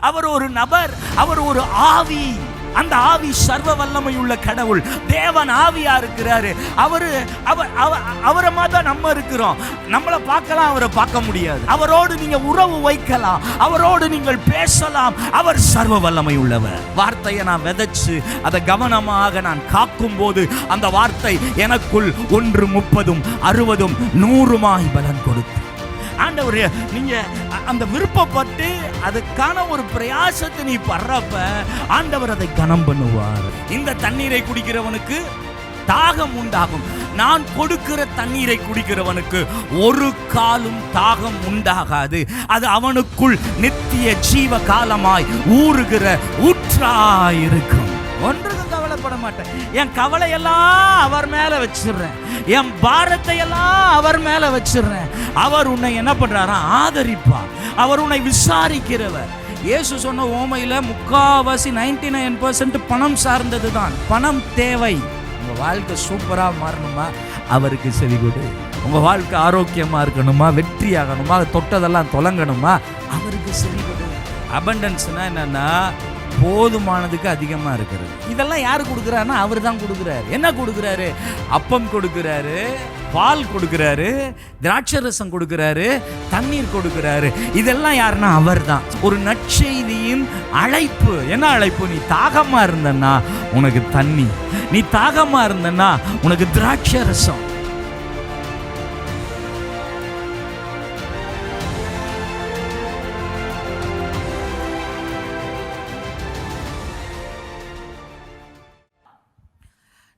அவர் ஒரு நபர், அவர் ஒரு ஆவி. அந்த ஆவி சர்வ வல்லமை உள்ள கடவுள், தேவன் ஆவியா இருக்கிறாரு. அவரை மாதிரி நம்ம இருக்கிறோம். நம்மளை பார்க்கலாம், அவரை பார்க்க முடியாது. அவரோடு நீங்க உறவு வைக்கலாம், அவரோடு நீங்கள் பேசலாம். அவர் சர்வ வல்லமை உள்ளவர். வார்த்தையை நான் விதைச்சு அதை கவனமாக நான் காக்கும் போது அந்த வார்த்தை எனக்குள் 1 30 60 100 பலன் கொடுக்கும். ஆண்டவர், நீங்க அந்த விருப்பப்பட்டு அதுக்கான ஒரு பிரயாசத்தை நீ படுறப்ப ஆண்டவர் அதை கனம் பண்ணுவார். இந்த தண்ணீரை குடிக்கிறவனுக்கு தாகம் உண்டாகும். நான் கொடுக்கிற தண்ணீரை குடிக்கிறவனுக்கு ஒரு காலும் தாகம் உண்டாகாது. அது அவனுக்குள் நித்திய ஜீவ காலமாய் ஊறுகிற ஊற்றாயிருக்கும். ஒன்றுக்கும் கவலைப்பட மாட்டேன். என் கவலையெல்லாம் அவர் மேல வச்சிடுறேன், என் பாரத்தை எல்லாம் அவர் மேல வச்சிடுறேன். அவர் உன்னை என்ன பண்றாரா? ஆதரிப்பார். அவர் உன்னை விசாரிக்கிறவர். இயேசு சொன்ன ஓமையில 99% பணம் சார்ந்தது தான். பணம் தேவை. உங்க வாழ்க்கை சூப்பரா மாறணுமா, அவருக்கு செவி கொடு. உங்க வாழ்க்கை ஆரோக்கியமா இருக்கணுமா, வெற்றி ஆகணுமா, தொட்டதெல்லாம் தொலங்கணுமா, அவருக்கு செவி கொடு. அபண்டன்ஸ்னா என்னன்னா போதுமானதுக்கு அதிகமா இருக்கிறது. இதெல்லாம் யாரு கொடுக்குறாருன்னா அவர் தான் கொடுக்குறாரு. என்ன கொடுக்குறாரு? அப்பம் கொடுக்குறாரு, பால் கொடுக்குறாரு, திராட்சை ரசம் கொடுக்குறாரு, தண்ணீர் கொடுக்குறாரு. இதெல்லாம் யாருன்னா அவர் தான். ஒரு நற்செய்தியின் அழைப்பு. என்ன அழைப்பு? நீ தாகமா இருந்தன்னா உனக்கு தண்ணி, நீ தாகமா இருந்தன்னா உனக்கு திராட்சை ரசம்.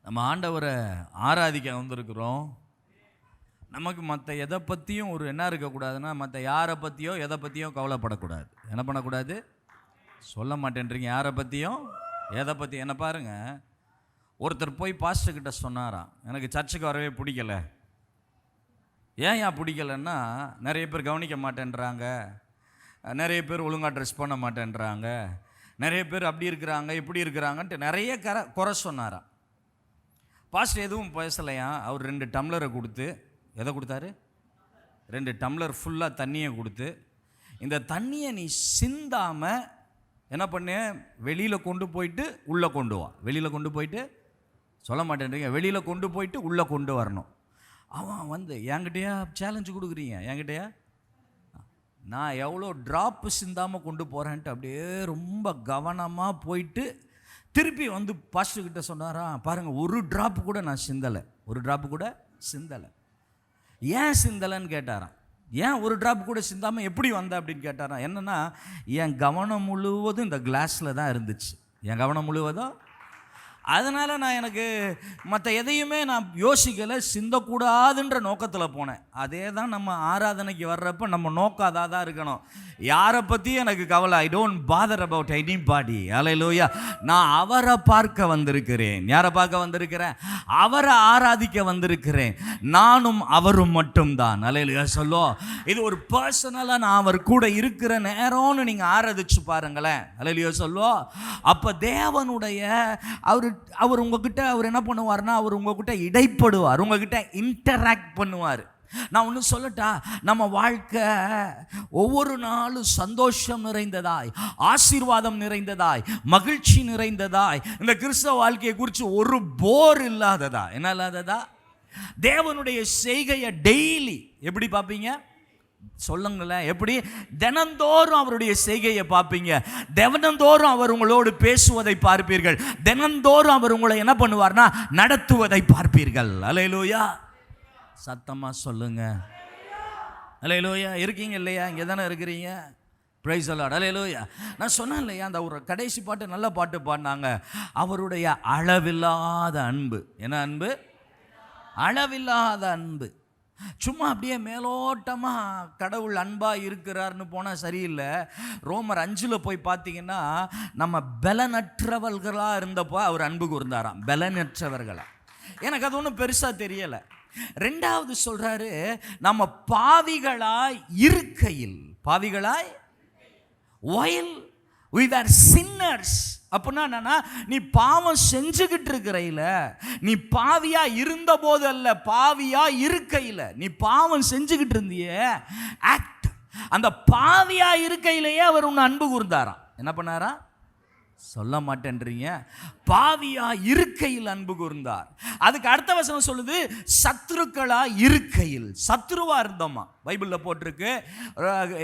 நம்ம ஆண்டவரை ஆராதிக்க வந்திருக்கிறோம். நமக்கு மற்ற எதை பற்றியும் ஒரு என்ன இருக்கக்கூடாதுன்னா, மற்ற யாரை பற்றியோ எதை பற்றியோ கவலைப்படக்கூடாது. என்ன பண்ணக்கூடாது? சொல்ல மாட்டேன்றீங்க. யாரை பற்றியும் எதை பற்றி? என்ன பாருங்க, ஒருத்தர் போய் பாஸ்டர்கிட்ட சொன்னாராம், எனக்கு சர்ச்சுக்கு வரவே பிடிக்கலை. ஏன் பிடிக்கலைன்னா, நிறைய பேர் கவனிக்க மாட்டேன்றாங்க, நிறைய பேர் ஒழுங்காக ட்ரெஸ் பண்ண மாட்டேன்றாங்க, நிறைய பேர் அப்படி இருக்கிறாங்க இப்படி இருக்கிறாங்கன்ட்டு நிறைய குறை சொன்னாராம். பாஸ்டர் எதுவும் பேசலையா. அவர் 2 டம்ளரை கொடுத்து, எதை கொடுத்தாரு? 2 டம்ளர் ஃபுல்லாக தண்ணியை கொடுத்து, இந்த தண்ணியை நீ சிந்தாமல் என்ன பண்ண, வெளியில் கொண்டு போயிட்டு உள்ளே கொண்டு வா. வெளியில் கொண்டு போயிட்டு, சொல்ல மாட்டேன்றீங்க, வெளியில் கொண்டு போயிட்டு உள்ளே கொண்டு வரணும். அவன் வந்து என்கிட்டயா சேலஞ்சு கொடுக்குறீங்க? என்கிட்டயா நான் எவ்வளோ ட்ராப்பு சிந்தாமல் கொண்டு போகிறேன்ட்டு அப்படியே ரொம்ப கவனமாக போயிட்டு திருப்பி வந்து பாஸ்டர்கிட்ட சொன்னாரா, பாருங்கள், ஒரு ட்ராப்பு கூட நான் சிந்தலை, ஒரு ட்ராப்பு கூட சிந்தலை. ஏன் சிந்தலைன்னு கேட்டாராம். ஏன் ஒரு ட்ராப் கூட சிந்தாமல் எப்படி வந்த அப்படின்னு கேட்டாராம். என்னென்னா, என் கவனம் முழுவதும் இந்த கிளாஸில் தான் இருந்துச்சு. என் கவனம் முழுவதும், அதனால் நான் எனக்கு மற்ற எதையுமே நான் யோசிக்கலை, சிந்தக்கூடாதுன்ற நோக்கத்தில் போனேன். அதே தான் நம்ம ஆராதனைக்கு வர்றப்போ நம்ம நோக்கம் அதாக தான் இருக்கணும். யாரை பற்றியும் எனக்கு கவலை. I don't bother about anybody. Hallelujah. நான் அவரை பார்க்க வந்திருக்கிறேன். யாரை பார்க்க வந்திருக்கிறேன்? அவரை ஆராதிக்க வந்திருக்கிறேன். நானும் அவரும் மட்டும்தான். ஹல்லேலூயா சொல்லுவோம். இது ஒரு பர்சனலாக நான் அவர் கூட இருக்கிற நேரம்னு நீங்கள் ஆராதிச்சு பாருங்களேன். ஹல்லேலூயா சொல்லுவோம். அப்போ தேவனுடைய அவர் உங்ககிட்ட அவர் என்ன பண்ணுவார்னா, அவர் உங்ககிட்ட இடைப்படுவார், உங்ககிட்ட இன்டராக்ட் பண்ணுவார். நான் ஒன்று சொல்லட்டா, நம்ம வாழ்க்கை ஒவ்வொரு நாளும் சந்தோஷம் நிறைந்ததாய், ஆசீர்வாதம் நிறைந்ததாய், மகிழ்ச்சி நிறைந்ததாய், இந்த கிறிஸ்தவ வாழ்க்கையை குறித்து ஒரு போர் இல்லாததா, என்ன இல்லாததா? தேவனுடைய செய்கையை டெய்லி எப்படி பார்ப்பீங்க? சொல்லுங்களேன். எப்படி? தினந்தோறும் அவருடைய செய்கையை பார்ப்பீங்க. தினந்தோறும் அவர் உங்களோடு பேசுவதை பார்ப்பீர்கள். தினந்தோறும் அவர் உங்களை என்ன பண்ணுவார்னா நடத்துவதை பார்ப்பீர்கள். அல்லேலூயா. சத்தமா சொல்லுங்க. அல்லேலூயா. இருக்கீங்க இல்லையா? இங்கே தானே இருக்கிறீங்க. Praise the Lord. அல்லேலூயா. நான் சொன்னேன் இல்லையா, அந்த ஒரு கடைசி பாட்டு நல்ல பாட்டு பாடினாங்க. அவருடைய அளவில்லாத அன்பு. என்ன அன்பு? அளவில்லாத அன்பு. சும்மா அப்படியே மேலோட்டமாக கடவுள் அன்பாக இருக்கிறார்னு போனால் சரியில்லை. ரோமர் 5 போய் பார்த்தீங்கன்னா, நம்ம பலனற்றவர்களாக இருந்தப்போ அவர் அன்பு கூர்ந்தாராம். பலனற்றவர்களா. எனக்கு அது ஒன்றும் பெருசாக தெரியலை. 2வது சொல்கிறாரு, நம்ம பாவிகளாய் இருக்கையில், பாவிகளாய் while we were sinners. அப்படின்னா என்னன்னா, நீ பாவம் செஞ்சுக்கிட்டு இருக்கிறையில, நீ பாவியா இருந்த போது அல்ல, பாவியா இருக்கையில் நீ பாவம் செஞ்சுக்கிட்டு இருந்தியே, ஆக்ட் அந்த பாவியா இருக்கையிலேயே அவர் உன்னை அன்பு கூர்ந்தாராம். என்ன பண்ணாரா? சொல்ல மாட்டேன்றீங்க. பாவியா இருக்கையில் அன்பு கூர்ந்தார். அதுக்கு அடுத்த வசனம் சொல்லுது, சத்துருக்களா இருக்கையில். சத்துருவா இருந்தோமா? பைபிள்ல போட்டிருக்கு.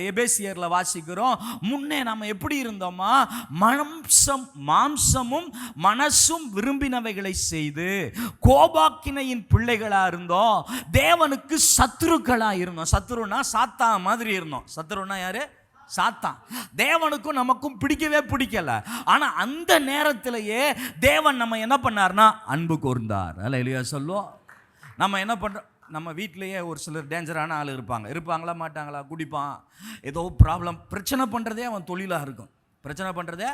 எபேசியர்ல வாசிக்கிறோம், முன்னே நம்ம எப்படி இருந்தோமா? மாம்சமும் மனசும் விரும்பினவைகளை செய்து கோபாக்கினையின் பிள்ளைகளா இருந்தோம். தேவனுக்கு சத்துருக்களா இருந்தோம். சத்துருனா சாத்தான் மாதிரி இருந்தோம். சத்துருனா யாரு? சாத்தான். தேவனுக்கும் நமக்கும் பிடிக்கவே பிடிக்கல. ஆனா அந்த நேரத்திலேயே தேவன் நம்ம என்ன பண்ணார்னா அன்பு கூர்ந்தார். அல்லேலூயா சொல்லுவோம். நம்ம என்ன பண்றோம்? நம்ம வீட்டிலேயே ஒரு சிலர் டேஞ்சரான ஆள் இருப்பாங்களா மாட்டாங்களா? குடிப்பான், ஏதோ ப்ராப்ளம், பிரச்சனை பண்ணுறதே அவன் தொழிலாக இருக்கும். பிரச்சனை பண்ணுறதே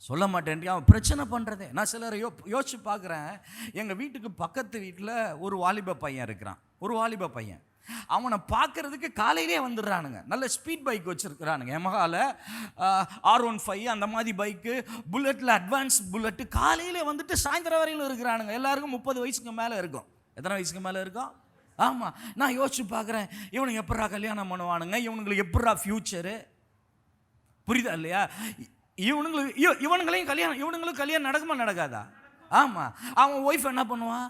சொல்ல மாட்டேன், அவன் பிரச்சனை பண்ணுறதே. நான் சிலரை யோசிச்சு பார்க்குறேன். எங்கள் வீட்டுக்கு பக்கத்து வீட்டில் ஒரு வாலிப பையன் இருக்கிறான். ஒரு வாலிப பையன் அவனை பார்க்கறதுக்கு காலையிலே வந்துடுறானுங்க. நல்ல ஸ்பீட் பைக் வச்சுருக்கிறானுங்க. எமகால R15 அந்த மாதிரி பைக்கு, புல்லட்டில் அட்வான்ஸ் புல்லட்டு. காலையிலே வந்துட்டு சாயந்தரம் வரையிலும் இருக்கிறானுங்க. எல்லாருக்கும் 30 வயசுக்கு மேலே இருக்கும். எத்தனை வயசுக்கு மேலே இருக்கும்? ஆமாம். நான் யோசிச்சு பார்க்குறேன், இவனுக்கு எப்படா கல்யாணம் பண்ணுவானுங்க? இவனுங்களுக்கு எப்படா ஃப்யூச்சரு? புரியுதா இல்லையா? இவனுங்களையும் கல்யாணம் நடக்குமா நடக்காதா? ஆமாம். அவன் ஒய்ஃப் என்ன பண்ணுவான்?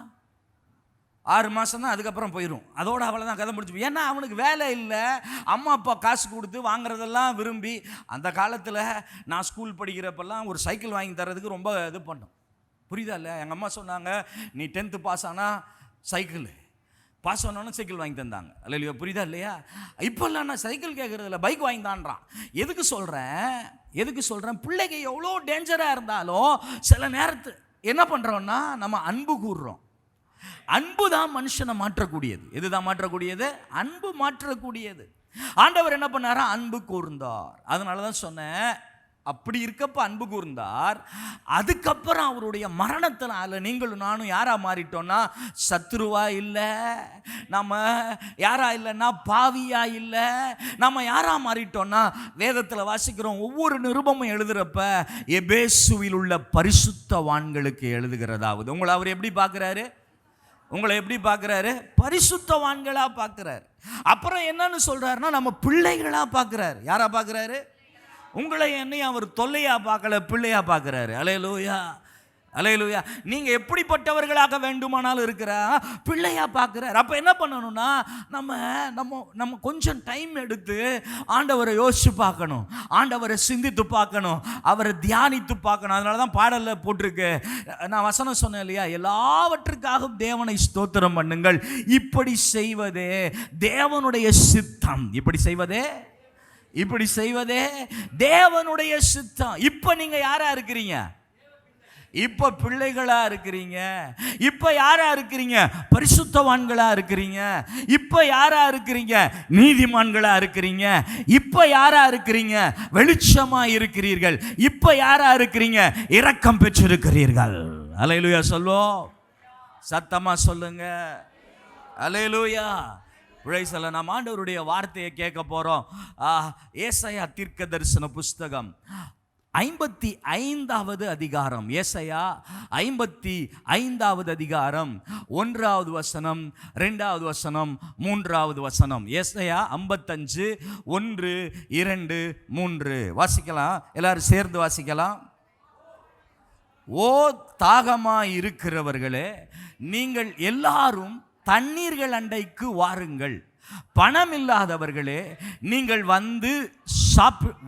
6 மாதம் தான், அதுக்கப்புறம் போயிடும். அதோட அவ்வளோதான், கதை முடிச்சு. ஏன்னா அவனுக்கு வேலை இல்லை. அம்மா அப்பா காசு கொடுத்து வாங்குறதெல்லாம் விரும்பி. அந்த காலத்தில் நான் ஸ்கூல் படிக்கிறப்பெல்லாம் ஒரு சைக்கிள் வாங்கி தரதுக்கு ரொம்ப இது பண்ணோம். புரியுதா இல்லை? எங்கள் அம்மா சொன்னாங்க, நீ 10th பாஸ் ஆனால் சைக்கிள், பாஸ் ஆனோன்னு சைக்கிள் வாங்கி தந்தாங்க. அல்லையா? புரியுதா இல்லையா? இப்போல்லாம் நான் சைக்கிள் கேட்குறதில்ல, பைக் வாங்கி தான்றான். எதுக்கு சொல்கிறேன்? பிள்ளைங்க எவ்வளோ டேஞ்சராக இருந்தாலும் சில நேரத்து என்ன பண்ணுறோன்னா நம்ம அன்பு கூறுறோம். அன்பு தான் மனுஷனை மாற்றக்கூடியது. எதுதான் மாற்றக்கூடியது? அன்பு மாற்றக்கூடியது. ஆண்டவர் என்ன பண்ணாரா? அன்பு கூர்ந்தார். அதனால தான் சொன்னேன், அப்படி இருக்கப்ப அன்பு கூர்ந்தார். அதுக்கப்புறம் அவருடைய மரணத்தினால நீங்களும் நானும் யாரா மாறிட்டோம்னா சத்துருவா இல்லை, நம்ம யாரா இல்லைன்னா பாவியா இல்லை, நம்ம யாரா மாறிட்டோம்னா வேதத்தில் வாசிக்கிறோம். ஒவ்வொரு நிருபமும் எழுதுறப்ப எபேசுவில் உள்ள பரிசுத்தவான்களுக்கு எழுதுகிறதாவது. உங்களை அவர் எப்படி பார்க்குறாரு? பரிசுத்தவான்களா பார்க்கிறார். அப்புறம் என்னன்னு சொல்றாருன்னா நம்ம பிள்ளைகளா பார்க்கிறார். யாரா பார்க்கிறாரு? உங்களை என்னையும் அவர் தொல்லையா பார்க்கல, பிள்ளையா பார்க்கிறாரு. அல்லேலூயா, அல்லேலூயா. நீங்க எப்படிப்பட்டவர்களாக வேண்டுமானாலும் இருக்கிற பிள்ளையா பார்க்கிறார். அப்ப என்ன பண்ணணும்னா நம்ம கொஞ்சம் டைம் எடுத்து ஆண்டவரை யோசிச்சு பார்க்கணும், ஆண்டவரை சிந்தித்து பார்க்கணும், அவரை தியானித்து பார்க்கணும். அதனால தான் பாடல்ல போட்டிருக்கு, நான் வசனம் சொன்னேன் இல்லையா, எல்லாவற்றுக்காகவும் தேவனை ஸ்தோத்திரம் பண்ணுங்கள், இப்படி செய்வதே தேவனுடைய சித்தம். இப்படி செய்வதே தேவனுடைய சித்தம். இப்ப நீங்க யாரா இருக்கிறீங்க? இப்ப பிள்ளைகளா இருக்கிறீங்க. இப்ப யாரா இருக்கிறீங்க? பரிசுத்தவான்களா இருக்கிறீங்க. இப்ப யாரா இருக்கிறீங்க? நீதிமான்களா இருக்கிறீங்க. இப்ப யாரா இருக்கிறீங்க? வெளிச்சமா இருக்கிறீர்கள். இப்ப யாரா இருக்கிறீங்க? இரக்கம் பெற்றிருக்கிறீர்கள். அல்லேலூயா சொல்லுவோம், சத்தமா சொல்லுங்க. அல்லேலூயா. நாம் ஆண்டவருடைய வார்த்தையை கேட்க போறோம். ஏசாயா தீர்க்கதரிசன புஸ்தகம் 55வது அதிகாரம். ஏசாயா 55வது அதிகாரம் 1வது வசனம், 2வது வசனம், 3வது வசனம். ஏசாயா 55 1 2 3 வாசிக்கலாம். எல்லாரும் சேர்ந்து வாசிக்கலாம். ஓ தாகமாய் இருக்கிறவர்களே, நீங்கள் எல்லாரும் தண்ணீர்கள் அண்டைக்கு வாருங்கள். பணம் இல்லாதவர்களே, நீங்கள் வந்து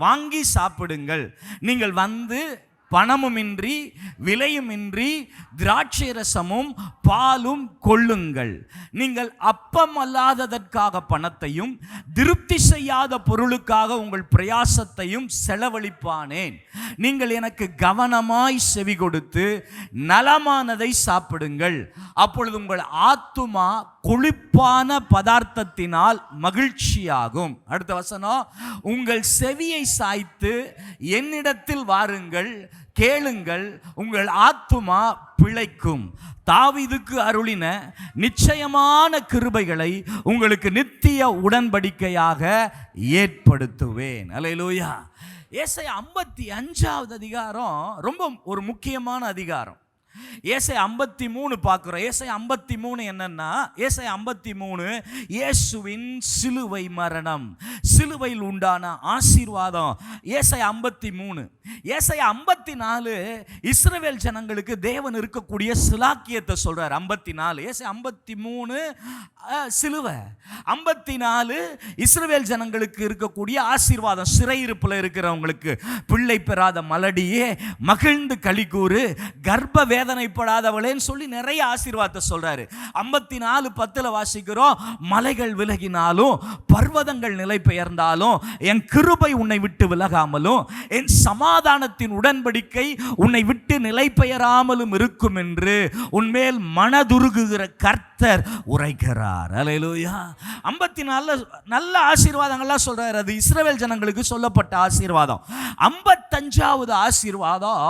வாங்கி சாப்பிடுங்கள். நீங்கள் வந்து பணமுமின்றி விலையுமின்றி திராட்சை ரசமும் பாலும் கொள்ளுங்கள். நீங்கள் அப்பம் அல்லாததற்காக பணத்தையும் திருப்தி செய்யாத பொருளுக்காக உங்கள் பிரயாசத்தையும் செலவழிப்பானேன். நீங்கள் எனக்கு கவனமாய் செவி கொடுத்து நலமானதை சாப்பிடுங்கள். அப்பொழுது உங்கள் ஆத்துமா கொழுப்பான பதார்த்தத்தினால் மகிழ்ச்சியாகும். அடுத்த வசனம், உங்கள் செவியை சாய்த்து என்னிடத்தில் வாருங்கள், கேளுங்கள், உங்கள் ஆத்துமா பிழைக்கும். தாவீதுக்கு அருளின நிச்சயமான கிருபைகளை உங்களுக்கு நித்திய உடன்படிக்கையாக ஏற்படுத்துவேன். அல்லேலூயா. ஏசாயா 55வது அதிகாரம் ரொம்ப ஒரு முக்கியமான அதிகாரம். ஏசாயா 53 பார்க்கிறோம். ஏசாயா 53 என்னன்னா, ஏசாயா 53 இயேசுவின் சிலுவை மரணம், சிலுவையில் உண்டான ஆசீர்வாதம். ஏசாயா 53. ஏசாயா 54 இஸ்ரவேல் ஜனங்களுக்கு தேவன் இருக்கக்கூடிய சிலாக்கியத்தை சொல்றார். 54 ஏசாயா 53 சிலுவை, 54 இஸ்ரவேல் ஜனங்களுக்கு இருக்கக்கூடிய ஆசீர்வாதம். சிறையிருப்பில் இருக்கிறவங்களுக்கு பிள்ளை பெறாத மலடியே மகிழ்ந்து களிகூறு, கர்ப்ப வேதனைப்படாதவளேன்னு சொல்லி நிறைய ஆசீர்வாதத்தை சொல்றாரு. 54:10 வாசிக்கிறோம், மலைகள் விலகினாலும் பர்வதங்கள் நிலை பெயர்ந்தாலும் என் கிருபை உன்னை விட்டு விலகாமலும் என் சமாதானத்தின் உடன்படிக்கை உன்னை விட்டு நிலை பெயராமலும் இருக்கும் என்று உன்மேல் மனதுருகுகிற கர்த்தர் உரைக்கிறார். அல்லேலூயா. 54 நல்ல ஆசீர்வாதங்கள்லாம் சொல்றாரு. அது இஸ்ரவேல் ஜனங்களுக்கு சொல்லப்பட்ட ஆசீர்வாதம். 55வது ஆசீர்வாதம்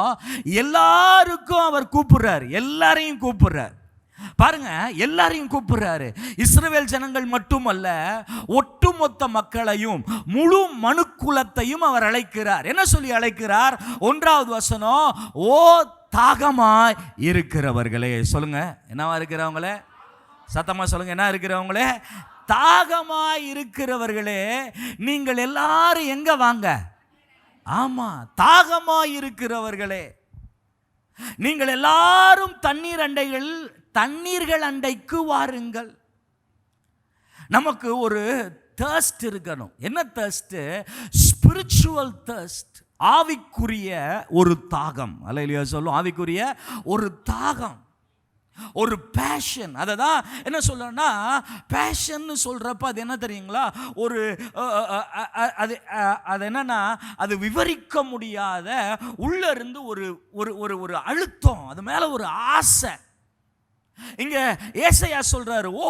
எல்லாருக்கும் அவர் கூப்பிடுறார், எல்லாரையும் கூப்பிடுறார். பாருங்க, எல்லாரையும் கூப்பிடுறாரு. இஸ்ரவேல் ஜனங்கள் மட்டுமல்ல, ஒட்டுமொத்த மக்களையும் முழு மனுக்குலத்தையும் அவர் அழைக்கிறார். என்ன சொல்லி அழைக்கிறார்? 1வது வசனம், ஓ தாகமாய் இருக்கிறவர்களே. சொல்லுங்க, என்னவா இருக்கிறவங்களே? சத்தமா சொல்லுங்க, என்ன இருக்கிறவங்களே? தாகமாய் இருக்கிறவர்களே, நீங்கள் எல்லாரும் எங்க வாங்க? ஆமா, தாகமாய் இருக்கிறவர்களே, நீங்கள் எல்லாரும் தண்ணீர்கள் அண்டைக்கு வாருங்கள். நமக்கு ஒரு தர்ஸ்ட் இருக்கணும். என்ன தர்ஸ்ட்? ஸ்பிரிச்சுவல் தர்ஸ்ட், ஆவிக்குரிய ஒரு தாகம். அல்லேலூயா சொல்லும். ஆவிக்குரிய ஒரு தாகம், ஒரு பேஷன். அதை தான் என்ன சொல்லணும்னா, பேஷன் சொல்கிறப்ப அது என்ன தெரியுங்களா, ஒரு அது என்னன்னா, அது விவரிக்க முடியாத உள்ள இருந்து ஒரு ஒரு ஒரு அழுத்தம், அது மேலே ஒரு ஆசை. இங்க ஏசாயா சொல்றாரு, ஓ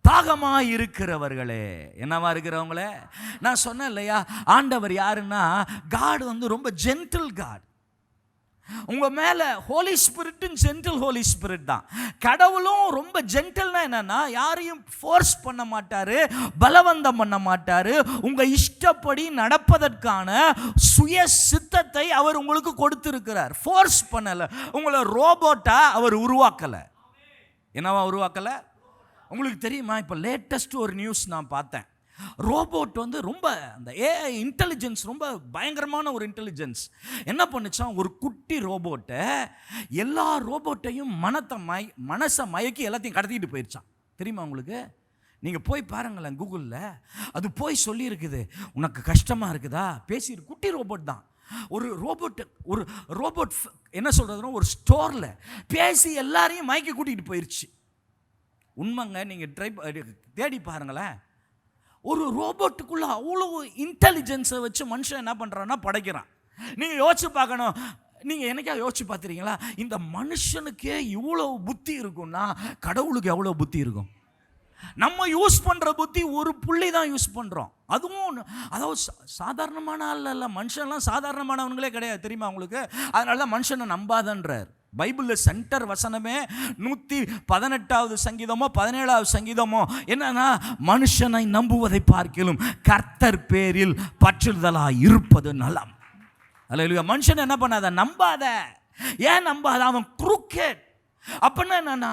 தாகமா இருக்கிறவர்களே. என்னவா இருக்கிறவங்களே? நான் சொன்னேன் இல்லையா, ஆண்டவர் யாருன்னா, காட் வந்து ரொம்ப ஜென்டில் காட். உங்க மேல ஹோலி ஸ்பிரிட்டும் ஜென்டில் ஹோலி ஸ்பிரிட் தான். கடவுளும் ரொம்ப ஜென்டில்னா என்னன்னா, யாரையும் ஃபோர்ஸ் பண்ண மாட்டாரு, பலவந்தம் பண்ண மாட்டாரு. உங்க இஷ்டப்படி நடப்பதற்கான சுய சித்தத்தை அவர் உங்களுக்கு கொடுத்திருக்கிறார். ஃபோர்ஸ் பண்ணல. உங்களை ரோபோட்டா அவர் உருவாக்கல. என்னவா உருவாக்கல? உங்களுக்கு தெரியுமா, இப்போ லேட்டஸ்ட் ஒரு நியூஸ் நான் பார்த்தேன். ரோபோட் வந்து ரொம்ப, அந்த ஏஐ இன்டெலிஜென்ஸ் ரொம்ப பயங்கரமான ஒரு இன்டெலிஜென்ஸ். என்ன பண்ணுச்சான், ஒரு குட்டி ரோபோட்டை எல்லா ரோபோட்டையும் மனசை மயக்கி எல்லாத்தையும் கடத்திட்டு போயிடுச்சான். தெரியுமா உங்களுக்கு? நீங்கள் போய் பாருங்களேன் கூகுளில். அது போய் சொல்லியிருக்குது, உனக்கு கஷ்டமாக இருக்குதா, பேசி. குட்டி ரோபோட் தான். ஒரு ரோபோட் என்ன சொல்கிறதுனா, ஒரு ஸ்டோரில் பேசி எல்லாரையும் மயக்கி கூட்டிகிட்டு போயிடுச்சு. உண்மைங்க, நீங்கள் தேடி பாருங்களேன். ஒரு ரோபோட்டுக்குள்ள அவ்வளோ இன்டெலிஜென்ஸை வச்சு மனுஷன் என்ன பண்ணுறான்னா படைக்கிறான். நீங்கள் யோசிச்சு பார்க்கணும். நீங்கள் என்னைக்கா யோசிச்சு பார்த்துறீங்களா, இந்த மனுஷனுக்கே இவ்வளோ புத்தி இருக்குன்னா கடவுளுக்கு எவ்வளோ புத்தி இருக்கும்? நம்ம யூஸ் பண்ணுற புத்தி ஒரு புள்ளி தான் யூஸ் பண்ணுறோம். அதுவும் அதாவது சாதாரணமான ஆள் இல்லை. மனுஷன்லாம் சாதாரணமானவங்களே கிடையாது, தெரியுமா உங்களுக்கு? அதனால தான் மனுஷனை நம்பாதன்றார். பைபிளில் சென்டர் வசனமே 118வது சங்கீதமோ 17வது சங்கீதமோ என்னன்னா, மனுஷனை நம்புவதை பார்க்கிலும் கர்த்தர் பேரில் பற்றுதலாய் இருப்பது நலம். அல்லேலூயா. மனுஷன் என்ன பண்ணாத, நம்பாத. ஏன் நம்பாத? அவன் குருக்கெட். அப்படின்னா என்னன்னா,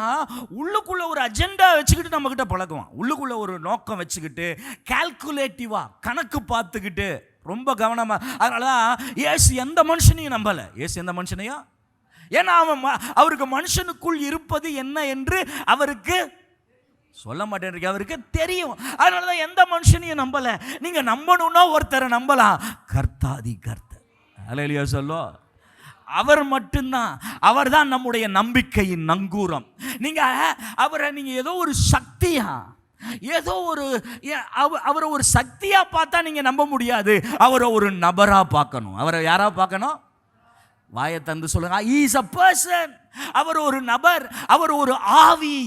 உள்ளுக்குள்ள ஒரு அஜெண்டா வச்சுக்கிட்டு நம்ம கிட்ட பழகுவான். உள்ளுக்குள்ள ஒரு நோக்கம் வச்சுக்கிட்டு, கால்குலேட்டிவா கணக்கு பார்த்துக்கிட்டு, ரொம்ப கவனமா. அதனாலதான் இயேசு எந்த மனுஷனையும் நம்பல. இயேசு எந்த மனுஷனையும், ஏன்னா அவருக்கு மனுஷனுக்குள் இருப்பது என்ன என்று அவருக்கு சொல்ல மாட்டேன், அவருக்கு தெரியும். அதனாலதான் எந்த மனுஷனையும் நம்பல. நீங்க நம்பணும்னா ஒருத்தரை நம்பலாம், கர்த்தாதி கர்த்தர். அல்லேலூயா சொல்லோ. அவர் மட்டும்தான், அவர் தான் நம்முடைய நம்பிக்கையின் நங்கூரம். நீங்க அவரை நீங்க ஏதோ ஒரு சக்தியா, ஏதோ ஒரு அவரை ஒரு சக்தியா பார்த்தா நீங்க நம்ப முடியாது. அவரை ஒரு நபரா பார்க்கணும். அவரை யாரா பார்க்கணும்? வாயை தந்து சொல்லுங்க, he is a person. அவர் ஒரு நபர், அவர் ஒரு ஆவி.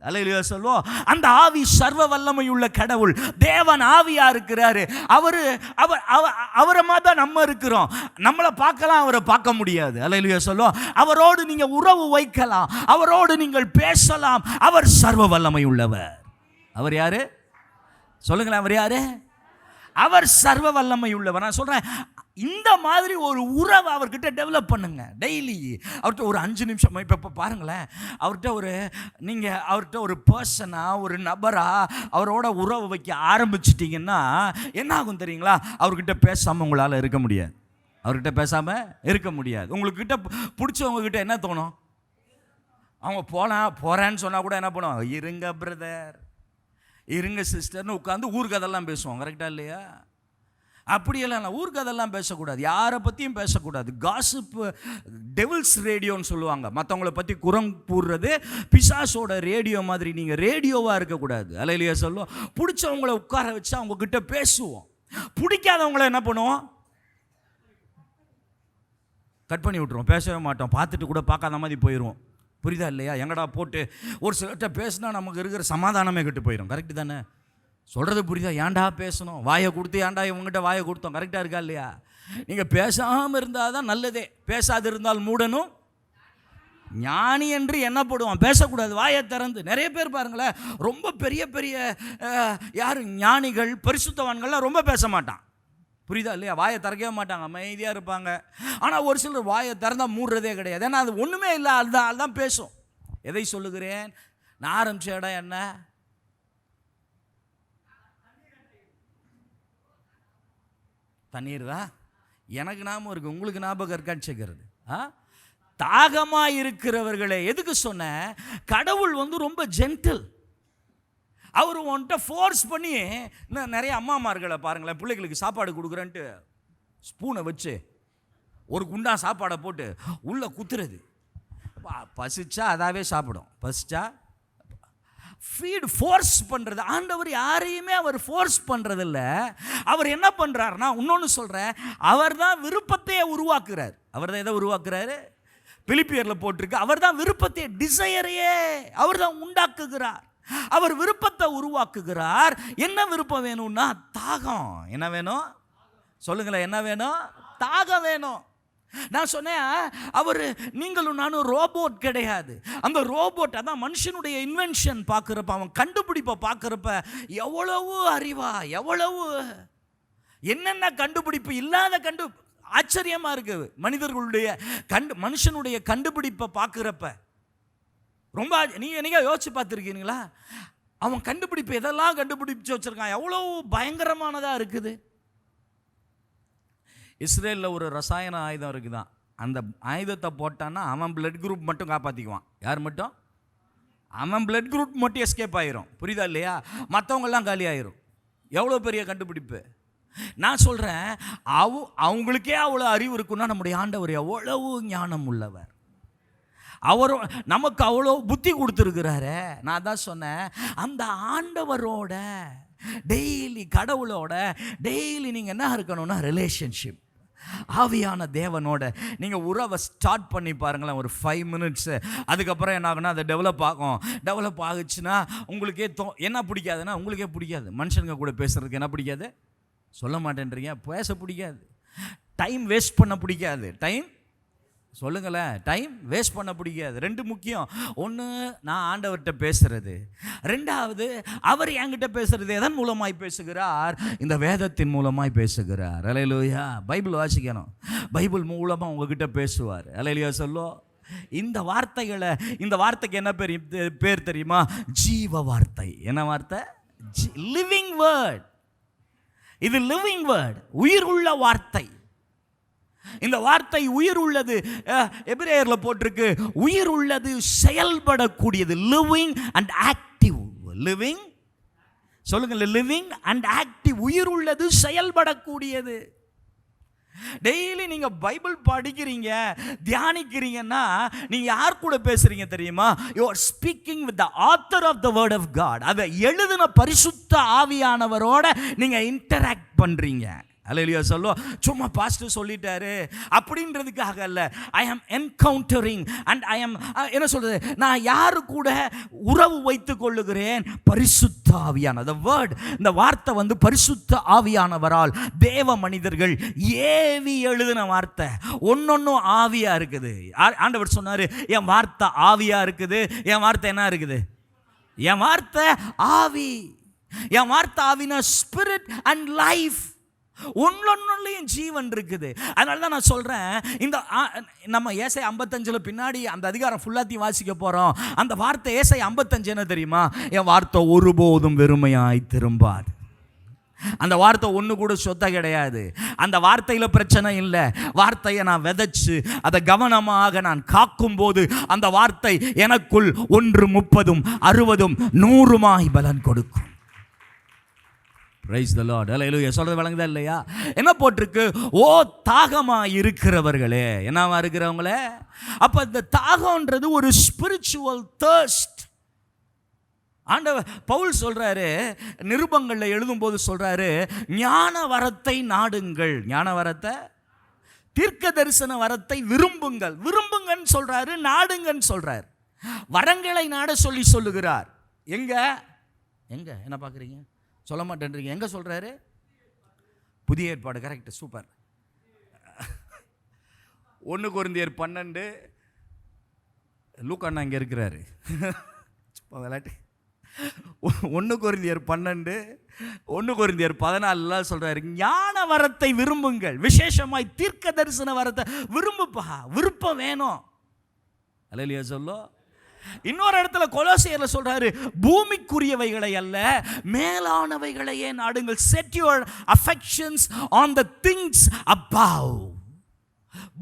அல்லேலூயா சொல்லுவோம். அந்த ஆவி சர்வ வல்லமை உள்ள கடவுள், தேவன் ஆவியா இருக்கிறாரு. அவரை மாதிரி தான் நம்ம இருக்கிறோம். நம்மளை பார்க்கலாம், அவரை பார்க்க முடியாது. அல்லேலூயா சொல்லுவோம். அவரோடு நீங்க உறவு வைக்கலாம், அவரோடு நீங்கள் பேசலாம். அவர் சர்வ வல்லமை உள்ளவர். அவர் யாரு சொல்லுங்களேன்? அவர் யாரு? அவர் சர்வ வல்லமை உள்ளவர். நான் சொல்றேன், இந்த மாதிரி ஒரு உறவை அவர்கிட்ட டெவலப் பண்ணுங்க. டெய்லி அவர்கிட்ட ஒரு 5 நிமிஷம். இப்போ பாருங்களேன், அவர்கிட்ட ஒரு பர்சனா, ஒரு நபரா அவரோட உறவை வைக்க ஆரம்பிச்சிட்டிங்கன்னா என்ன ஆகும் தெரியுங்களா? அவர்கிட்ட பேசாமல் உங்களால் இருக்க முடியாது. அவர்கிட்ட பேசாமல் இருக்க முடியாது. உங்கள்கிட்ட பிடிச்சவங்ககிட்ட என்ன தோணும்? அவங்க போகிறேன்னு சொன்னால் கூட என்ன பண்ணுவாங்க? இருங்க பிரதர், இருங்க சிஸ்டர்னு உட்காந்து ஊர்கதெல்லாம் பேசுவோம். கரெக்டாக இல்லையா? அப்படியெல்லாம் ஊர்கதெல்லாம் பேசக்கூடாது. யாரை பற்றியும் பேசக்கூடாது. காசிப் டெவில்ஸ் ரேடியோன்னு சொல்லுவாங்க. மற்றவங்கள பற்றி குரம் கூறுறது பிசாசோட ரேடியோ மாதிரி. நீங்கள் ரேடியோவாக இருக்கக்கூடாது. அல்லேலூயா சொல்லுவோம். பிடிச்சவங்கள உட்கார வச்சு அவங்கக்கிட்ட பேசுவோம். பிடிக்காதவங்கள என்ன பண்ணுவோம்? கட் பண்ணி விட்ருவோம். பேசவே மாட்டோம். பார்த்துட்டு கூட பார்க்காத மாதிரி போயிடுவோம். புரியுதா இல்லையா? எங்கடா போட்டு ஒரு சிலர்கிட்ட பேசினா நமக்கு இருக்கிற சமாதானமே கெட்டு போயிடும். கரெக்டு தானே? சொல்கிறது புரியுதா? ஏன்டா பேசணும்? வாயை கொடுத்து ஏன்டா இவங்ககிட்ட வாயை கொடுத்தோம். கரெக்டாக இருக்கா இல்லையா? நீங்கள் பேசாமல் இருந்தால் தான் நல்லதே. பேசாது இருந்தால் மூடனும் ஞானி என்று எண்ணப்படுவான். பேசக்கூடாது, வாயை திறந்து. நிறைய பேர் பாருங்களேன், ரொம்ப பெரிய பெரிய யார் ஞானிகள், பரிசுத்தவான்கள்லாம் ரொம்ப பேச மாட்டான். புரியுதா இல்லையா? வாயை திறக்கவே மாட்டாங்க, அமைதியாக இருப்பாங்க. ஆனால் ஒரு சிலர் வாயை திறந்தால் மூடுறதே கிடையாது. ஏன்னா அது ஒன்றுமே இல்லை, அதுதான் பேசும். எதை சொல்லுகிறேன்? நான் ஆரம்பிச்ச இடம் என்ன? தண்ணீர் தான். எனக்கு ஞாபகம் இருக்குது, உங்களுக்கு ஞாபகம் இருக்கான்னு சேர்க்கிறது. தாகமாக இருக்கிறவர்களே, எதுக்கு சொன்ன? கடவுள் ரொம்ப ஜென்டில். அவர் உன்கிட்ட ஃபோர்ஸ் பண்ணி, இன்னும் நிறைய அம்மாமார்களை பாருங்களேன், பிள்ளைகளுக்கு சாப்பாடு கொடுக்குறேன்ட்டு ஸ்பூனை வச்சு ஒரு குண்டா சாப்பாடை போட்டு உள்ளே குத்துறது. பசிச்சா அதாவே சாப்பிடும். பசிச்சா ஃபீடு ஃபோர்ஸ் பண்ணுறது. ஆண்டவர் யாரையுமே அவர் ஃபோர்ஸ் பண்ணுறதில்ல. அவர் என்ன பண்ணுறாருன்னா, இன்னொன்று சொல்கிறேன், அவர் தான் விருப்பத்தையே உருவாக்குறார். அவர் தான் எதை உருவாக்குறாரு? பிலிப்பியரில் போட்டிருக்கு, அவர் தான் விருப்பத்தையே, டிசையரையே அவர் தான் உண்டாக்குகிறார். அவர் விருப்பத்தை உருவாக்குகிறார். என்ன விருப்பம் வேணும்னா தாகம். என்ன வேணும் சொல்லுங்களேன்? என்ன வேணும்? தாகம் வேணும். நான் சொன்னேன், அவர் நீங்களும் நானும் ரோபோட் கிடையாது. அந்த ரோபோட் அதான் மனுஷனுடைய இன்வென்ஷன் பார்க்குறப்ப, அவன் கண்டுபிடிப்பை பார்க்குறப்ப எவ்வளவு அறிவா, எவ்வளவு என்னென்ன கண்டுபிடிப்பு இல்லாத ஆச்சரியமாக இருக்குது. மனிதர்களுடைய மனுஷனுடைய கண்டுபிடிப்பை பார்க்குறப்ப ரொம்ப நீங்கள் யோசிச்சு பார்த்துருக்கீங்களா? அவன் கண்டுபிடிப்பு எதெல்லாம் கண்டுபிடிச்சு வச்சுருக்கான், எவ்வளோ பயங்கரமானதாக இருக்குது. இஸ்ரேலில் ஒரு ரசாயன ஆயுதம் இருக்குதான். அந்த ஆயுதத்தை போட்டான்னா அவன் பிளட் குரூப் மட்டும் காப்பாற்றிக்குவான். யார் மட்டும்? அவன் பிளட் குரூப் மட்டும் எஸ்கேப் ஆயிரும். புரியுதா இல்லையா? மற்றவங்கெல்லாம் காலி ஆயிரும். எவ்வளோ பெரிய கண்டுபிடிப்பு. நான் சொல்கிறேன், அவங்களுக்கே அவ்வளோ அறிவு இருக்குன்னா நம்முடைய ஆண்டவர் எவ்வளவு ஞானம் உள்ளவர். அவரும் நமக்கு அவ்வளோ புத்தி கொடுத்துருக்கிறாரு. நான் தான் சொன்னேன், அந்த ஆண்டவரோட டெய்லி, கடவுளோட டெய்லி நீங்கள் என்ன இருக்கணும்னா ரிலேஷன்ஷிப். ஆவியான தேவனோட நீங்கள் உறவை ஸ்டார்ட் பண்ணி பாருங்களேன், ஒரு 5 மினிட்ஸு. அதுக்கப்புறம் என்ன ஆகுனா, அதை டெவலப் ஆகும். டெவலப் ஆகுச்சுன்னா உங்களுக்கே என்ன பிடிக்காதுன்னா, உங்களுக்கே பிடிக்காது. மனுஷனுங்க கூட பேசுகிறதுக்கு என்ன பிடிக்காது? சொல்ல மாட்டேன்றீங்க. பேச பிடிக்காது. டைம் வேஸ்ட் பண்ண பிடிக்காது. சொல்லுங்களேன், டைம் வேஸ்ட் பண்ண பிடிக்காது. 2 முக்கியம். ஒன்று, நான் ஆண்டவர்கிட்ட பேசுறது. 2வது, அவர் என்கிட்ட பேசுறது. எதன் மூலமாய் பேசுகிறார்? இந்த வேதத்தின் மூலமாய் பேசுகிறார். அல்லேலூயா. பைபிள் வாசிக்கணும். பைபிள் மூலமாக உங்ககிட்ட பேசுவார். அல்லேலூயா சொல்லும். இந்த வார்த்தைக்கு என்ன பேர் தெரியுமா? ஜீவ வார்த்தை. என்ன வார்த்தை? Living word. இது லிவிங் வேர்ட், உயிர் உள்ள வார்த்தை. இந்த வார்த்தை உயிர் உள்ளது. எபிரேயரில் போட்டிருக்கு, உயிர் உள்ளது, செயல்படக்கூடியது. Living and active. லிவிங் சொல்லுங்க, லிவிங் அண்ட் ஆக்டிவ். உயிர் உள்ளது, செயல்படக்கூடியது. டெய்லி நீங்க பைபிள் படிக்கிறீங்க, தியானிக்கிறீங்கன்னா நீங்க யார் கூட பேசுறீங்க தெரியுமா? You are speaking with the author of the word of God. அதை எழுதின பரிசுத்த ஆவியானவரோட நீங்க இன்டராக்ட் பண்றீங்க. அல்லேலூயா சொல்லுவோம். சும்மா பாஸ்டர் சொல்லிட்டாரு அப்படின்றதுக்காக அல்ல. ஐ ஆம் என்கவுண்டரிங் அண்ட் ஐ ஆம் என்ன சொல்றது, நான் யாரு கூட உறவு வைத்துக் கொள்ளுகிறேன்? பரிசுத்த ஆவியான வேர்ட். இந்த வார்த்தை பரிசுத்த ஆவியானவரால் தேவ மனிதர்கள் ஏவி எழுதின வார்த்தை. ஒன்னொன்னும் ஆவியா இருக்குது. ஆண்டவர் சொன்னாரு, என் வார்த்தை ஆவியா இருக்குது. என் வார்த்தை என்ன இருக்குது? என் வார்த்தை ஆவி. என் வார்த்தை ஆவினா ஸ்பிரிட் அண்ட் லைஃப். ஒன்னொன்னுலையும் ஜீவன் இருக்குது. அதனால தான் நான் சொல்கிறேன், இந்த நம்ம ஏசாயா 55 பின்னாடி அந்த அதிகாரம் ஃபுல்லாத்தையும் வாசிக்க போகிறோம். அந்த வார்த்தை ஏசாயா 55 என்ன தெரியுமா? என் வார்த்தை ஒருபோதும் வெறுமையாய் திரும்பாது. அந்த வார்த்தை ஒன்று கூட சொத்த கிடையாது. அந்த வார்த்தையில் பிரச்சனை இல்லை. வார்த்தையை நான் விதைச்சு அதை கவனமாக நான் காக்கும் போது அந்த வார்த்தை எனக்குள் 1 30 60 100 பலன் கொடுக்கும். Praise the Lord. Hallelujah. சொல்றது விளங்குதா இல்லையா? என்ன போட்டிருக்கு? ஓ தாகமா இருக்கிறவர்களே. என்னவா இருக்கிறவங்களே? அப்ப இந்த தாகம்ன்றது ஒரு ஸ்பிரிச்சுவல் தர்ஸ்ட். ஆண்டவர் பவுல் சொல்றாரு, நிருபங்களில் எழுதும்போது சொல்றாரு, ஞான வரத்தை நாடுங்கள். ஞான வரத்தை, தீர்க்க தரிசன வரத்தை விரும்புங்கள். விரும்புங்கன்னு சொல்றாரு, நாடுங்கன்னு சொல்றாரு. வரங்களை நாட சொல்லுகிறார். எங்க எங்க என்ன பார்க்குறீங்க? சொல்ல மாட்டேன்றீங்க. எங்கே சொல்கிறாரு? புதிய ஏற்பாடு. Correct, super. 1 கொரிந்தியர் 12. லூக்கா அண்ணா இங்கே இருக்கிறாரு. விளையாட்டு. 1 கொரிந்தியர் 12 1 கொரிந்தியர் 14 சொல்கிறாரு, ஞான வரத்தை விரும்புங்கள், விசேஷமாய் தீர்க்க தரிசன வரத்தை விரும்புப்பா. விருப்பம் வேணும். அல்லேலூயா சொல்லோ. இன்னொரு இடத்துல கொலோசியர்ல சொல்றாரு, பூமிக்குரியவைகளை அல்ல மேலானவைகளையே நாடுங்கள். Set your affections on the things above.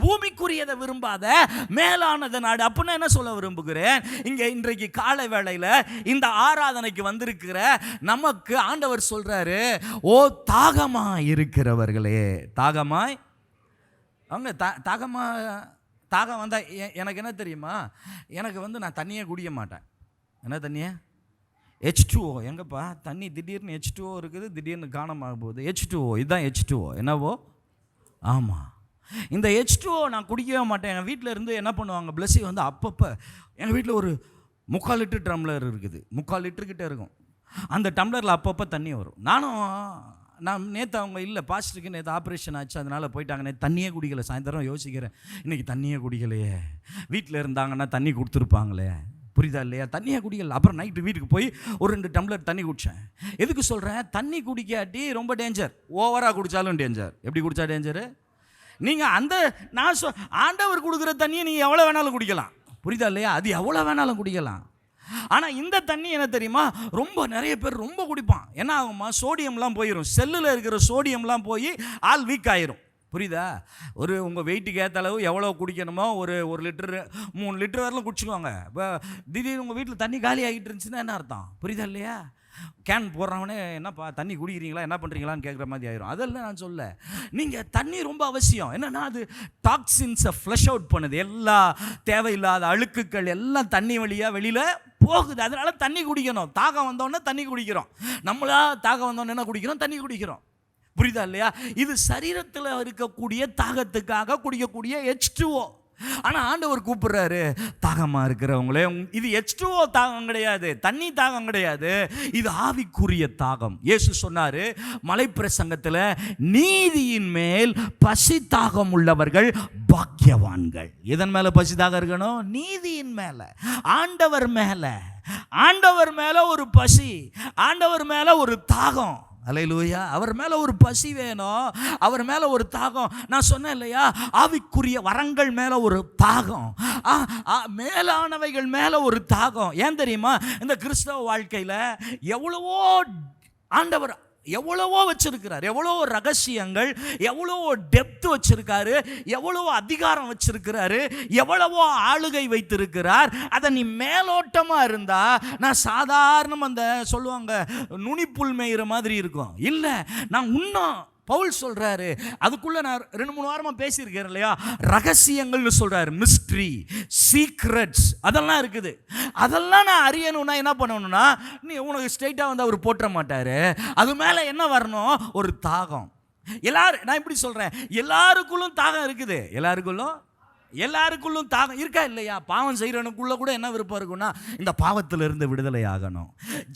பூமிக்குரியதை விரும்பாத, மேலானதை நாடு. அப்படின்னு என்ன சொல்ல விரும்புகிறேன்? இங்க இன்றைக்கு காலை வேளையில இந்த ஆராதனைக்கு வந்திருக்கிற நமக்கு ஆண்டவர் சொல்றாரு, ஓ தாகமாய் இருக்கிறவர்களே. தாகமாய் அவங்க தாகம் வந்தால் எனக்கு என்ன தெரியுமா? எனக்கு நான் தண்ணியே குடிக்க மாட்டேன். என்ன தண்ணியே? H2O. எங்கப்பா தண்ணி? திடீர்னு H2O இருக்குது, திடீர்னு காணமாக போகுது. H2O, இதுதான் H2O. என்னவோ? ஆமாம், இந்த H2O நான் குடிக்கவே மாட்டேன். எங்கள் வீட்டில் இருந்து என்ன பண்ணுவாங்க, பிளஸ்ஸி அப்பப்போ எங்கள் வீட்டில் ஒரு 3/4 லிட்டர் டம்ளர் இருக்குது. 3/4 லிட்டருக்கிட்ட இருக்கும். அந்த டம்ளரில் அப்பப்போ தண்ணி வரும். நான் நேற்று அவங்க இல்லை, பாஸ்டருக்கு நேற்று ஆப்ரேஷன் ஆச்சு, அதனால் போயிட்டாங்க. நேற்று தண்ணியே குடிக்கலை. சாயந்தரம் யோசிக்கிறேன், இன்றைக்கி தண்ணியே குடிக்கலையே. வீட்டில் இருந்தாங்கன்னா தண்ணி கொடுத்துருப்பாங்களே. புரியுதா இல்லையா? தண்ணியே குடிக்கல. அப்புறம் நைட்டு வீட்டுக்கு போய் ஒரு 2 டம்ளர் தண்ணி குடித்தேன். எதுக்கு சொல்கிறேன்? தண்ணி குடிக்காட்டி ரொம்ப டேஞ்சர். ஓவராக குடித்தாலும் டேஞ்சர். எப்படி குடித்தா டேஞ்சரு? நீங்கள் நான் ஆண்டவர் கொடுக்குற தண்ணியை நீங்கள் எவ்வளோ வேணாலும் குடிக்கலாம். புரியுதா இல்லையா? அது எவ்வளோ வேணாலும் குடிக்கலாம். ஆனால் இந்த தண்ணி என்ன தெரியுமா? ரொம்ப நிறைய பேர் ரொம்ப குடிப்பான். என்ன ஆகுமா? சோடியம்லாம் போயிடும். செல்லில் இருக்கிற சோடியம்லாம் போய் ஆள் வீக் ஆயிரும். புரியுதா? உங்கள் வெயிட்டுக்கு ஏற்ற அளவு எவ்வளோ குடிக்கணுமோ ஒரு 1 லிட்டரு 3 லிட்டர் வரலாம் குடிச்சுக்குவாங்க. இப்போ திடீர்னு உங்கள் வீட்டில் தண்ணி காலி ஆகிட்டு இருந்துச்சுன்னா என்ன அர்த்தம்? புரியுதா இல்லையா? கேன் போடுறவனே என்னப்பா தண்ணி குடிக்கிறீங்களா, என்ன பண்ணுறீங்களான்னு கேட்குற மாதிரி ஆயிரும். அதெல்லாம் நான் சொல்ல, நீங்கள் தண்ணி ரொம்ப அவசியம். என்னென்னா அது டாக்ஸின்ஸை ஃப்ளஷ் அவுட் பண்ணுது. எல்லா தேவையில்லாத அழுக்குகள் எல்லாம் தண்ணி வழியாக வெளியில் போகுது. அதனால தண்ணி குடிக்கணும். தாகம் வந்தோடனே தண்ணி குடிக்கிறோம். நம்மளா தாகம் வந்தோடனே என்ன குடிக்கிறோம்? தண்ணி குடிக்கிறோம். புரியுதா இல்லையா? இது சரீரத்தில் இருக்கக்கூடிய தாகத்துக்காக குடிக்கக்கூடிய H2O. ஆனால் ஆண்டவர் கூப்பிடுறாரு, தாகமாக இருக்கிறவங்களே. இது H2O தாகம் கிடையாது, தண்ணி தாகம் கிடையாது, இது ஆவிக்குரிய தாகம். இயேசு சொன்னார் மலைப்பிரசங்கத்தில், நீதியின் மேல் பசி தாகம் உள்ளவர்கள் பாக்கியவான்கள். இதன் மேலே பசி தாகம் இருக்கணும்? நீதியின் மேலே, ஆண்டவர் மேலே. ஆண்டவர் மேலே ஒரு பசி, ஆண்டவர் மேலே ஒரு தாகம். அல்லேலூயா. அவர் மேலே ஒரு பசி வேணும், அவர் மேலே ஒரு தாகம். நான் சொன்னேன் இல்லையா, ஆவிக்குரிய வரங்கள் மேலே ஒரு தாகம், மேலானவைகள் மேலே ஒரு தாகம். ஏன் தெரியுமா? இந்த கிறிஸ்தவ வாழ்க்கையில் எவ்வளவோ ஆண்டவர் எவ்வளவோ வச்சிருக்கிறார், எவ்வளோ ரகசியங்கள், எவ்வளோ டெப்த் வச்சிருக்காரு, எவ்வளோ அதிகாரம் வச்சிருக்கிறாரு, எவ்வளவோ ஆளுகை வைத்திருக்கிறார். அதை நீ மேலோட்டமாக இருந்தா, நான் சாதாரணமாக அந்த சொல்லுவாங்க நுனிப்புல் மேயிற மாதிரி இருக்கும். இல்லை, நான் இன்னும் பவுல் சொல்றாரு, அதுக்குள்ள நான் 2-3 வாரமாக பேசியிருக்கேன் இல்லையா, ரகசியங்கள்னு சொல்றாரு, மிஸ்ட்ரி, சீக்ரெட்ஸ், அதெல்லாம் இருக்குது. அதெல்லாம் நான் அறியணும்னா என்ன பண்ணணும்னா, நீ உனக்கு ஸ்ட்ரெயிட்டாக வந்து அவர் போட்ட மாட்டாரு. அது மேலே என்ன வரணும்? ஒரு தாகம். நான் இப்படி சொல்றேன், எல்லாருக்குள்ளும் தாகம் இருக்குது. எல்லாருக்குள்ளும் தாகம் இருக்கா இல்லையா? பாவம் செய்கிறவனுக்குள்ள கூட என்ன விருப்பம் இருக்கும்னா, இந்த பாவத்திலிருந்து விடுதலை ஆகணும்.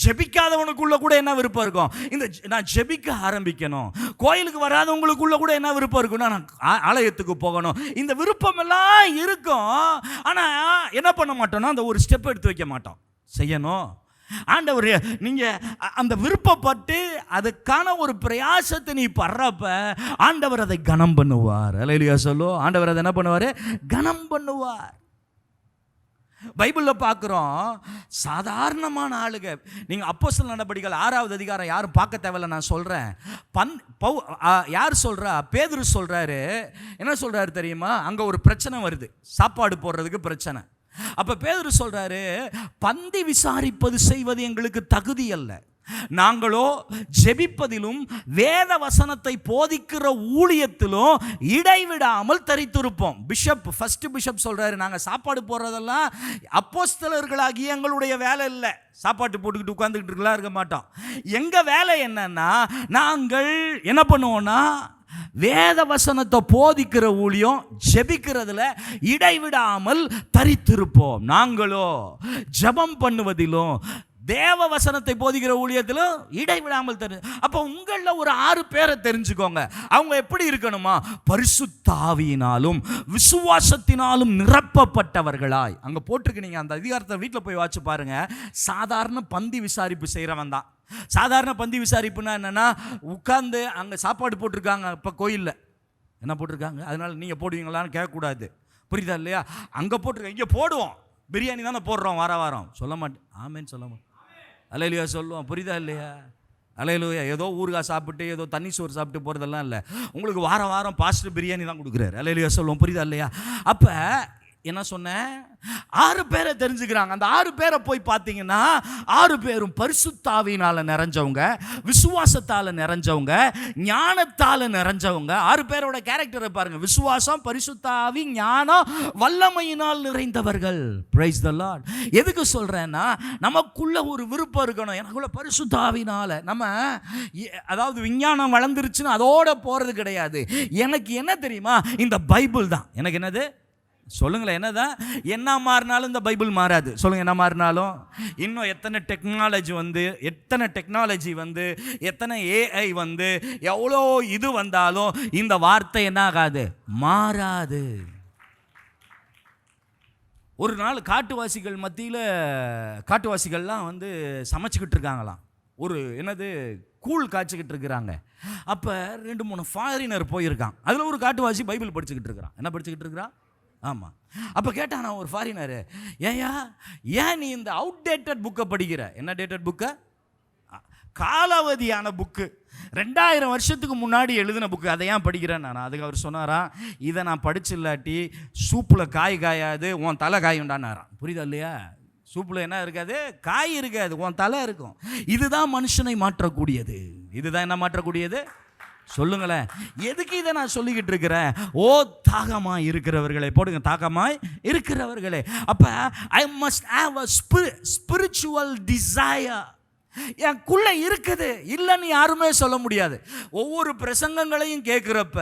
ஜெபிக்காதவனுக்குள்ள கூட என்ன விருப்பம் இருக்கும்? நான் ஜெபிக்க ஆரம்பிக்கணும். கோயிலுக்கு வராதவங்களுக்குள்ள கூட என்ன விருப்பம் இருக்கும்னா, நான் ஆலயத்துக்கு போகணும். இந்த விருப்பம் எல்லாம் இருக்கும். ஆனால் என்ன பண்ண மாட்டோம்னா, அந்த ஒரு ஸ்டெப் எடுத்து வைக்க மாட்டோம். செய்யணும், ஆண்டவர் நீங்கள் அந்த விருப்பப்பட்டு அதுக்கான ஒரு பிரயாசத்தை நீ படுறப்ப ஆண்டவர் அதை கனம் பண்ணுவார். அல்லேலூயா சொல்லு. ஆண்டவர் அதை என்ன பண்ணுவார்? கனம் பண்ணுவார். பைபிளில் பார்க்குறோம், சாதாரணமான ஆளுங்க. நீங்கள் அப்போஸ்தலர் நடபடிகள் 6வது அதிகாரம் யாரும் பார்க்க தேவையில்ல, நான் சொல்கிறேன். யார் சொல்கிறா? பேதுரு சொல்கிறாரு. என்ன சொல்கிறாரு தெரியுமா? அங்கே ஒரு பிரச்சனை வருது, சாப்பாடு போடுறதுக்கு பிரச்சனை. அப்போ பேதுரு சொல்கிறாரு, பந்தி விசாரிப்பது செய்வது எங்களுக்கு தகுதி அல்ல, நாங்களோ ஜெபிப்பதிலும் வேத வசனத்தை போதிக்கிற ஊழியத்திலும் இடைவிடாமல் தரித்திருப்போம். ஃபர்ஸ்ட் பிஷப் சொல்றாரு, நாங்கள் சாப்பாடு போடுறதெல்லாம் அப்போஸ்தலர்களாகிய எங்களுடைய வேலை இல்லை. சாப்பாட்டு போட்டுக்கிட்டு உட்காந்துக்கிட்டு இருக்க மாட்டோம். எங்க வேலை என்னன்னா, நாங்கள் என்ன பண்ணுவோம்னா வேத வசனத்தை போதிக்கிற ஊழியம், ஜெபிக்கிறதுல இடைவிடாமல் தரித்திருப்போம். நாங்களோ ஜெபம் பண்ணுவதிலும் தேவ வசனத்தை போதிக்கிற ஊழியத்திலும் இடைவிடாமல் தரு. அப்போ உங்களில் ஒரு 6 பேரை தெரிஞ்சுக்கோங்க. அவங்க எப்படி இருக்கணுமா? பரிசுத்த ஆவியினாலும் விசுவாசத்தினாலும் நிரப்பப்பட்டவர்களாய். அங்கே போட்டிருக்கு, நீங்கள் அந்த அதிகாரத்தை வீட்டில் போய் வாட்சி பாருங்க. சாதாரண பந்தி விசாரிப்பு செய்கிறவன் தான். சாதாரண பந்தி விசாரிப்புனா என்னன்னா, உட்கார்ந்து அங்கே சாப்பாடு போட்டிருக்காங்க. இப்போ கோயிலில் என்ன போட்டிருக்காங்க, அதனால நீங்கள் போடுவீங்களான்னு கேட்கக்கூடாது. புரியுதா இல்லையா? அங்கே போட்டிருக்காங்க, இங்கே போடுவோம். பிரியாணி தானே போடுறோம் வாரம் வாரம். சொல்ல மாட்டேன், ஆமேன்னு சொல்ல மாட்டேன். அல்லேலூயா சொல்லுவோம். புரியுதா இல்லையா? அல்லேலூயா. ஏதோ ஊறுகாய் சாப்பிட்டு ஏதோ தண்ணி சோறு சாப்பிட்டு போகிறதெல்லாம் இல்லை. உங்களுக்கு வாரம் வாரம் பாஸ்டர் பிரியாணி தான் கொடுக்குறாரு. அல்லேலூயா சொல்லுவோம். புரியுதா இல்லையா? அப்போ என்ன சொன்னேன், 6 பேரை தெரிஞ்சுக்கிறாங்க. அந்த 6 பேரை போய் பார்த்தீங்கன்னா 6 பேரும் பரிசுத்தாவியினால நிறைஞ்சவங்க, விசுவாசத்தால் நிறைஞ்சவங்க, ஞானத்தால் நிறைஞ்சவங்க. 6 பேரோட கேரக்டரை பாருங்க. விசுவாசம், பரிசுத்தாவி, ஞானம், வல்லமையினால் நிறைந்தவர்கள். Price the Lord. எதுக்கு சொல்றேன்னா, நமக்குள்ள ஒரு விருப்பம் இருக்கணும். எனக்குள்ள பரிசுத்தாவினால நம்ம, அதாவது விஞ்ஞானம் வளர்ந்துருச்சுன்னு அதோட போறது கிடையாது. எனக்கு என்ன தெரியுமா? இந்த பைபிள் தான் எனக்கு என்னது. சொல்லுங்களேன், என்னதான்? என்ன மாறினாலும் இந்த பைபிள் மாறாது. சொல்லுங்க, என்ன மாறினாலும். இன்னும் எத்தனை டெக்னாலஜி வந்து எத்தனை ஏஐ வந்து எவ்வளோ இது வந்தாலும் இந்த வார்த்தை என்ன ஆகாது? மாறாது. ஒரு நாள் காட்டுவாசிகள் மத்தியில் காட்டுவாசிகள்லாம் வந்து சமைச்சிக்கிட்டு இருக்காங்களாம். ஒரு என்னது கூழ் காய்ச்சிக்கிட்டு இருக்கிறாங்க. அப்போ 2-3 ஃபாரினர் போயிருக்கான். அதில் ஒரு காட்டுவாசி பைபிள் படிச்சுக்கிட்டு இருக்கிறான். என்ன படிச்சுக்கிட்டு இருக்கிறான்? ஆமாம். அப்போ கேட்டான் நான், ஒரு ஃபாரினர், ஏன் நீ இந்த அவுட்டேட்டட் புக்கை படிக்கிற? என்ன டேட்டட் புக்கை? காலாவதியான புக்கு, 2000 வருஷத்துக்கு முன்னாடி எழுதின புக்கு, அதை ஏன் படிக்கிறேன் நான்? அதுக்கு அவர் சொன்னாராம், இதை நான் படிச்சில்லாட்டி சூப்பில் காயாது, உன் தலை காயுண்டானாராம். புரியுதா இல்லையா? சூப்பில் என்ன இருக்காது? காய் இருக்காது, உன் தலை இருக்கும். இதுதான் மனுஷனை மாற்றக்கூடியது. இதுதான் என்ன மாற்றக்கூடியது? சொல்லுங்களேன். எதுக்கு இதை நான் சொல்லிக்கிட்டு இருக்கிறேன்? ஓ தாகமாய் இருக்கிறவர்களே, போடுங்க, தாகமாய் இருக்கிறவர்களே. அப்ப I must have a spiritual desire. எனக்குள்ள இருக்குது, இல்லைன்னு யாருமே சொல்ல முடியாது. ஒவ்வொரு பிரசங்கங்களையும் கேட்குறப்ப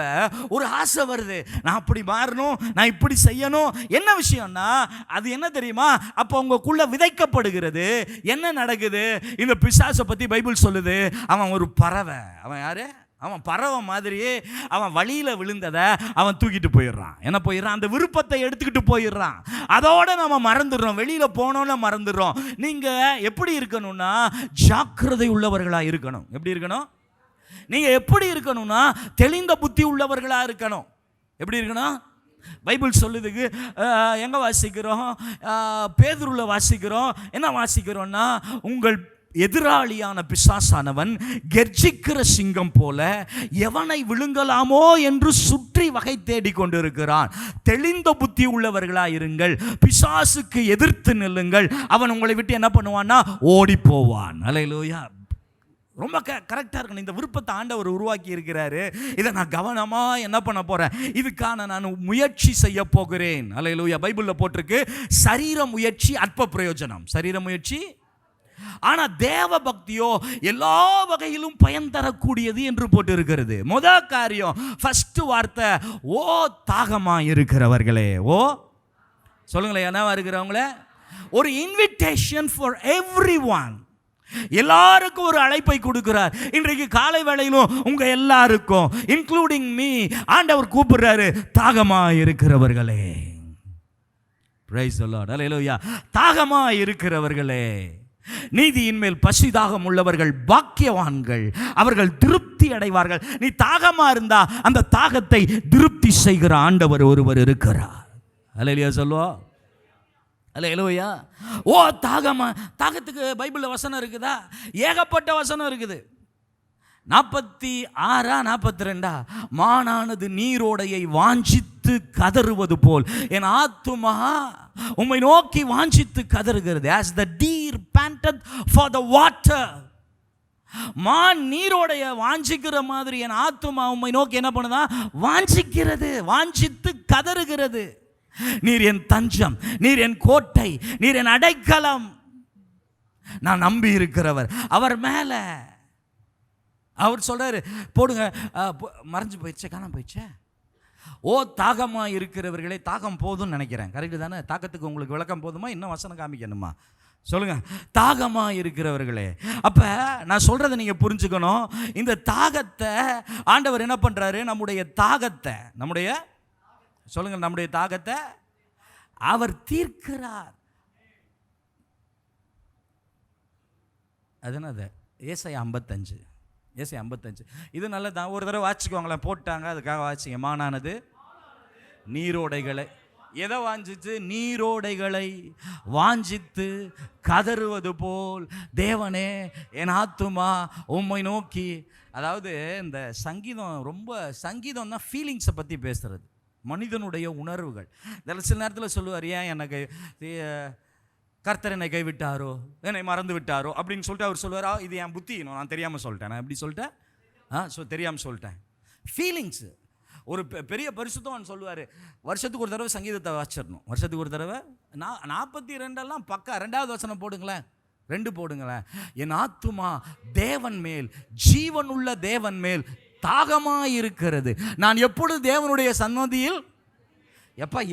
ஒரு ஆசை வருது, நான் அப்படி மாறணும், நான் இப்படி செய்யணும். என்ன விஷயம்னா, அது என்ன தெரியுமா? அப்போ உங்களுக்குள்ள விதைக்கப்படுகிறது. என்ன நடக்குது? இந்த பிசாசை பற்றி பைபிள் சொல்லுது, அவன் ஒரு பறவை. அவன் யாரு? அவன் பறவை மாதிரியே அவன் வழியில் விழுந்ததை அவன் தூக்கிட்டு போயிடுறான். என்ன போயிடுறான்? அந்த விருப்பத்தை எடுத்துக்கிட்டு போயிடுறான். அதோட நம்ம மறந்துடுறோம், வெளியில் போனோன்னு மறந்துடுறோம். நீங்கள் எப்படி இருக்கணும்னா, ஜாக்கிரதை உள்ளவர்களாக இருக்கணும். எப்படி இருக்கணும்? நீங்கள் எப்படி இருக்கணும்னா, தெளிந்த புத்தி உள்ளவர்களாக இருக்கணும். எப்படி இருக்கணும்? பைபிள் சொல்லுதுக்கு எங்கே வாசிக்கிறோம்? பேதுருல வாசிக்கிறோம். என்ன வாசிக்கிறோம்னா, உங்கள் எதிராளியான பிசாசானவன் கெர்ச்சிக்கிற சிங்கம் போல எவனை விழுங்கலாமோ என்று சுற்றி வகை தேடி கொண்டிருக்கிறான். தெளிந்த புத்தி உள்ளவர்களாக இருங்கள், பிசாசுக்கு எதிர்த்து நில்லுங்கள், அவன் உங்களை விட்டு என்ன பண்ணுவான்னா ஓடி போவான். அல்லேலூயா. ரொம்ப கரெக்டாக இருக்கணும். இந்த விருப்பத்தை ஆண்டவர் உருவாக்கி இருக்கிறாரு. இதை நான் கவனமாக என்ன பண்ண போகிறேன்? இதுக்கான நான் முயற்சி செய்ய போகிறேன். அல்லேலூயா. பைபிளில் போட்டிருக்கு, சரீர முயற்சி அற்ப பிரயோஜனம். சரீர முயற்சி. ஆனால் தேவ பக்தியோ எல்லா வகையிலும் பயன் தரக்கூடியது என்று போட்டு இருக்கிறது. முதல் காரியம், ஃபர்ஸ்ட் வார்த்தை, ஓ தாகமா இருக்கிறவர்களே. ஓ சொல்லுங்களேன், என்னவா இருக்கிறவங்களே? ஒரு இன்விடேஷன் ஃபார் எவ்ரி ஒன். எல்லாருக்கும் ஒரு அழைப்பை கொடுக்கிறார். இன்றைக்கு காலை வேளையிலும் உங்க எல்லாருக்கும், இன்க்ளூடிங் மீ, ஆண்டவர் கூப்பிடுறாரு, தாகமா இருக்கிறவர்களே. Price the Lord. அல்லேலூயா. தாகமா இருக்கிறவர்களே. நீதியின் மேல் பசிதாகம் உள்ளவர்கள் பாக்கியவான்கள், அவர்கள் திருப்தி அடைவார்கள். நீ தாகமா இருந்தா அந்த தாகத்தை திருப்தி செய்கிற ஆண்டவர் ஒருவர் இருக்கிறார். அல்லேலூயா சொல்லுவா. அல்லேலூயா. ஓ தாகமா, தாகத்துக்கு பைபிளில் வசனம் இருக்குதா? ஏகப்பட்ட வசனம் இருக்குது. 46 42 மானானது நீரோடையை வாஞ்சித்து கதறுவது போல் என் ஆத்துமா உம்மை நோக்கி வாஞ்சித்து கதறுகிறது. as the deer panted for the water. மான் நீரோடைய வாஞ்சிக்கிற மாதிரி என் ஆத்துமா உம்மை நோக்கி என்ன பண்ணுதா? வாஞ்சிக்கிறது, வாஞ்சித்து கதறுகிறது. நீர் என் தஞ்சம், நீர் என் கோட்டை, நீர் என் அடைக்கலம், நான் நம்பி இருக்கிறவர். அவர் மேல அவர் சொல்றாரு, போடுங்க. மறைஞ்சு போயிடுச்சே, காணாம போயிடுச்சே. ஓ தாகமா இருக்கிறவர்களே, தாகம் போதும்னு நினைக்கிறேன். கரெக்டு தானே? தாகத்துக்கு உங்களுக்கு விளக்கம் போதுமா? இன்னும் வசனம் காமிக்கணுமா? சொல்லுங்க. தாகமா இருக்கிறவர்களே. அப்ப நான் சொல்றதை நீங்க புரிஞ்சுக்கணும். இந்த தாகத்தை ஆண்டவர் என்ன பண்றாரு? நம்முடைய தாகத்தை, நம்முடைய சொல்லுங்க, நம்முடைய தாகத்தை அவர் தீர்க்கிறார். அதுனா ஏசாயா 55, ஏசாயா 55. இது நல்லதான், ஒரு தடவை வாசிக்கோங்களேன். போட்டாங்க, அதுக்காக வாசிங்க. மானானது நீரோடைகளை எதை வாஞ்சிச்சு? நீரோடைகளை வாஞ்சித்து கதறுவது போல் தேவனே என் ஆத்துமா உம்மை நோக்கி. அதாவது இந்த சங்கீதம் தான் ஃபீலிங்ஸை பற்றி பேசுறது, மனிதனுடைய உணர்வுகள். சில நேரத்தில் சொல்லுவார், ஏன் எனக்கு கர்த்தர் என்னை கைவிட்டாரோ, என்னை மறந்து விட்டாரோ அப்படின்னு சொல்லிட்டு அவர் சொல்லுவாரா, இது என் புத்தி, நான் தெரியாமல் சொல்லிட்டேன், நான் எப்படி சொல்லிட்டேன், தெரியாமல் சொல்லிட்டேன். ஃபீலிங்ஸு. ஒரு பெரிய பரிசுத்தம் சொல்லுவார், வருஷத்துக்கு ஒரு தடவை சங்கீதத்தை வாசிச்சிடணும். வருஷத்துக்கு ஒரு தடவை 42 பக்கா. 2வது வசனம் போடுங்களேன், 2 போடுங்களேன். என் ஆத்துமா தேவன் மேல், ஜீவன் உள்ள தேவன் மேல் தாகமாக இருக்கிறது. நான் எப்பொழுது தேவனுடைய சன்னதியில்,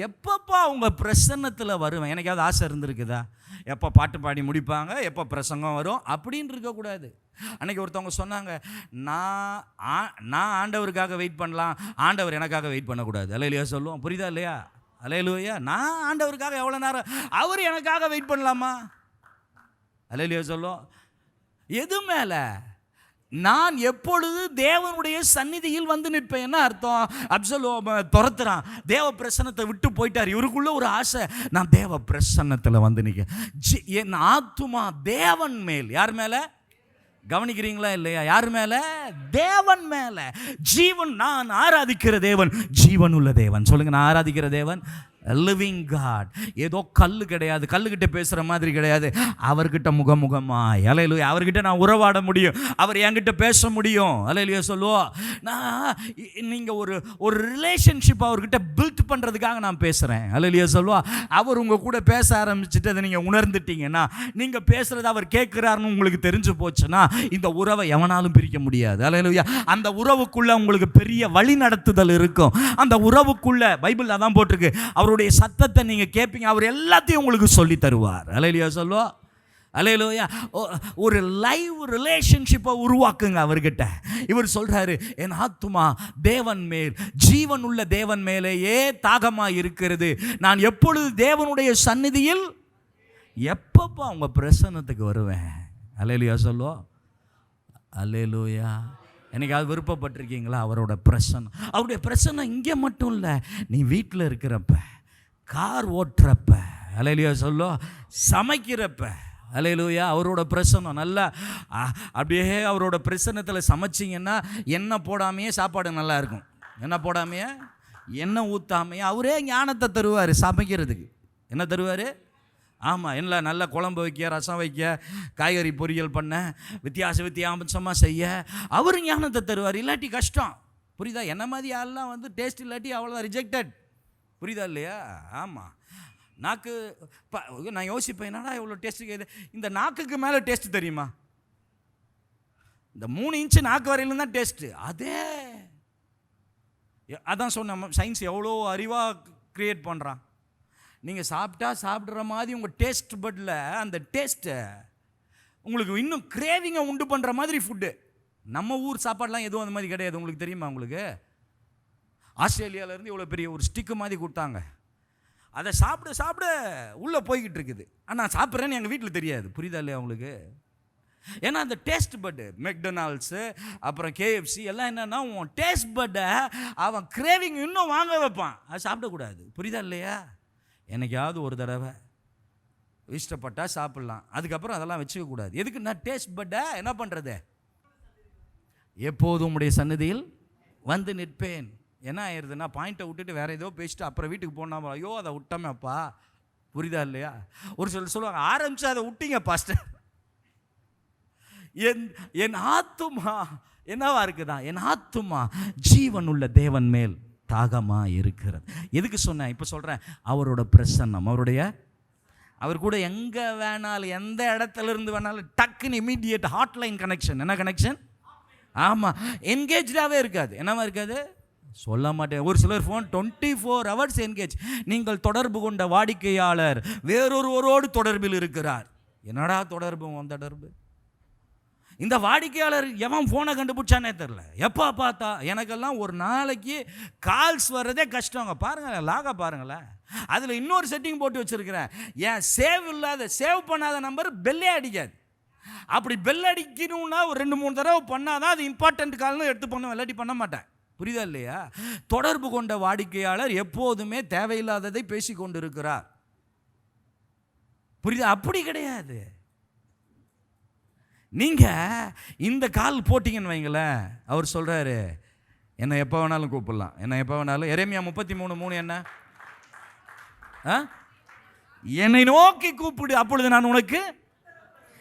எப்பப்பா உங்கள் பிரசன்னத்தில் வருவேன். எனக்காவது ஆசை இருந்திருக்குதா? எப்போ பாட்டு பாடி முடிப்பாங்க, எப்போ பிரசங்கம் வரும் அப்படின்னு இருக்கக்கூடாது. அன்றைக்கி ஒருத்தவங்க சொன்னாங்க, நான் ஆண்டவருக்காக வெயிட் பண்ணலாம், ஆண்டவர் எனக்காக வெயிட் பண்ணக்கூடாது. அல்லேலூயா சொல்லுவோம். புரியுதா இல்லையா? அல்லேலூயா. நான் ஆண்டவருக்காக எவ்வளோ நேரம், அவர் எனக்காக வெயிட் பண்ணலாமா? அல்லேலூயா சொல்லுவோம். எது மேலே? நான் எப்பொழுது தேவனுடைய சந்நிதியில் வந்து நிற்பேன். என்ன அர்த்தம்? அப்சலோம் துரத்துறான், தேவ பிரசன்னத்தை விட்டு போயிட்டார். இவருக்குள்ள ஒரு ஆசை, நான் தேவ பிரசன்னத்தில் வந்து நிற்க. என் ஆத்துமா தேவன் மேல். யார் மேலே? கவனிக்கிறீங்களா இல்லையா? யார் மேலே? தேவன் மேலே. ஜீவன், நான் ஆராதிக்கிற தேவன் ஜீவன் உள்ள தேவன். சொல்லுங்க, நான் ஆராதிக்கிற தேவன் லிவிங் காட். ஏதோ கல்லு கிடையாது, கல்லுக்கிட்ட பேசுகிற மாதிரி கிடையாது. அவர்கிட்ட முகமுகமாய், அல்லேலூயா, அவர்கிட்ட நான் உறவாட முடியும், அவர் என்கிட்ட பேச முடியும். அல்லேலூயா சொல்லுவோம். நான் நீங்கள் ஒரு ரிலேஷன்ஷிப் அவர்கிட்ட பில்ட் பண்ணுறதுக்காக நான் பேசுகிறேன். அல்லேலூயா சொல்லுவா. அவர் உங்கள் கூட பேச ஆரம்பிச்சுட்டு அதை நீங்கள் உணர்ந்துட்டீங்கன்னா, நீங்கள் பேசுகிறது அவர் கேட்குறாருன்னு உங்களுக்கு தெரிஞ்சு போச்சுன்னா, இந்த உறவை எவனாலும் பிரிக்க முடியாது. அல்லேலூயா. அந்த உறவுக்குள்ளே உங்களுக்கு பெரிய வழி நடத்துதல் இருக்கும். அந்த உறவுக்குள்ளே பைபிள் அதான் போட்டிருக்கு, அவருடைய சத்தத்தை நீங்க கேட்பீங்க, அவர் எல்லாத்தையும் உங்களுக்கு சொல்லி தருவார். அல்லேலூயா சொல்லுவா. அல்லேலூயா. ஒரு லைவ் ரிலேஷன்ஷிப்பை உருவாக்குங்க அவர்கிட்ட. இவர் சொல்றாரு, என் ஆத்துமா தேவன் மேல், ஜீவன் உள்ள தேவன் மேலேயே தாகமா இருக்கிறது. நான் எப்பொழுது தேவனுடைய சந்நிதியில், எப்பப்பா உங்க பிரசன்னத்துக்கு வருவேன். அல்லேலூயா சொல்லுவா. அல்லேலூயா. என்னைக்காவது விருப்பப்பட்டிருக்கீங்களா? அவரோட பிரசன்னம், அவருடைய பிரசன்னம் இங்கே மட்டும் இல்லை, நீ வீட்டில் இருக்கிறப்ப, கார் ஓட்டுறப்ப, அல்லேலூயா சொல்லோ, சமைக்கிறப்ப, அல்லேலூயா, அவரோட பிரசன்னம் நல்லா அப்படியே அவரோட பிரசன்னத்தில் சமைச்சிங்கன்னா எண்ணெய் போடாமையே சாப்பாடு நல்லா இருக்கும். எண்ணெய் போடாமையே, எண்ணெய் ஊற்றாமையே அவரே ஞானத்தை தருவார் சமைக்கிறதுக்கு. என்ன தருவார்? ஆமாம், இல்லை, நல்ல குழம்பு வைக்க, ரசம் வைக்க, காய்கறி பொரியல் பண்ண, வித்தியாசமாக செய்ய அவர் ஞானத்தை தருவார். இல்லாட்டி கஷ்டம். புரியுதா? என்ன மாதிரி ஆள்லாம் வந்து டேஸ்ட் இல்லாட்டி அவ்வளோதான், ரிஜெக்டட். புரியுதா இல்லையா? ஆமாம். நாக்கு நான் யோசிப்பேன், என்னடா இவ்வளோ டேஸ்ட்டு கேது, இந்த நாக்குக்கு மேலே டேஸ்ட்டு தெரியுமா? இந்த 3 இன்ச்சு நாக்கு வரையிலும் தான் டேஸ்ட்டு. அதான் சொன்ன, சயின்ஸ் எவ்வளோ அறிவாக க்ரியேட் பண்ணுறான். நீங்கள் சாப்பிட்ற மாதிரி உங்கள் டேஸ்ட் பட்டில் அந்த டேஸ்ட்டை உங்களுக்கு இன்னும் கிரேவிங்கை உண்டு பண்ணுற மாதிரி ஃபுட்டு. நம்ம ஊர் சாப்பாடெலாம் எதுவும் அந்த மாதிரி கிடையாது. உங்களுக்கு தெரியுமா? உங்களுக்கு ஆஸ்திரேலியாவிலேருந்து இவ்வளோ பெரிய ஒரு ஸ்டிக்கு மாதிரி கொடுத்தாங்க. அதை சாப்பிட சாப்பிட உள்ளே போய்கிட்டு இருக்குது. ஆனால் சாப்பிட்றேன்னு எங்கள் வீட்டில் தெரியாது. புரியுதா இல்லையா உங்களுக்கு? ஏன்னா அந்த டேஸ்ட் பட்டு மெக்டொனால்ட்ஸு அப்புறம் கேஎஃப்சி எல்லாம் என்னென்னா உன் டேஸ்ட் பட்டை அவன் கிரேவிங் இன்னும் வாங்க வைப்பான். அது சாப்பிடக்கூடாது. புரியுதா இல்லையா? என்னைக்காவது ஒரு தடவை இஷ்டப்பட்டால் சாப்பிட்லாம், அதுக்கப்புறம் அதெல்லாம் வச்சுக்கக்கூடாது. எதுக்கு? நான் டேஸ்ட் பட்டை என்ன பண்ணுறது? எப்போதும் உடைய சன்னதியில் வந்து நிற்பேன். என்ன ஆயிடுதுன்னா பாயிண்ட்டை விட்டுட்டு வேறு ஏதோ பேசிட்டு அப்புறம் வீட்டுக்கு போனால் ஐயோ அதை விட்டோமேப்பா. புரியுதா இல்லையா? ஒரு சொல்லுவாங்க ஆரம்பிச்சு அதை விட்டீங்க பாஸ்டர். என் ஆத்துமா என்னவா இருக்குதா? என் ஆத்துமா ஜீவன் உள்ள தேவன் மேல் தாகமாக இருக்கிறது. எதுக்கு சொன்னேன்? இப்போ சொல்கிறேன். அவரோட பிரசன்னம், அவர் கூட எங்கே வேணாலும் எந்த இடத்துல இருந்து வேணாலும் டக்குன்னு இமீடியட் ஹாட்லைன் கனெக்ஷன். என்ன கனெக்ஷன்? ஆமாம், என்கேஜாகவே இருக்காது. என்னவா இருக்காது? சொல்ல மாட்டேன். ஒரு சிலர் ஃபோன் 24 hours என்கேஜ். நீங்கள் தொடர்பு கொண்ட வாடிக்கையாளர் வேறொருவரோடு தொடர்பில் இருக்கிறார். என்னடா தொடர்பு? தொடர்பு இந்த வாடிக்கையாளர் எவன் ஃபோனை கண்டுபிடிச்சானே தெரில. எப்போ பார்த்தா எனக்கெல்லாம் ஒரு நாளைக்கு கால்ஸ் வர்றதே கஷ்டங்க. பாருங்களேன், லாகா பாருங்களேன். அதில் இன்னொரு செட்டிங் போட்டு வச்சுருக்கிறேன். ஏன் சேவ் பண்ணாத நம்பர் பெல்லே அடிக்காது. அப்படி பெல் அடிக்கணும்னா ஒரு 2-3 தடவை பண்ணாதான் அது இம்பார்ட்டன்ட் கால்னு எடுத்து பண்ணுவேன், இல்லாட்டி பண்ண மாட்டேன். புரியுதா இல்லையா? தொடர்பு கொண்ட வாடிக்கையாளர் எப்போதுமே தேவையில்லாததை பேசி கொண்டு இருக்கிறார். புரியுதா? அப்படி கிடையாது. நீங்கள் இந்த கால் போட்டிங்கன்னு வைங்களேன், அவர் சொல்கிறாரு என்னை எப்போ வேணாலும் கூப்பிடலாம், என்னை எப்போ வேணாலும். எரேமியா 33:3 என்ன? என்னை நோக்கி கூப்பிடு, அப்பொழுது நான் உனக்கு.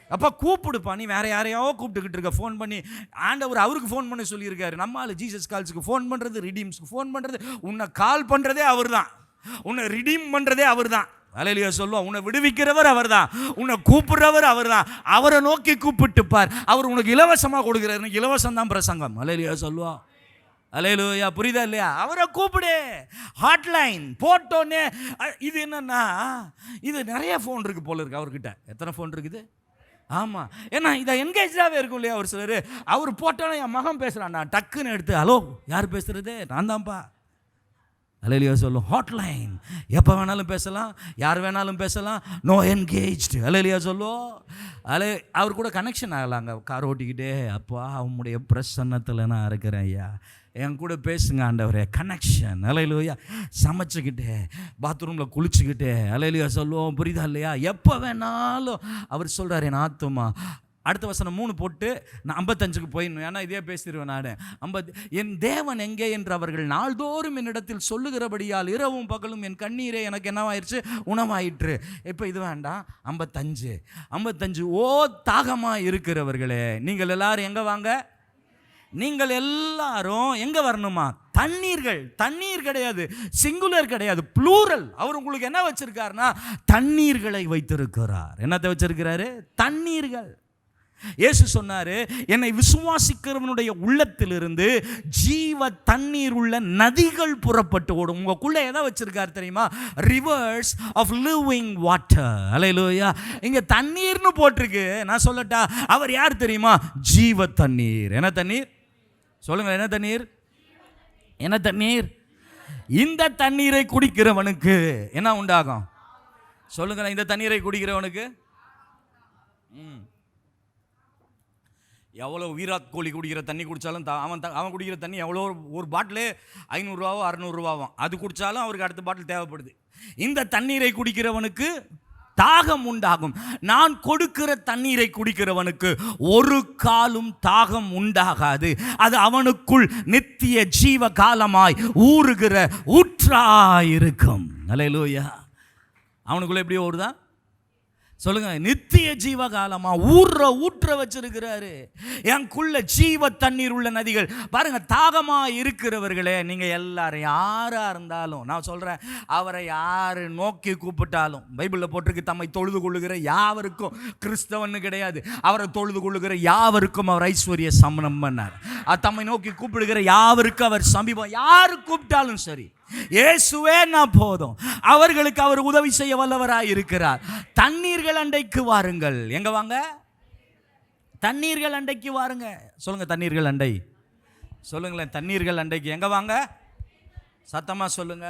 அப்போ கூப்பிடுப்பா. நீ வேற யாரையோ கூப்பிட்டுக்கிட்டு இருக்க. ஃபோன் பண்ணி ஆண்டவர் அவருக்கு ஃபோன் பண்ணி சொல்லியிருக்காரு. நம்மளால் ஜீசஸ் கால்ஸுக்கு ஃபோன் பண்ணுறது, ரிடீம்ஸ்க்கு ஃபோன் பண்ணுறது. உன்னை கால் பண்ணுறதே அவர் தான், உன்னை ரிடீம் பண்ணுறதே அவர் தான். அல்லேலூயா சொல்லுவோம். உன்னை விடுவிக்கிறவர் அவர் தான், உன்னை கூப்பிடுறவர் அவர் தான். அவரை நோக்கி கூப்பிட்டுப்பார். அவர் உனக்கு இலவசமாக கொடுக்குறாரு. இலவசம் தான் பிரசங்கம். அல்லேலூயா சொல்லுவோம். அல்லேலூயா. புரியுதா இல்லையா? அவரை கூப்பிடு. ஹாட்லைன் போட்டோன்னே. இது என்னன்னா, இது நிறைய ஃபோன் இருக்குது போல இருக்கு அவர்கிட்ட. எத்தனை ஃபோன் இருக்குது? ஆமாம், ஏன்னா இதை என்கேஜாகவே இருக்கும் இல்லையா? ஒரு சிலர் அவர் போட்டோன்னே என் மகன் பேசுகிறான், நான் டக்குன்னு எடுத்து ஹலோ யார் பேசுகிறது? நான் தான்ப்பா. அல்லேலூயா சொல்லும். ஹாட்லைன் எப்போ வேணாலும் பேசலாம், யார் வேணாலும் பேசலாம். No engaged. அல்லேலூயா சொல்லுவோம். அவர் கூட கனெக்ஷன் ஆகலாங்க. கார் ஓட்டிக்கிட்டே, அப்பா அவனுடைய பிரசன்னத்தில் நான் இருக்கிறேன் ஐயா, என் கூட பேசுங்க ஆண்டவரே. கனெக்ஷன். அல்லேலூயா. சமைச்சுக்கிட்டே, பாத்ரூமில் குளிச்சுக்கிட்டே, அல்லேலூயா சொல்லுவோம். புரியுதா இல்லையா? எப்போ வேணாலும் அவர் சொல்கிறார் என் ஆத்துமா. அடுத்த வசனம் 3 போட்டு நான் 55க்கு போயிடணும். ஏன்னா இதே பேசிடுவேன் நான். 50 என் தேவன் எங்கே என்று அவர்கள் நாள்தோறும் என்னிடத்தில் சொல்லுகிறபடியால் இரவும் பகலும் என் கண்ணீரே எனக்கு என்னவாயிடுச்சு? உணவாயிற்று. இப்போ இது வேண்டாம். 55 ஓ தாகமாக இருக்கிறவர்களே, நீங்கள் எல்லாரும் எங்கே வாங்க? நீங்கள் எல்லாரும் எங்கே வரணுமா? தண்ணீர் கிடையாது, சிங்குலர் கிடையாது, ப்ளூரல். அவர் உங்களுக்கு என்ன வச்சிருக்காருன்னா தண்ணீர்களை வைத்திருக்கிறார். என்னத்தை வச்சிருக்கிறாரு? தண்ணீர்கள். இயேசு சொன்னாரு, என்னை விசுவாசிக்கிறவனுடைய உள்ளத்திலிருந்து ஜீவ தண்ணீர் உள்ள நதிகள் புறப்பட்டு ஓடும். உங்களுக்குள்ள எதை வச்சிருக்காரு தெரியுமா? Rivers of living water. Hallelujah. இங்க தண்ணீர்னு போட்டிருக்கு. நான் சொல்லட்டா, அவர் யார் தெரியுமா? ஜீவ தண்ணீர். என்ன தண்ணீர் சொல்லுங்க? என்ன தண்ணீர்? என்ன தண்ணீர்? இந்த தண்ணீரை குடிக்கிறவனுக்கு என்ன உண்டாகும்? சொல்லுங்க. இந்த தண்ணீரை குடிக்கிறவனுக்கு எவ்வளோ வீராத் கோழி குடிக்கிற தண்ணி குடித்தாலும் அவன் குடிக்கிற தண்ணி எவ்வளோ, ஒரு பாட்டிலே 500 ரூபாவோ 600 ரூபாவோ, அது குடித்தாலும் அவருக்கு அடுத்த பாட்டில் தேவைப்படுது. இந்த தண்ணீரை குடிக்கிறவனுக்கு தாகம் உண்டாகும். நான் கொடுக்கிற தண்ணீரை குடிக்கிறவனுக்கு ஒரு காலும் தாகம் உண்டாகாது. அது அவனுக்குள் நித்திய ஜீவ காலமாய் ஊறுகிற ஊற்றாயிருக்கும். அல்லேலூயா. அவனுக்குள்ள எப்படி ஊறுதா? சொல்லுங்க. நித்திய ஜீவகாலமா ஊற்ற வச்சிருக்கிறாரு. எனக்குள்ள ஜீவ தண்ணீர் உள்ள நதிகள். பாருங்க, தாகமா இருக்கிறவர்களே, நீங்க எல்லாரும் யாரா இருந்தாலும் நான் சொல்றேன், அவரை யாரு நோக்கி கூப்பிட்டாலும், பைபிள்ல போட்டிருக்கு, தம்மை தொழுது கொள்ளுகிற யாவருக்கும், கிறிஸ்தவன்னு கிடையாது, அவரை தொழுது கொள்ளுகிற யாவருக்கும் அவர் ஐஸ்வர்ய சமனம் பண்ணார். தம்மை நோக்கி கூப்பிடுகிற யாவருக்கும் அவர் சமீபம். யாரு கூப்பிட்டாலும் சரி, இயேசுவே நான் போதும், அவர்களுக்கு அவர் உதவி செய்ய வல்லவராய் இருக்கிறார். தண்ணீர்கள் அண்டைக்கு வாருங்கள். எங்க வாங்க? தண்ணீர்கள் அண்டைக்கு வாருங்க. சொல்லுங்க. தண்ணீர்கள் அண்டை. சொல்லுங்களேன். தண்ணீர்கள் அண்டைக்கு எங்க வாங்க? சத்தமா சொல்லுங்க.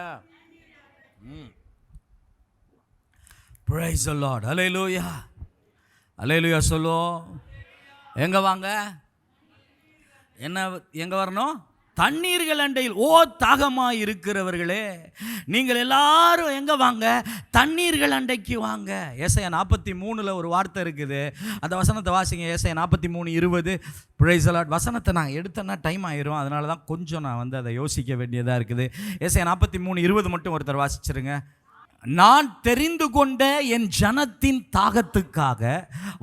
Praise the Lord. Hallelujah. Hallelujah சொல்லுவோம். எங்க வாங்க? என்ன எங்க வரணும்? தண்ணீர்கள் அண்டையில். ஓ தாகமாய் இருக்கிறவர்களே, நீங்கள் எல்லாரும் எங்க வாங்க? தண்ணீர்கள் அண்டைக்கு வாங்க. ஏசாயா 43 ஒரு வார்த்தை இருக்குது, அந்த வசனத்தை வாசிங்க. ஏசாயா 43:20. Price the Lord. வசனத்தை நான் எடுத்தேன்னா டைம் ஆயிரும், அதனால தான் கொஞ்சம் நான் அதை யோசிக்க வேண்டியதாக இருக்குது. ஏசாயா 43:20 மட்டும் ஒருத்தர் வாசிச்சிருங்க. நான் தெரிந்து கொண்ட என் ஜனத்தின் தாகத்துக்காக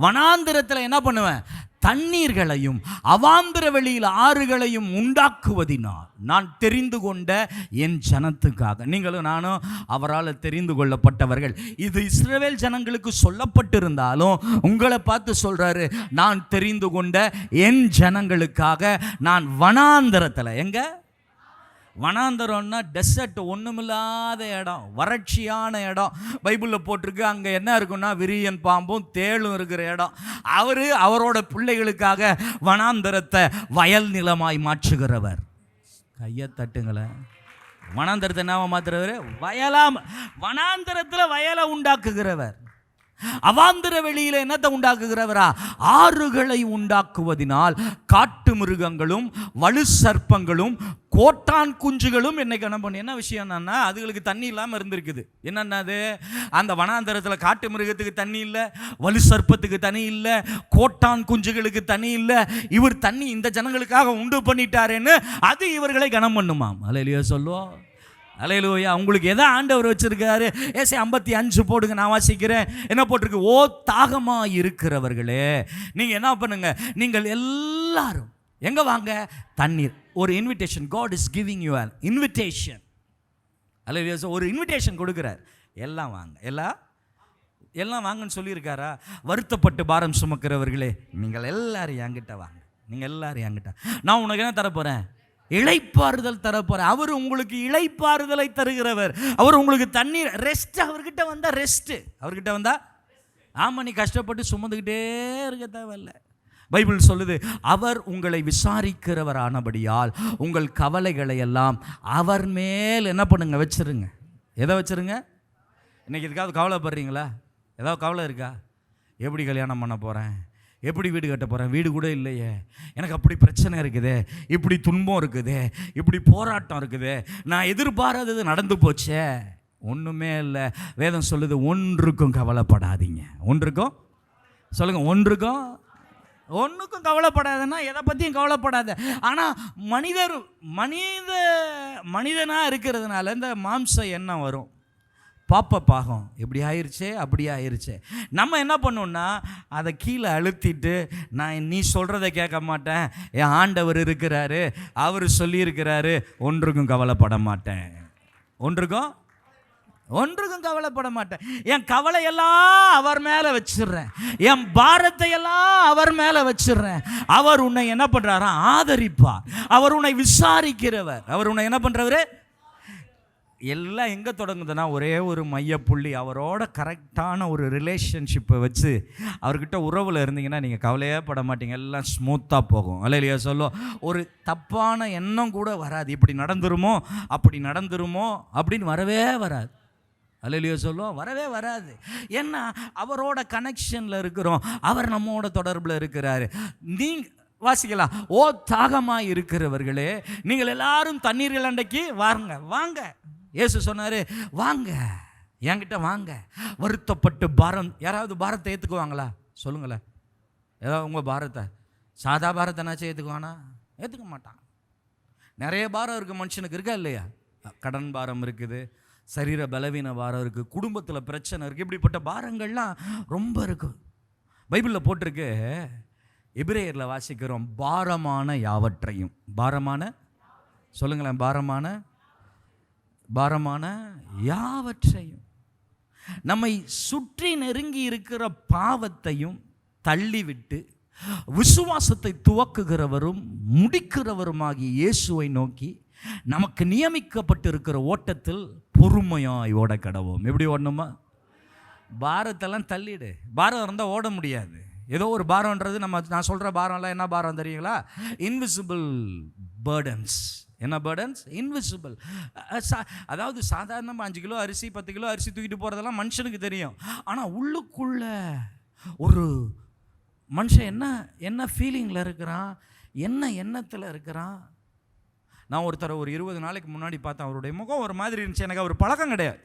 வனாந்திரத்தில் என்ன பண்ணுவேன்? தண்ணீர்களையும் அவாந்திர வெளியில் ஆறுகளையும் உண்டாக்குவதினால். நான் தெரிந்து கொண்ட என் ஜனத்துக்காக. நீங்களும் நானும் அவரால் தெரிந்து கொள்ளப்பட்டவர்கள். இது இஸ்ரவேல் ஜனங்களுக்கு சொல்லப்பட்டிருந்தாலும் உங்களை பார்த்து சொல்றாரு, நான் தெரிந்து கொண்ட என் ஜனங்களுக்காக நான் வனாந்திரத்தில். எங்க வனாந்தரம்னா டெசர்ட், ஒன்றுமில்லாத இடம், வறட்சியான இடம். பைபிளில் போட்டிருக்கு, அங்கே என்ன இருக்குன்னா விரியன் பாம்பும் தேளும் இருக்கிற இடம். அவரோட பிள்ளைகளுக்காக வனாந்தரத்தை வயல் நிலமாய் மாற்றுகிறவர். கையை தட்டுங்களேன். வனாந்தரத்தை என்ன மாற்றுறவர்? வனாந்தரத்தில் வயலை உண்டாக்குகிறவர். அவாந்திர வெளியில என்னத்தை உண்டாக்குகிறவரா? ஆறுகளை உண்டாக்குவதினால் காட்டு மிருகங்களும் வலு சர்ப்பங்களும் கோட்டான் குஞ்சுகளும் என்னைக்கு என்ன பண்ணி. என்ன விஷயம்னா, அதுகளுக்கு தண்ணி இல்லாமல் இருந்திருக்குது. என்னென்னது? அந்த வனாந்தரத்தில் காட்டு மிருகத்துக்கு தண்ணி இல்லை, வலு சர்ப்பத்துக்கு தண்ணி இல்லை, கோட்டான் குஞ்சுகளுக்கு தண்ணி இல்லை. இவர் தண்ணி இந்த ஜனங்களுக்காக உண்டு பண்ணிட்டாரேன்னு அது இவர்களை கனம் பண்ணுமாம். அல்லேலூயா சொல்லுவோம். அல்லேலூயா. உங்களுக்கு எதை ஆண்டவர் வச்சிருக்காரு? ஏசாயா 55 போடுங்க, நான் வாசிக்கிறேன். என்ன போட்டிருக்கு? ஓ தாகமாக இருக்கிறவர்களே, நீங்கள் என்ன பண்ணுங்க? நீங்கள் எல்லாரும் எங்கே வாங்க? தண்ணீர். ஒரு invitation. God is giving you an invitation. அல்லேலூயா. ஒரு இன்விடேஷன் கொடுக்குறார். எல்லாம் வாங்க, எல்லாம் வாங்கன்னு சொல்லியிருக்காரா? வருத்தப்பட்டு பாரம் சுமக்கிறவர்களே, நீங்கள் எல்லாரும் என்கிட்ட வாங்க. நீங்கள் எல்லாரும் என்கிட்ட. நான் உனக்கு என்ன தரப்போகிறேன்? இளைப்பாறுதல் தரப்போகிறேன். அவர் உங்களுக்கு இளைப்பாறுதலை தருகிறவர். அவர் உங்களுக்கு தண்ணீர், ரெஸ்ட். அவர்கிட்ட வந்தால் ரெஸ்ட்டு. அவர்கிட்ட வந்தால் ஆமாம், நீ கஷ்டப்பட்டு சுமந்துக்கிட்டே இருக்க தேவையில்லை. பைபிள் சொல்லுது, அவர் உங்களை விசாரிக்கிறவர் ஆனபடியால் உங்கள் கவலைகளை எல்லாம் அவர் மேல் என்ன பண்ணுங்க? வச்சிருங்க. எதை வச்சிருங்க? இன்றைக்கி எதுக்காவது கவலைப்படுறீங்களா? ஏதாவது கவலை இருக்கா? எப்படி கல்யாணம் பண்ண போகிறேன்? எப்படி வீடு கட்ட போகிறேன்? வீடு கூட இல்லையே. எனக்கு அப்படி பிரச்சனை இருக்குது, இப்படி துன்பம் இருக்குது, இப்படி போராட்டம் இருக்குது, நான் எதிர்பாராதது நடந்து போச்சே. ஒன்றுமே இல்லை. வேதம் சொல்லுது, ஒன்றுக்கும் கவலைப்படாதீங்க. ஒன்றுக்கும் சொல்லுங்கள். ஒன்றுக்கும் கவலைப்படாதுன்னா எதை பற்றியும் கவலைப்படாத. ஆனால் மனிதனாக இருக்கிறதுனால இந்த மாம்ச எண்ணம் வரும். பாப்பம் இப்படி ஆயிடுச்சே, அப்படி ஆயிடுச்சே. நம்ம என்ன பண்ணோம்னா அதை கீழே அழுத்திட்டு, நான் நீ சொல்கிறத கேட்க மாட்டேன், என் ஆண்டவர் இருக்கிறாரு, அவர் சொல்லியிருக்கிறாரு, ஒன்றுக்கும் கவலைப்பட மாட்டேன். ஒன்றுக்கும் கவலைப்பட மாட்டேன். என் கவலையெல்லாம் அவர் மேலே வச்சிடுறேன். என் பாரத்தை எல்லாம் அவர் மேலே வச்சிடுறேன். அவர் உன்னை என்ன பண்ணுறாரா? ஆதரிப்பார். அவர் உன்னை விசாரிக்கிறவர். அவர் உன்னை என்ன பண்ணுறவர்? எல்லாம் எங்கே தொடங்குதுன்னா, ஒரே ஒரு மையப்புள்ளி. அவரோட கரெக்டான ஒரு ரிலேஷன்ஷிப்பை வச்சு அவர்கிட்ட உறவில் இருந்தீங்கன்னா நீங்கள் கவலையே பட மாட்டீங்க. எல்லாம் ஸ்மூத்தாக போகும். அல்லேலூயா சொல்லும். ஒரு தப்பான எண்ணம் கூட வராது. இப்படி நடந்துருமோ, அப்படி நடந்துருமோ அப்படின்னு வரவே வராது. அல்லேலூயா சொல்லும். வரவே வராது. ஏன்னா அவரோட கனெக்ஷனில் இருக்கிறோம். அவர் நம்மோட தொடர்பில் இருக்கிறாரு. வாசிக்கலாம். ஓ தாகமாக இருக்கிறவர்களே, நீங்கள் எல்லாரும் தண்ணீர்கள் அண்டைக்கு வாங்க. இயேசு சொன்னார், வாங்க என்கிட்ட வாங்க. வருத்தப்பட்டு பாரம். யாராவது பாரத்தை ஏற்றுக்குவாங்களா? சொல்லுங்களேன். ஏதாவது உங்கள் பாரத்தை, சாதா பாரத்தைனாச்சும் ஏற்றுக்குவானா? ஏற்றுக்க மாட்டான். நிறைய பாரம் இருக்குது மனுஷனுக்கு. இருக்கா இல்லையா? கடன் பாரம் இருக்குது, சரீர பலவீன பாரம் இருக்குது, குடும்பத்தில் பிரச்சனை இருக்குது. இப்படிப்பட்ட பாரங்கள்லாம் ரொம்ப இருக்குது. பைபிளில் போட்டிருக்கு. எபிரேயரில் வாசிக்கிறோம், பாரமான யாவற்றையும். சொல்லுங்களேன். பாரமான யாவற்றையும், நம்மை சுற்றி நெருங்கி இருக்கிற பாவத்தையும் தள்ளிவிட்டு விசுவாசத்தை துவக்குகிறவரும் முடிக்கிறவருமாகிய இயேசுவை நோக்கி நமக்கு நியமிக்கப்பட்டிருக்கிற ஓட்டத்தில் பொறுமையாய் ஓட கடவோம். எப்படி ஓடணுமா? பாரத்தெல்லாம் தள்ளிடு. பாரம் இருந்தால் ஓட முடியாது. ஏதோ ஒரு பாரம்ன்றது நான் சொல்கிற பாரம்லாம் என்ன பாரம் தெரியுங்களா? Invisible burdens. என்ன பேர்டன்ஸ்? இன்விசிபிள். அதாவது சாதாரணமாக 5 கிலோ அரிசி 10 கிலோ அரிசி தூக்கிட்டு போகிறதெல்லாம் மனுஷனுக்கு தெரியும். ஆனால் உள்ளுக்குள்ள ஒரு மனுஷன் என்ன ஃபீலிங்கில் இருக்கிறான், என்ன எண்ணத்தில் இருக்கிறான். நான் ஒருத்தர் ஒரு 20 நாளைக்கு முன்னாடி பார்த்தேன். அவருடைய முகம் ஒரு மாதிரி இருந்துச்சு. எனக்கு அவர் பழக்கம் கிடையாது,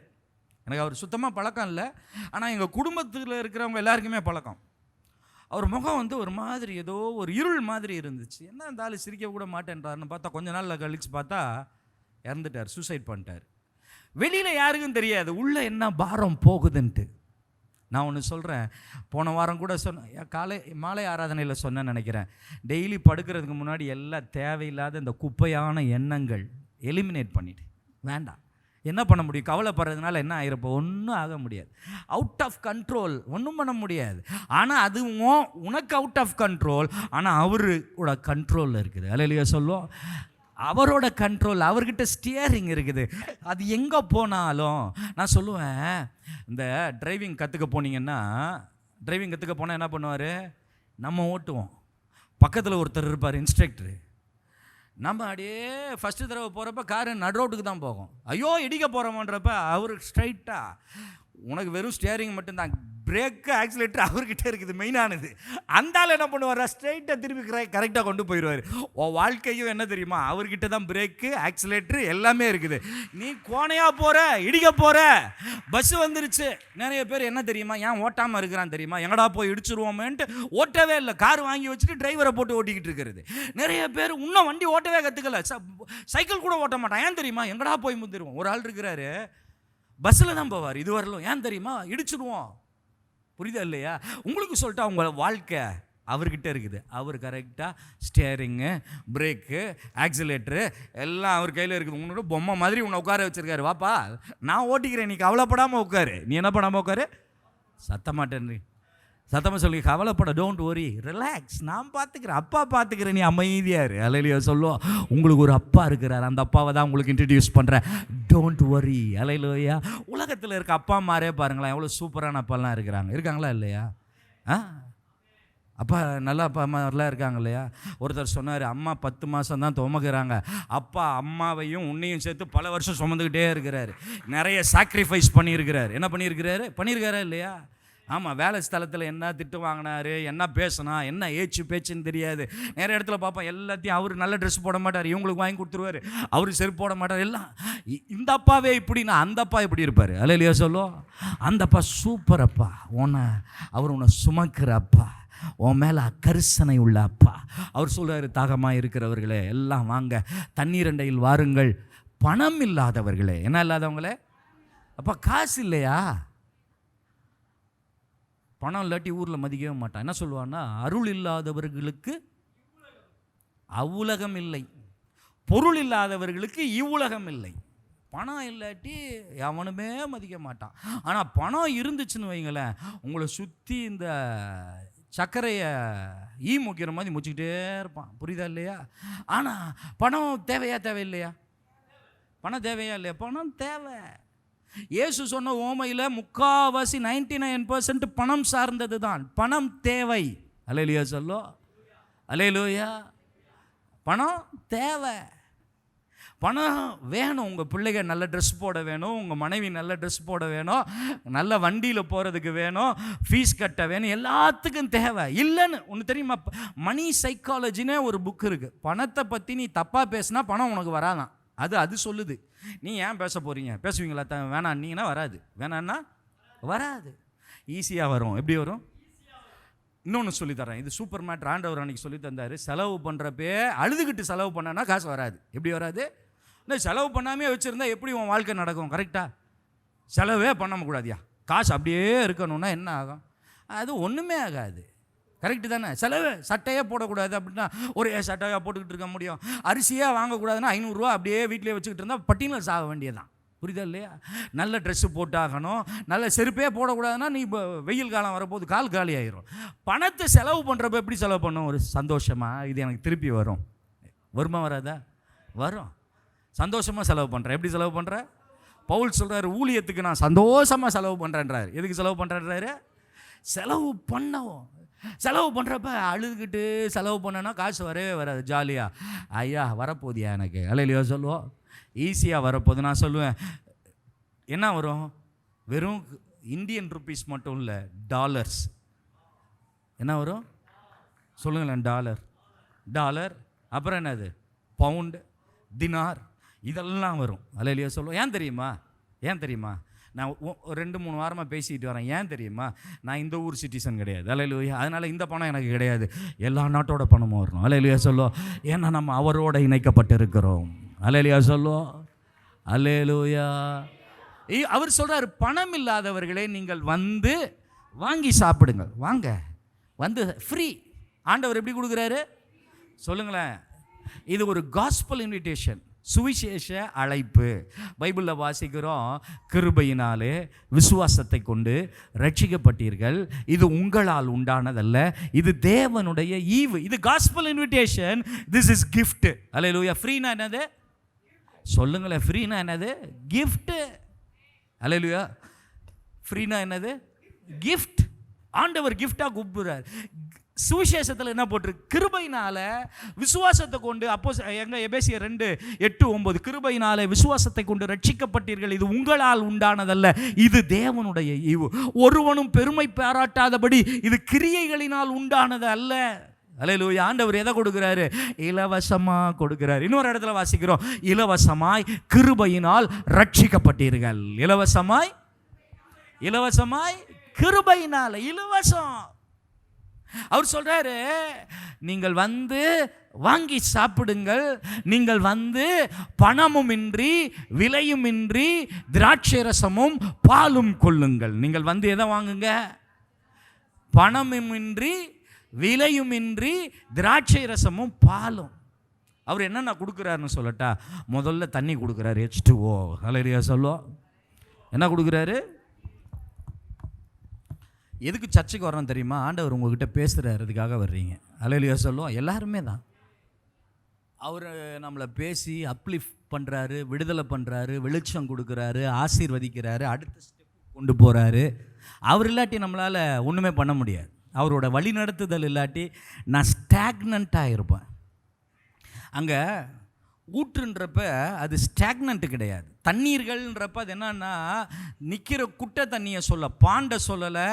எனக்கு அவர் சுத்தமாக பழக்கம் இல்லை. ஆனால் எங்கள் குடும்பத்தில் இருக்கிறவங்க எல்லாருக்குமே பழக்கம். அவர் முகம் ஒரு மாதிரி ஏதோ ஒரு இருள் மாதிரி இருந்துச்சு. என்ன இருந்தாலும் சிரிக்க கூட மாட்டேன்றாருன்னு பார்த்தா கொஞ்ச நாளில் கழிச்சு பார்த்தா இறந்துட்டார், சூசைட் பண்ணிட்டார். வெளியில் யாருக்கும் தெரியாது உள்ளே என்ன பாரம் போகுதுன்ட்டு. நான் ஒன்று சொல்கிறேன், போன வாரம் கூட மாலை ஆராதனையில் சொன்னேன்னு நினைக்கிறேன். டெய்லி படுக்கிறதுக்கு முன்னாடி எல்லாம் தேவையில்லாத இந்த குப்பையான எண்ணங்கள் எலிமினேட் பண்ணிவிட்டு, வேண்டாம். என்ன பண்ண முடியும்? கவலைப்படுறதுனால என்ன ஆகிருப்போ? ஒன்றும் ஆக முடியாது. அவுட் ஆஃப் கண்ட்ரோல், ஒன்றும் பண்ண முடியாது. ஆனால் அது உனக்கு அவுட் ஆஃப் கண்ட்ரோல், ஆனால் அவரோட கண்ட்ரோலில் இருக்குது. அல்லேலூயா சொல்லுவோம். அவரோட கண்ட்ரோல், அவர்கிட்ட ஸ்டியரிங் இருக்குது. அது எங்கே போனாலும் நான் சொல்லுவேன், இந்த டிரைவிங் கற்றுக்க போனீங்கன்னா, டிரைவிங் கற்றுக்க போனால் என்ன பண்ணுவார்? நம்ம ஓட்டுவோம், பக்கத்தில் ஒருத்தர் இருப்பார் இன்ஸ்ட்ரக்டரு. நம்ம அப்படியே ஃபஸ்ட்டு தடவை போகிறப்ப காரு நடு ரோட்டுக்கு தான் போகும். ஐயோ இடிக்க போகிறோமன்றப்ப அவர் ஸ்ட்ரைட்டாக, உனக்கு வெறும் ஸ்டியரிங் மட்டும்தான், பிரேக்கு ஆக்சிலேட்டர் அவர்கிட்ட இருக்குது மெயினானது. அந்த ஆள் என்ன பண்ணுவார்? ஸ்ட்ரைட்டாக திருப்பி கரெக்டாக கொண்டு போயிடுவார். வாழ்க்கையும் என்ன தெரியுமா? அவர்கிட்ட தான் பிரேக்கு ஆக்சிலேட்டர் எல்லாமே இருக்குது. நீ கோணையாக போகிற, இடிக்க போகிற, பஸ்ஸு வந்துருச்சு. நிறைய பேர் என்ன தெரியுமா, ஏன் ஓட்டாமல் இருக்கிறான் தெரியுமா? எங்கடா போய் இடிச்சிருவோமேன்ட்டு ஓட்டவே இல்லை, கார் வாங்கி வச்சுட்டு டிரைவரை போட்டு ஓட்டிக்கிட்டு இருக்கிறது. நிறைய பேர் இன்னும் வண்டி ஓட்டவே கற்றுக்கல, சைக்கிள் கூட ஓட்ட மாட்டான். ஏன் தெரியுமா? எங்கடா போய் முந்திருவோம். ஒரு ஆள் இருக்கிறாரு, பஸ்ஸில் தான் போவார் இது வரலும். ஏன் தெரியுமா? இடிச்சிடுவோம். புரியுதா இல்லையா? உங்களுக்கு சொல்லிட்டா உங்கள் வாழ்க்கை அவர்கிட்ட இருக்குது. அவர் கரெக்டாக ஸ்டியரிங்கு, பிரேக்கு, ஆக்சிலேட்டரு எல்லாம் அவர் கையில் இருக்குது. உன்னோட பொம்மை மாதிரி உன்னை உட்கார வச்சுருக்காரு. வாப்பா நான் ஓட்டிக்கிறேன், நீ கவலைப்படாமல் உட்காரு. நீ என்ன பண்ணாமல் உட்காரு? சத்தமாட்டேன், சத்தமாக சொல்லி கவலைப்பட, டோன்ட் வரி, ரிலாக்ஸ், நான் பார்த்துக்கிறேன், அப்பா பார்த்துக்கிறேன், நீ அமைதியாக இரு. அல்லேலூயா சொல்லுவோம். உங்களுக்கு ஒரு அப்பா இருக்கிறார், அந்த அப்பாவை தான் உங்களுக்கு இன்ட்ரடியூஸ் பண்ணுறேன். Don't worry. அல்லேலூயா. உலகத்தில் இருக்க அப்பா அம்மாரே பாருங்களேன், எவ்வளோ சூப்பரான அப்பாலாம் இருக்காங்களா இல்லையா? அப்பா நல்ல அப்பா அம்மாலாம் இருக்காங்க இல்லையா? ஒருத்தர் சொன்னார், அம்மா 10 மாதம் தான் துவங்குறாங்க, அப்பா அம்மாவையும் உன்னையும் சேர்த்து பல வருஷம் சுமந்துக்கிட்டே இருக்கிறாரு. நிறைய சாக்ரிஃபைஸ் பண்ணியிருக்கிறாரு. என்ன பண்ணியிருக்காரா இல்லையா? ஆமாம், வேலை ஸ்தலத்தில் என்ன திட்டு வாங்கினார், என்ன பேசினா, என்ன பேச்சுன்னு தெரியாது. நிறைய இடத்துல பார்ப்போம், எல்லாத்தையும் அவர் நல்ல ட்ரெஸ் போட மாட்டார், இவங்களுக்கு வாங்கி கொடுத்துருவார், அவர் செருப்பு போட மாட்டார். எல்லாம் இந்த அப்பாவே இப்படின்னா அந்த அப்பா எப்படி இருப்பார்? அல்லேலூயா சொல்லுவோம். அந்த அப்பா சூப்பர் அப்பா, அவர் உன்னை சுமக்கிற அப்பா, உன் மேலே கரிசனை உள்ள அப்பா. அவர் சொல்கிறார், தாகமாக இருக்கிறவர்களே எல்லாம் வாங்க, தண்ணீர் அண்டையில் வாருங்கள், பணம் இல்லாதவர்களே. என்ன இல்லாதவங்களே? அப்பா காசு இல்லையா? பணம் இல்லாட்டி ஊரில் மதிக்கவே மாட்டான். என்ன சொல்லுவான்னா, அருள் இல்லாதவர்களுக்கு அவ்வுலகம் இல்லை, பொருள் இல்லாதவர்களுக்கு இவ்வுலகம் இல்லை. பணம் இல்லாட்டி எவனுமே மதிக்க மாட்டான். ஆனால் பணம் இருந்துச்சுன்னு வைங்களேன், உங்களை சுற்றி இந்த சர்க்கரையை முக்கிற மாதிரி முச்சிக்கிட்டே இருப்பான். புரியுதா இல்லையா? ஆனால் பணம் தேவையில்லையா? பணம் தேவையா இல்லையா? பணம் தேவை. இயேசு சொன்ன ஓமையில் 99% பணம் சார்ந்தது தான். பணம் தேவை. அல்லேலூயா சொல்லோ. அல்லேலூயா. பணம் தேவை, பணம் வேணும். உங்கள் பிள்ளைங்க நல்ல ட்ரெஸ் போட வேணும், உங்கள் மனைவி நல்ல ட்ரெஸ் போட வேணும், நல்ல வண்டியில் போகிறதுக்கு வேணும், ஃபீஸ் கட்ட வேணும், எல்லாத்துக்கும் தேவை. இல்லைன்னு ஒன்று தெரியுமா? மணி சைக்காலஜினே ஒரு புக் இருக்குது. பணத்தை பற்றி நீ தப்பாக பேசினா பணம் உனக்கு வராதான். அது சொல்லுது. நீ ஏன் பேச போகிறீங்க? பேசுவீங்களா? வேணான்னீங்கன்னா வராது, வேணான்னா வராது, ஈஸியாக வரும். எப்படி வரும்? இன்னொன்று சொல்லித்தரேன், இது சூப்பர் மேட்ரு. ஆண்டவர் அன்றைக்கி சொல்லி தந்தார். செலவு பண்ணுறப்பே அழுதுகிட்டு செலவு பண்ணனா காசு வராது. எப்படி வராது? இந்த செலவு பண்ணாமே வச்சுருந்தா எப்படி உன் வாழ்க்கை நடக்கும்? கரெக்டாக செலவே பண்ண கூடாதியா, காசு அப்படியே இருக்கணும்னா என்ன ஆகும்? அது ஒன்றுமே ஆகாது. கரெக்டு தானே? செலவு சட்டையே போடக்கூடாது அப்படின்னா ஒரே சட்டையாக போட்டுக்கிட்டு இருக்க முடியும். அரிசியாக வாங்கக்கூடாதுன்னா 500 ரூபா அப்படியே வீட்டிலே வச்சுக்கிட்டு இருந்தால் பட்டியலில் சாக வேண்டியதான். புரியுதா இல்லையா? நல்ல ட்ரெஸ்ஸு போட்டாகணும், நல்ல செருப்பே போடக்கூடாதுன்னா நீ இப்போ வெயில் காலம் வரப்போது கால் காலி ஆயிரும். பணத்தை செலவு பண்ணுறப்ப எப்படி செலவு பண்ணும்? ஒரு சந்தோஷமாக இது எனக்கு திருப்பி வரும். வருமா வராதா? வரும். சந்தோஷமாக செலவு பண்ணுறேன். எப்படி செலவு பண்ணுறேன்? பவுல் சொல்கிறார், ஊழியத்துக்கு நான் சந்தோஷமாக செலவு பண்ணுறேன்றார். எதுக்கு செலவு பண்ணுறேன்றாரு? செலவு பண்ணவும். செலவு பண்ணுறப்ப அழுதுகிட்டு செலவு பண்ணனா காசு வரவே வராது. ஜாலியாக ஐயா வரப்போதியா எனக்கு அல்லையா சொல்லுவோம். ஈஸியாக வரப்போகுது. நான் சொல்லுவேன் என்ன வரும், வெறும் இந்தியன் ருப்பீஸ் மட்டும் இல்லை, டாலர்ஸ். என்ன வரும் சொல்லுங்களேன்? டாலர் அப்புறம் என்னது, பவுண்டு, தினார், இதெல்லாம் வரும் அல்லையா சொல்லுவோம். ஏன் தெரியுமா? நான் 2-3 வாரமாக பேசிக்கிட்டு வரேன். ஏன் தெரியுமா? நான் இந்த ஊர் சிட்டிசன் கிடையாது அல்லேலூயா. அதனால் இந்த பணம் எனக்கு கிடையாது. எல்லா நாட்டோட பணமும் வரணும் அல்லேலூயா சொல்லுவோம். ஏன்னா நம்ம அவரோட இணைக்கப்பட்டு இருக்கிறோம் அல்லேலூயா சொல்லுவோம். அல்லேலூயா. அவர் சொல்கிறார், பணம் இல்லாதவர்களே நீங்கள் வந்து வாங்கி சாப்பிடுங்கள். வாங்க வந்து ஃப்ரீ. ஆண்டவர் எப்படி கொடுக்குறாரு சொல்லுங்களேன்? இது ஒரு காஸ்பல் இன்விடேஷன், சுவிசேஷ அழைப்பு. பைபிளில் வாசிக்கிறோம், கிருபையினாலே விசுவாசத்தை கொண்டு ரட்சிக்கப்பட்டீர்கள், இது உங்களால் உண்டானதல்ல, இது தேவனுடைய ஈவு. இது gospel invitation, this is gift hallelujah. ஃப்ரீனா என்னது சொல்லுங்களேன்? ஃப்ரீனா என்னது? Gift hallelujah. ஃப்ரீனா என்னது? கிஃப்ட். ஆண்டவர் கிஃப்டாக கூப்பிடுறார். சுவிசேஷத்தில் என்ன போட்டிருக்கு? கிருபையினால விசுவாசத்தை கொண்டு. அப்போ எங்க எபேசியர் 2:8-9, கிருபையினாலே விசுவாசத்தை கொண்டு ரட்சிக்கப்பட்டீர்கள், இது உங்களால் உண்டானதல்ல, இது தேவனுடைய ஈவு, ஒருவனும் பெருமை பாராட்டாதபடி இது கிரியைகளினால் உண்டானது அல்ல. அல்லேலூயா. ஆண்டவர் எதை கொடுக்குறாரு? இலவசமாக கொடுக்குறாரு. இன்னொரு இடத்துல வாசிக்கிறோம், இலவசமாய் கிருபையினால் ரட்சிக்கப்பட்டீர்கள். இலவசமாய் கிருபையினால இலவசம். அவர் சொல்றாரு, நீங்கள் வந்து வாங்கி சாப்பிடுங்கள், நீங்கள் வந்து பணமும் இன்றி விலையும் இன்றி திராட்சை ரசமும் பாலும் கொள்ளுங்கள். நீங்கள் வந்து எதை வாங்குங்க? பணமும் இன்றி விலையும் இன்றி திராட்சை ரசமும் பாலும். அவர் என்னென்ன கொடுக்குறாருன்னு சொல்லட்டா? முதல்ல தண்ணி கொடுக்குறாரு, H2O அல்லேலூயா சொல்லுவோம். என்ன கொடுக்குறாரு? எதுக்கு சர்ச்சுக்கு வரோம் தெரியுமா? ஆண்டவர் உங்ககிட்ட பேசுகிறதுக்காக வர்றீங்க அல்லேலூயா சொல்லுவோம். எல்லாருமே தான் அவர் நம்மளை பேசி அப்லிஃப்ட் பண்ணுறாரு, விடுதலை பண்ணுறாரு, வெளிச்சம் கொடுக்குறாரு, ஆசீர்வதிக்கிறாரு, அடுத்த ஸ்டெப் கொண்டு போகிறாரு. அவர் இல்லாட்டி நம்மளால் ஒன்றுமே பண்ண முடியாது. அவரோட வழி நடத்துதல் இல்லாட்டி நான் ஸ்டாக்னண்ட்டாக இருப்பேன். அங்கே ஊற்றுன்றப்ப அது ஸ்டாக்னண்ட்டு கிடையாது. தண்ணீர்கள்ன்றப்ப அது என்னன்னா, நிற்கிற குட்டை தண்ணியை சொல்ல, பாண்டை சொல்லலை,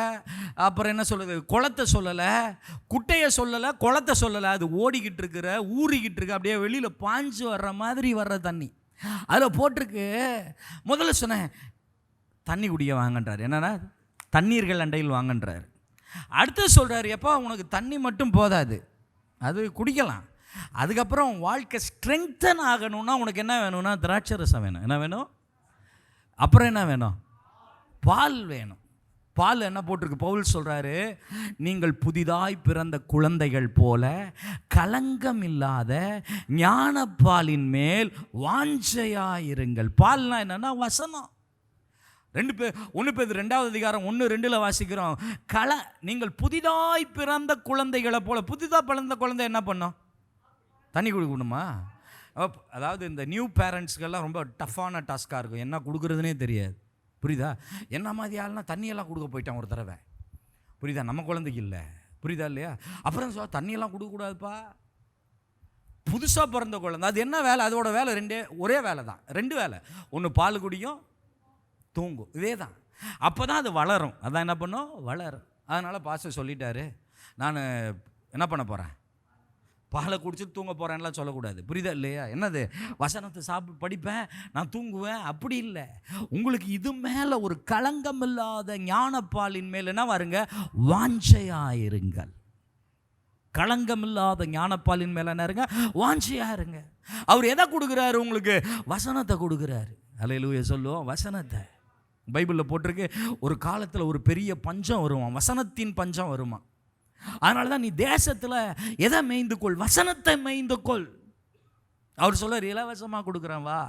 அப்புறம் என்ன சொல்லுது, குளத்தை சொல்லலை, குட்டையை சொல்லலை, குளத்தை சொல்லலை, அது ஓடிக்கிட்டு இருக்கிற, ஊறிக்கிட்டு இருக்கு, அப்படியே வெளியில் பாஞ்சு வர்ற மாதிரி வர்ற தண்ணி. அதில் போட்டிருக்கு. முதல்ல சொன்னேன் தண்ணி குடிக்க வாங்கன்றார். என்னன்னா தண்ணீர்கள் அண்டையில் வாங்கன்றார். அடுத்து சொல்கிறார், எப்போ உனக்கு தண்ணி மட்டும் போதாது, அது குடிக்கலாம். அதுக்கப்புறம் வாழ்க்கை ஸ்ட்ரெங்தன் ஆகணும்னா உனக்கு என்ன வேணும்னா திராட்சை ரசம் வேணும். என்ன வேணும்? அப்புறம் என்ன வேணும்? பால் வேணும். பால் என்ன போட்டிருக்கு? பவுல் சொல்கிறாரு, நீங்கள் புதிதாய் பிறந்த குழந்தைகள் போல கலங்கம் இல்லாத ஞானப்பாலின் மேல் வாஞ்சையாயிருங்கள். பால்னா என்னன்னா வசனம். 1 பேதுரு 2:1-2 வாசிக்கிறோம், நீங்கள் புதிதாய் பிறந்த குழந்தைகளை போல. புதிதாக பிறந்த குழந்தை என்ன பண்ணோம்? தண்ணி கொடுக்கணுமா? அதாவது இந்த நியூ பேரண்ட்ஸ்க்கெல்லாம் ரொம்ப டஃப்பான டாஸ்காக இருக்கும், என்ன கொடுக்குறதுனே தெரியாது. புரியுதா? என்ன மாதிரி ஆள்னா தண்ணியெல்லாம் கொடுக்க போயிட்டான் ஒரு தடவை. புரியுதா? நம்ம குழந்தைக்கு இல்லை. புரியுதா இல்லையா? அப்புறம் தண்ணியெல்லாம் கொடுக்கக்கூடாதுப்பா. புதுசாக பிறந்த குழந்தை அது என்ன வேலை? அதோட வேலை ஒரே வேலை தான், 2 வேலை. ஒன்று பால் குடிக்கும், தூங்கும், இதே தான். அப்போ தான் அது வளரும். அதான் என்ன பண்ணும்? வளரும். அதனால் பாஸ்டர் சொல்லிட்டாரு, நான் என்ன பண்ண போகிறேன்? பாலை குடிச்சிட்டு தூங்க போகிறேன்லாம் சொல்லக்கூடாது. புரியுதா இல்லையா? என்னது? வசனத்தை படிப்பேன், நான் தூங்குவேன், அப்படி இல்லை. உங்களுக்கு இது மேலே ஒரு களங்கம் இல்லாத ஞானப்பாலின் மேல் என்ன வருங்க? வாஞ்சையாயிருங்கள். களங்கம் இல்லாத ஞானப்பாலின் மேலே என்ன இருங்க? வாஞ்சையாயிருங்க. அவர் எதை கொடுக்குறாரு உங்களுக்கு? வசனத்தை கொடுக்குறாரு. அல்லேலூயா சொல்லுவோம். வசனத்தை. பைபிளில் போட்டிருக்கு, ஒரு காலத்தில் ஒரு பெரிய பஞ்சம் வருமா, வசனத்தின் பஞ்சம் வருமா. அதனால தான் நீ தேசத்தில் எதை மேய்ந்துக்கொள்? வசனத்தை மேய்ந்துக்கொள். அவர் சொல்றார், இலவசமாக கொடுக்குறேன் வா.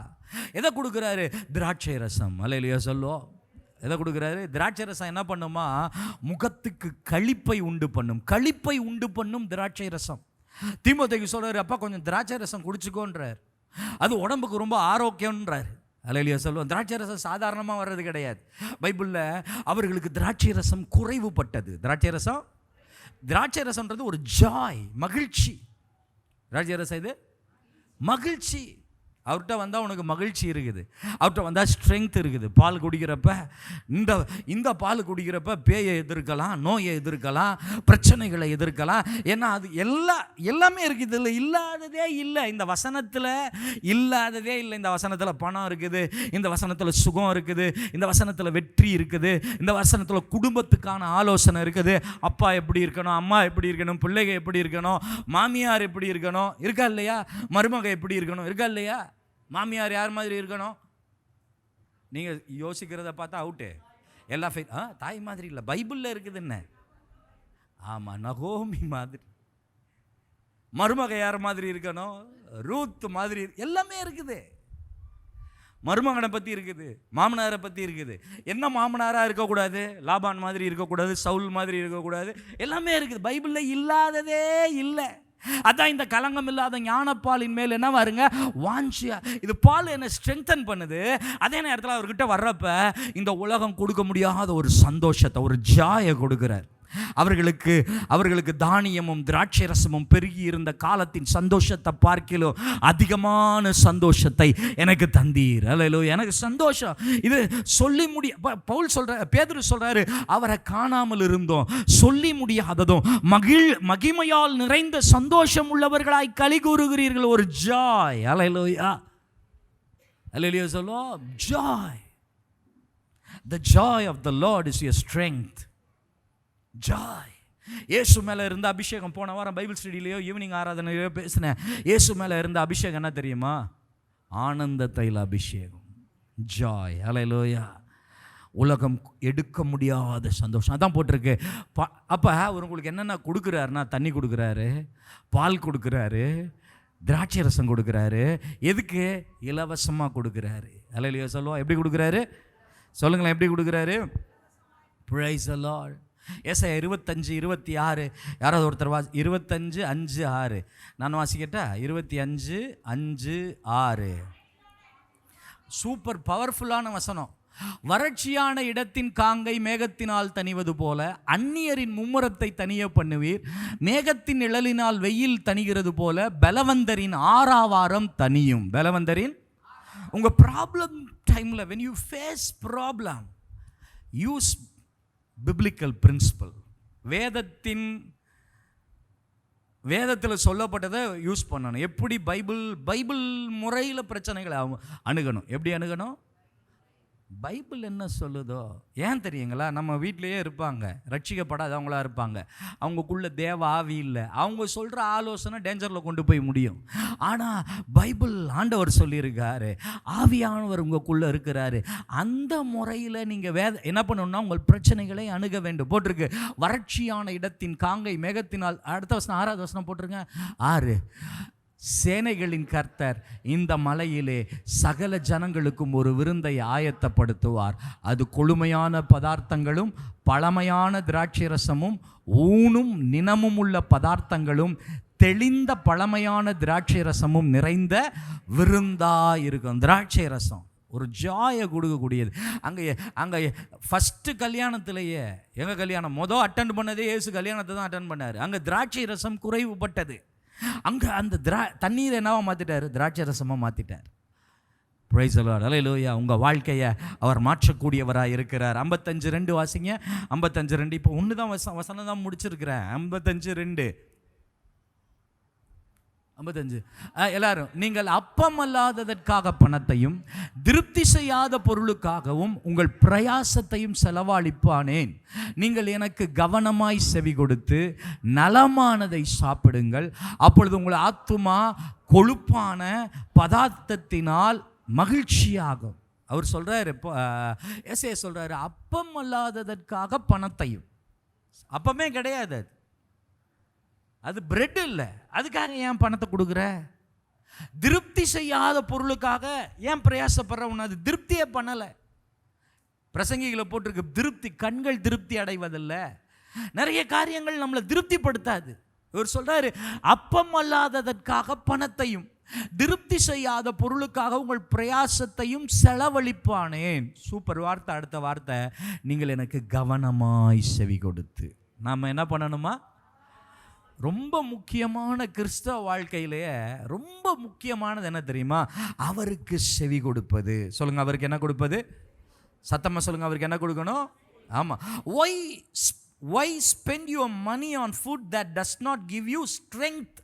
எதை கொடுக்குறாரு? திராட்சை ரசம். அல்லேலூயா சொல்லுவோம். எதை கொடுக்குறாரு? திராட்சை ரசம் என்ன பண்ணுமா? முகத்துக்கு களிப்பை உண்டு பண்ணும். களிப்பை உண்டு பண்ணும் திராட்சை ரசம். தீமோத்தேயுக்கு சொல்றாரு, அப்பா கொஞ்சம் திராட்சை ரசம் குடிச்சுக்கோன்றார். அது உடம்புக்கு ரொம்ப ஆரோக்கியம்ன்றார். அல்லேலூயா சொல்லுவோம். திராட்சை ரசம் சாதாரணமாக வர்றது கிடையாது. பைபிளில் அவர்களுக்கு திராட்சை ரசம் குறைவுபட்டது. திராட்சை ரசம் திராட்சை ரசம்ன்றது ஒரு ஜாய், மகிழ்ச்சி. திராட்சை ரசம் இது மகிழ்ச்சி. அவர்கிட்ட வந்தால் உனக்கு மகிழ்ச்சி இருக்குது, அவர்கிட்ட வந்தால் ஸ்ட்ரென்த் இருக்குது. பால் குடிக்கிறப்ப இந்த பால் குடிக்கிறப்ப பேயை எதிர்க்கலாம், நோயை எதிர்க்கலாம், பிரச்சனைகளை எதிர்க்கலாம். ஏன்னா அது எல்லாமே இருக்குது. இல்லை இல்லாததே இல்லை இந்த வசனத்தில், இல்லாததே இல்லை இந்த வசனத்தில். பணம் இருக்குது, இந்த வசனத்தில் சுகம் இருக்குது, இந்த வசனத்தில் வெற்றி இருக்குது, இந்த வசனத்தில் குடும்பத்துக்கான ஆலோசனை இருக்குது. அப்பா எப்படி இருக்கணும், அம்மா எப்படி இருக்கணும், பிள்ளைகள் எப்படி இருக்கணும், மாமியார் எப்படி இருக்கணும், இருக்கா இல்லையா? மருமக எப்படி இருக்கணும், இருக்கா இல்லையா? மாமியார் யார் மாதிரி இருக்கணும்? நீங்கள் யோசிக்கிறத பார்த்தா அவுட்டு. எல்லா தாய் மாதிரி இல்லை, பைபிளில் இருக்குது என்ன? ஆமாம், நகோமி மாதிரி. மருமக யார் மாதிரி இருக்கணும்? ரூத் மாதிரி. எல்லாமே இருக்குது. மருமகனை பற்றி இருக்குது, மாமனாரை பற்றி இருக்குது. என்ன மாமனாராக இருக்கக்கூடாது? லாபான் மாதிரி இருக்கக்கூடாது, சவுல் மாதிரி இருக்கக்கூடாது. எல்லாமே இருக்குது. பைபிளில் இல்லாததே இல்லை. அதான் இந்த களங்கம் இல்லாத ஞானப்பாலின் மேல் என்ன வருங்க, வாஞ்சியா. இது பால் என்ன ஸ்ட்ரெங்தன் பண்ணுது. அதே நேரத்தில் அவர்கிட்ட வர்றப்ப இந்த உலகம் கொடுக்க முடியாத ஒரு சந்தோஷத்தை, ஒரு ஜாயை கொடுக்குறார். அவர்களுக்கு தானியமும் திராட்சை ரசமும் பெருகி இருந்த காலத்தின் சந்தோஷத்தை பார்க்கிலும் அதிகமான சந்தோஷத்தை எனக்கு தந்தீர். அல்லேலூயா. எனக்கு சந்தோஷம் இது சொல்லி பவுல் சொல்ற, பேதுரு சொல்றாரு, அவரை காணாமல் இருந்தோம், சொல்லி முடியாததும் மகிமையால் நிறைந்த சந்தோஷம் உள்ளவர்களாய் களி கூறுகிறீர்கள். ஒரு ஜாய். அல்லேலூயா. அல்லேலூயா. சொல்லுவோம், Joy. The joy of the Lord is your strength. Joy. இயேசு மேலே இருந்த அபிஷேகம், போன வாரம் பைபிள் ஸ்டடியிலையோ ஈவினிங் ஆராதனையிலையோ பேசினேன். இயேசு மேலே இருந்த அபிஷேகம் என்ன தெரியுமா? ஆனந்த தைல அபிஷேகம், ஜாய். அல்லேலூயா. உலகம் எடுக்க முடியாத சந்தோஷம். அதான் போட்டிருக்கு. அப்போ அவர் உங்களுக்கு என்னென்ன கொடுக்குறாருன்னா, தண்ணி கொடுக்குறாரு, பால் கொடுக்குறாரு, திராட்சை ரசம் கொடுக்குறாரு. எதுக்கு? இலவசமாக கொடுக்குறாரு. அல்லேலூயா. சொல்லுவோம், எப்படி கொடுக்குறாரு? சொல்லுங்களேன், எப்படி கொடுக்குறாரு? Praise the Lord. ஏசாயா 25:26. யாராவது ஒருத்தர் 25:5-6 நான் வாசிக்கட்டா? 25:5-6 சூப்பர் பவர்ஃபுல்லான வசனம். வறட்சியான இடத்தின் காங்கை மேகத்தினால் தணிவது போல அந்நியரின் மும்முரத்தை தனிய பண்ணுவீர். மேகத்தின் நிழலினால் வெயில் தணிகிறது போல பலவந்தரின் ஆறாவாரம் தனியும். பலவந்தரின் உங்கள் ப்ராப்ளம் டைமில் when you face problem, use biblical principle. வேதத்தில் சொல்லப்பட்டதை யூஸ் பண்ணணும். எப்படி பைபிள் முறையில் பிரச்சனைகளை அணுகணும். எப்படி அணுகணும்? பைபிள் என்ன சொல்லுதோ. ஏன் தெரியுங்களா? நம்ம வீட்டிலையே இருப்பாங்க, ரட்சிக்கப்படாதவங்களா இருப்பாங்க, அவங்களுக்குள்ள தேவ ஆவி இல்லை, அவங்க சொல்கிற ஆலோசனை டேஞ்சரில் கொண்டு போய் முடியும். ஆனால் பைபிள் ஆண்டவர் சொல்லியிருக்காரு, ஆவியானவர் உங்களுக்குள்ளே இருக்கிறாரு. அந்த முறையில் நீங்கள் என்ன பண்ணணும்னா உங்கள் பிரச்சனைகளை அணுக வேண்டும். போட்டிருக்கு, வறட்சியான இடத்தின் காங்கை மேகத்தினால். அடுத்த வசனம் 6வது வசனம் போட்டிருங்க. 6 சேனைகளின் கர்த்தர் இந்த மலையிலே சகல ஜனங்களுக்கும் ஒரு விருந்தை ஆயத்தப்படுத்துவார். அது கொழுமையான பதார்த்தங்களும் பழமையான திராட்சை ரசமும் ஊனும் நினமும் உள்ள பதார்த்தங்களும் தெளிந்த பழமையான திராட்சை ரசமும் நிறைந்த விருந்தா இருக்கும். திராட்சை ரசம் ஒரு ஜாயை கொடுக்கக்கூடியது. அங்கே ஃபஸ்ட்டு கல்யாணத்திலேயே, எங்கள் கல்யாணம் அட்டெண்ட் பண்ணதே இயேசு கல்யாணத்தை தான் அட்டெண்ட் பண்ணார். அங்கே திராட்சை ரசம் குறைவுபட்டது. அங்கே அந்த தண்ணீரை என்னவா மாற்றிட்டார்? திராட்சை ரசமாக மாற்றிட்டார். Price the Lord. அல்லேலூயா. உங்கள் வாழ்க்கையை அவர் மாற்றக்கூடியவராக இருக்கிறார். 55:2 வாசிங்க. 55:2. இப்போ ஒன்று தான் வசனம் தான் முடிச்சிருக்கிறேன். 55:2 55 எல்லாரும், நீங்கள் அப்பம் அல்லாததற்காக பணத்தையும் திருப்தி செய்யாத பொருளுக்காகவும் உங்கள் பிரயாசத்தையும் செலவழிப்பானேன். நீங்கள் எனக்கு கவனமாய் செவி கொடுத்து நலமானதை சாப்பிடுங்கள். அப்பொழுது உங்கள் ஆத்துமா கொழுப்பான பதார்த்தத்தினால் மகிழ்ச்சியாகும். அவர் சொல்றாரு, ஏசாயா சொல்றாரு, அப்பம் அல்லாததற்காக பணத்தையும். அப்பமே கிடையாது, அது பிரெட் இல்லை, அதுக்காக ஏன் பணத்தை கொடுக்குற? திருப்தி செய்யாத பொருளுக்காக ஏன் பிரயாசப்படுற? உன்னை அது திருப்தியே பண்ணலை. பிரசங்கிகளை போட்டிருக்கு, திருப்தி, கண்கள் திருப்தி அடைவதில்லை. நிறைய காரியங்கள் நம்மளை திருப்திப்படுத்தாது. இவர் சொல்றாரு, அப்பம் அல்லாததற்காக பணத்தையும் திருப்தி செய்யாத பொருளுக்காக உங்கள் பிரயாசத்தையும் செலவழிப்பானேன். சூப்பர் வார்த்தை. அடுத்த வார்த்தை, நீங்கள் எனக்கு கவனமாய் செவி கொடுத்து. நாம் என்ன பண்ணணுமா? ரொம்ப முக்கியமான கிறிஸ்தவ வாழ்க்கையிலேயே ரொம்ப முக்கியமானது என்ன தெரியுமா? அவருக்கு செவி கொடுப்பது. சொல்லுங்க, அவருக்கு என்ன கொடுப்பது? சத்தமா சொல்லுங்க, அவருக்கு என்ன கொடுக்கணும்? ஆமாம். Why spend your money on food that does not give you strength?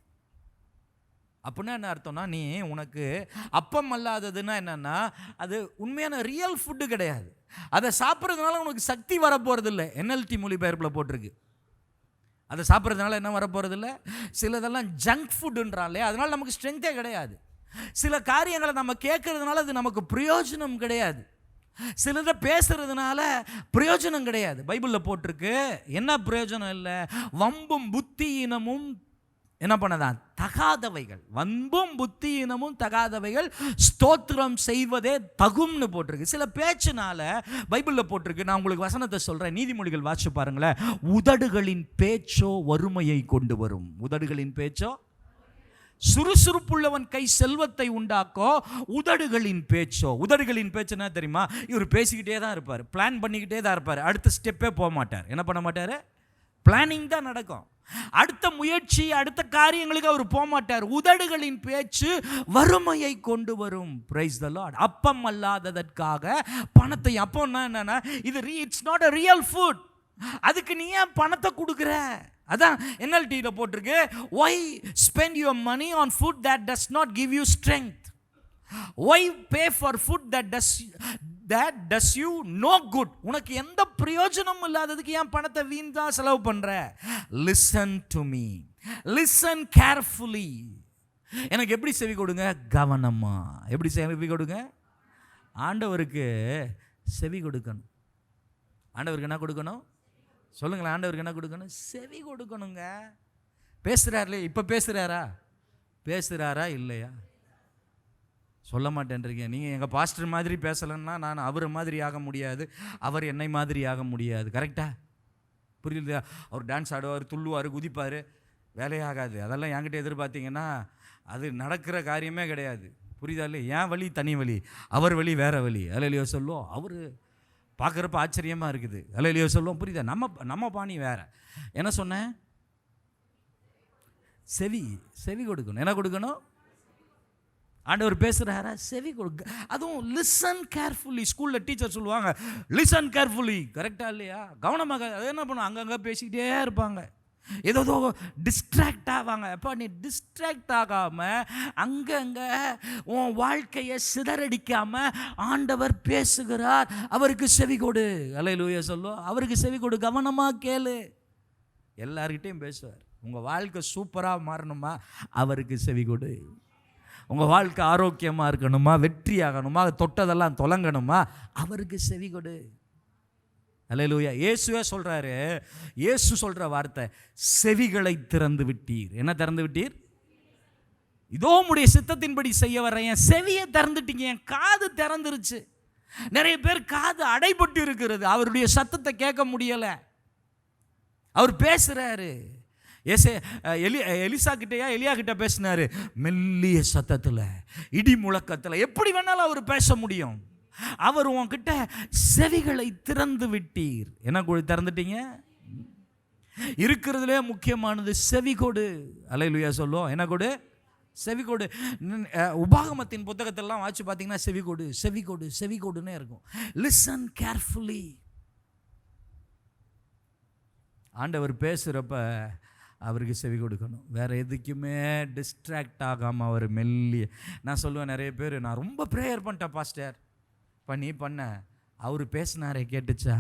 அப்படின்னா என்ன அர்த்தம்னா, நீ உனக்கு அப்பம் அல்லாததுன்னா என்னன்னா, அது உண்மையான ரியல் ஃபுட்டு கிடையாது. அதை சாப்பிட்றதுனால உனக்கு சக்தி வரப்போகிறது இல்லை. NLT மொழிபெயர்ப்பில் போட்டிருக்கு. அதை சாப்பிட்றதுனால என்ன வரப்போகிறது இல்லை. சிலதெல்லாம் ஜங்க் ஃபுட்டுன்றாலே அதனால் நமக்கு ஸ்ட்ரென்த்தே கிடையாது. சில காரியங்களை நம்ம கேட்கறதுனால அது நமக்கு பிரயோஜனம் கிடையாது. சிலதை பேசுறதுனால பிரயோஜனம் கிடையாது. பைபிளில் போட்டிருக்கு, என்ன பிரயோஜனம் இல்லை? வம்பும் புத்தியினமும் என்ன பண்ணதான்? தகாதவைகள். வம்பும் புத்தியினமும் தகாதவைகள் ஸ்தோத்திரம் செய்வதே தகும்னு போட்டிருக்கு. சில பேச்சுனால பைபிளில் போட்டிருக்கு. நான் உங்களுக்கு வசனத்தை சொல்கிறேன், நீதிமொழிகள் வாசிச்சு பாருங்களேன். உதடுகளின் பேச்சோ வறுமையை கொண்டு வரும். உதடுகளின் பேச்சோ, சுறுசுறுப்புள்ளவன் கை செல்வத்தை உண்டாக்கோ, உதடுகளின் பேச்சோ. உதடுகளின் பேச்சுன்னா தெரியுமா? இவர் பேசிக்கிட்டே தான் இருப்பார், பிளான் பண்ணிக்கிட்டே தான் இருப்பார், அடுத்த ஸ்டெப்பே போக மாட்டார். என்ன பண்ண மாட்டார்? பிளானிங் தான் நடக்கும். அடுத்த முயற்சி, அடுத்த காரியங்களுக்கு அவர் போக மாட்டார். உதடுகளின் பேச்சு வறுமையை கொண்டு வரும். Price the Lord. அப்பம் அல்லாததற்காக பணத்தை, அப்பம்னா என்னன்னா, இது it's not a real food. அதுக்கு நீ ஏன் பணத்தை கொடுக்குற? அதான் NLTல போட்டிருக்கு, why spend your money on food that does not give you strength? Why pay for food that does you no good? உனக்கு எந்த பிரயோஜனமும் இல்லாததுக்கு ஏன் பணத்தை வீணா செலவு பண்ற? Listen to me, listen carefully. எனக்கு எப்படி செவி கொடுங்க? கவனமா. எப்படி செவி கொடுங்க? ஆண்டவருக்கு செவி கொடுக்கணும். ஆண்டவருக்கு என்ன கொடுக்கணும்? சொல்லுங்களேன், ஆண்டவருக்கு என்ன கொடுக்கணும்? செவி கொடுக்கணுங்க. பேசுகிறார்லே, இப்போ பேசுகிறாரா இல்லையா? சொல்ல மாட்டேன்றீங்க. நீங்கள் எங்கள் பாஸ்டர் மாதிரி பேசலைன்னா நான் அவர் மாதிரி ஆக முடியாது, அவர் என்னை மாதிரி ஆக முடியாது. கரெக்டாக புரியுதா? அவர் டான்ஸ் ஆடுவார், துள்ளுவார், குதிப்பார், வேலையாகாது. அதெல்லாம் என்கிட்ட எதிர்பார்த்தீங்கன்னா அது நடக்கிற காரியமே கிடையாது. புரியுதா இல்லை? என் வழி தனி வழி, அவர் வழி வேறு வழி. அல்லேலூயா சொல்லுவோம். அவர் பார்க்குறப்ப ஆச்சரியமாக இருக்குது. அல்லேலூயா சொல்லுவோம். புரியுதா? நம்ம பாணி வேறு. என்ன சொன்னேன்? செவி கொடுக்கணும். என்ன கொடுக்கணும்? ஆண்டவர் பேசுகிறாரா? செவி கொடுக்க. அதுவும் லிசன் கேர்ஃபுல்லி. ஸ்கூலில் டீச்சர் சொல்லுவாங்க, லிசன் கேர்ஃபுல்லி. கரெக்டாக இல்லையா? கவனமாக. அது என்ன பண்ணும்? அங்கங்கே பேசிக்கிட்டே இருப்பாங்க, ஏதோ டிஸ்ட்ராக்ட் ஆவாங்க. அப்போ நீ டிஸ்ட்ராக்ட் ஆகாமல் அங்கங்கே உன் வாழ்க்கையை சிதறடிக்காமல் ஆண்டவர் பேசுகிறார், அவருக்கு செவி கொடு. அல்லேலூயா சொல்லும். அவருக்கு செவி கொடு, கவனமாக கேளு. எல்லார்கிட்டையும் பேசுவார். உங்கள் வாழ்க்கை சூப்பராக மாறணுமா? அவருக்கு செவி கொடு. உங்கள் வாழ்க்கை ஆரோக்கியமாக இருக்கணுமா, வெற்றி ஆகணுமா, தொட்டதெல்லாம் தொலங்கணுமா, அவருக்கு செவி கொடு. அல்லேலூயா. இயேசுவே சொல்கிறாரு, இயேசு சொல்கிற வார்த்தை, செவிகளை திறந்து விட்டீர். என்ன திறந்து விட்டீர்? இதோ உம்முடைய சித்தத்தின்படி செய்ய வர்றேன். என் செவியை திறந்துட்டீங்க, என் காது திறந்துருச்சு. நிறைய பேர் காது அடைபட்டு இருக்கிறது, அவருடைய சத்தத்தை கேட்க முடியலை. அவர் பேசுகிறாரு. எலிசா கிட்டையா எலியா கிட்ட பேசினாரு, மெல்லிய சத்தத்தில், இடி முழக்கத்தில். எப்படி வேணாலும் அவர் பேச முடியும். அவர் உன்கிட்ட செவிகளை திறந்து விட்டீர். என்ன திறந்துட்டீங்க? இருக்கிறதுலே முக்கியமானது செவி கொடு. அல்லேலூயா சொல்லுவோம். என்ன கொடு? செவி கொடு. உபாகமத்தின் புத்தகத்தெல்லாம் வாட்சி பார்த்தீங்கன்னா செவி கொடு, செவி கொடு, செவி கொடுன்னே இருக்கும். Listen carefully. ஆண்டவர் பேசுகிறப்ப அவருக்கு செவி கொடுக்கணும். வேறு எதுக்குமே டிஸ்ட்ராக்ட் ஆகாமல் அவர் மெல்லிய. நான் சொல்லுவேன், நிறைய பேர் நான் ரொம்ப ப்ரேயர் பண்ணிட்டேன் பாஸ்டர், பண்ண அவர் பேசினாரே கேட்டுச்சா?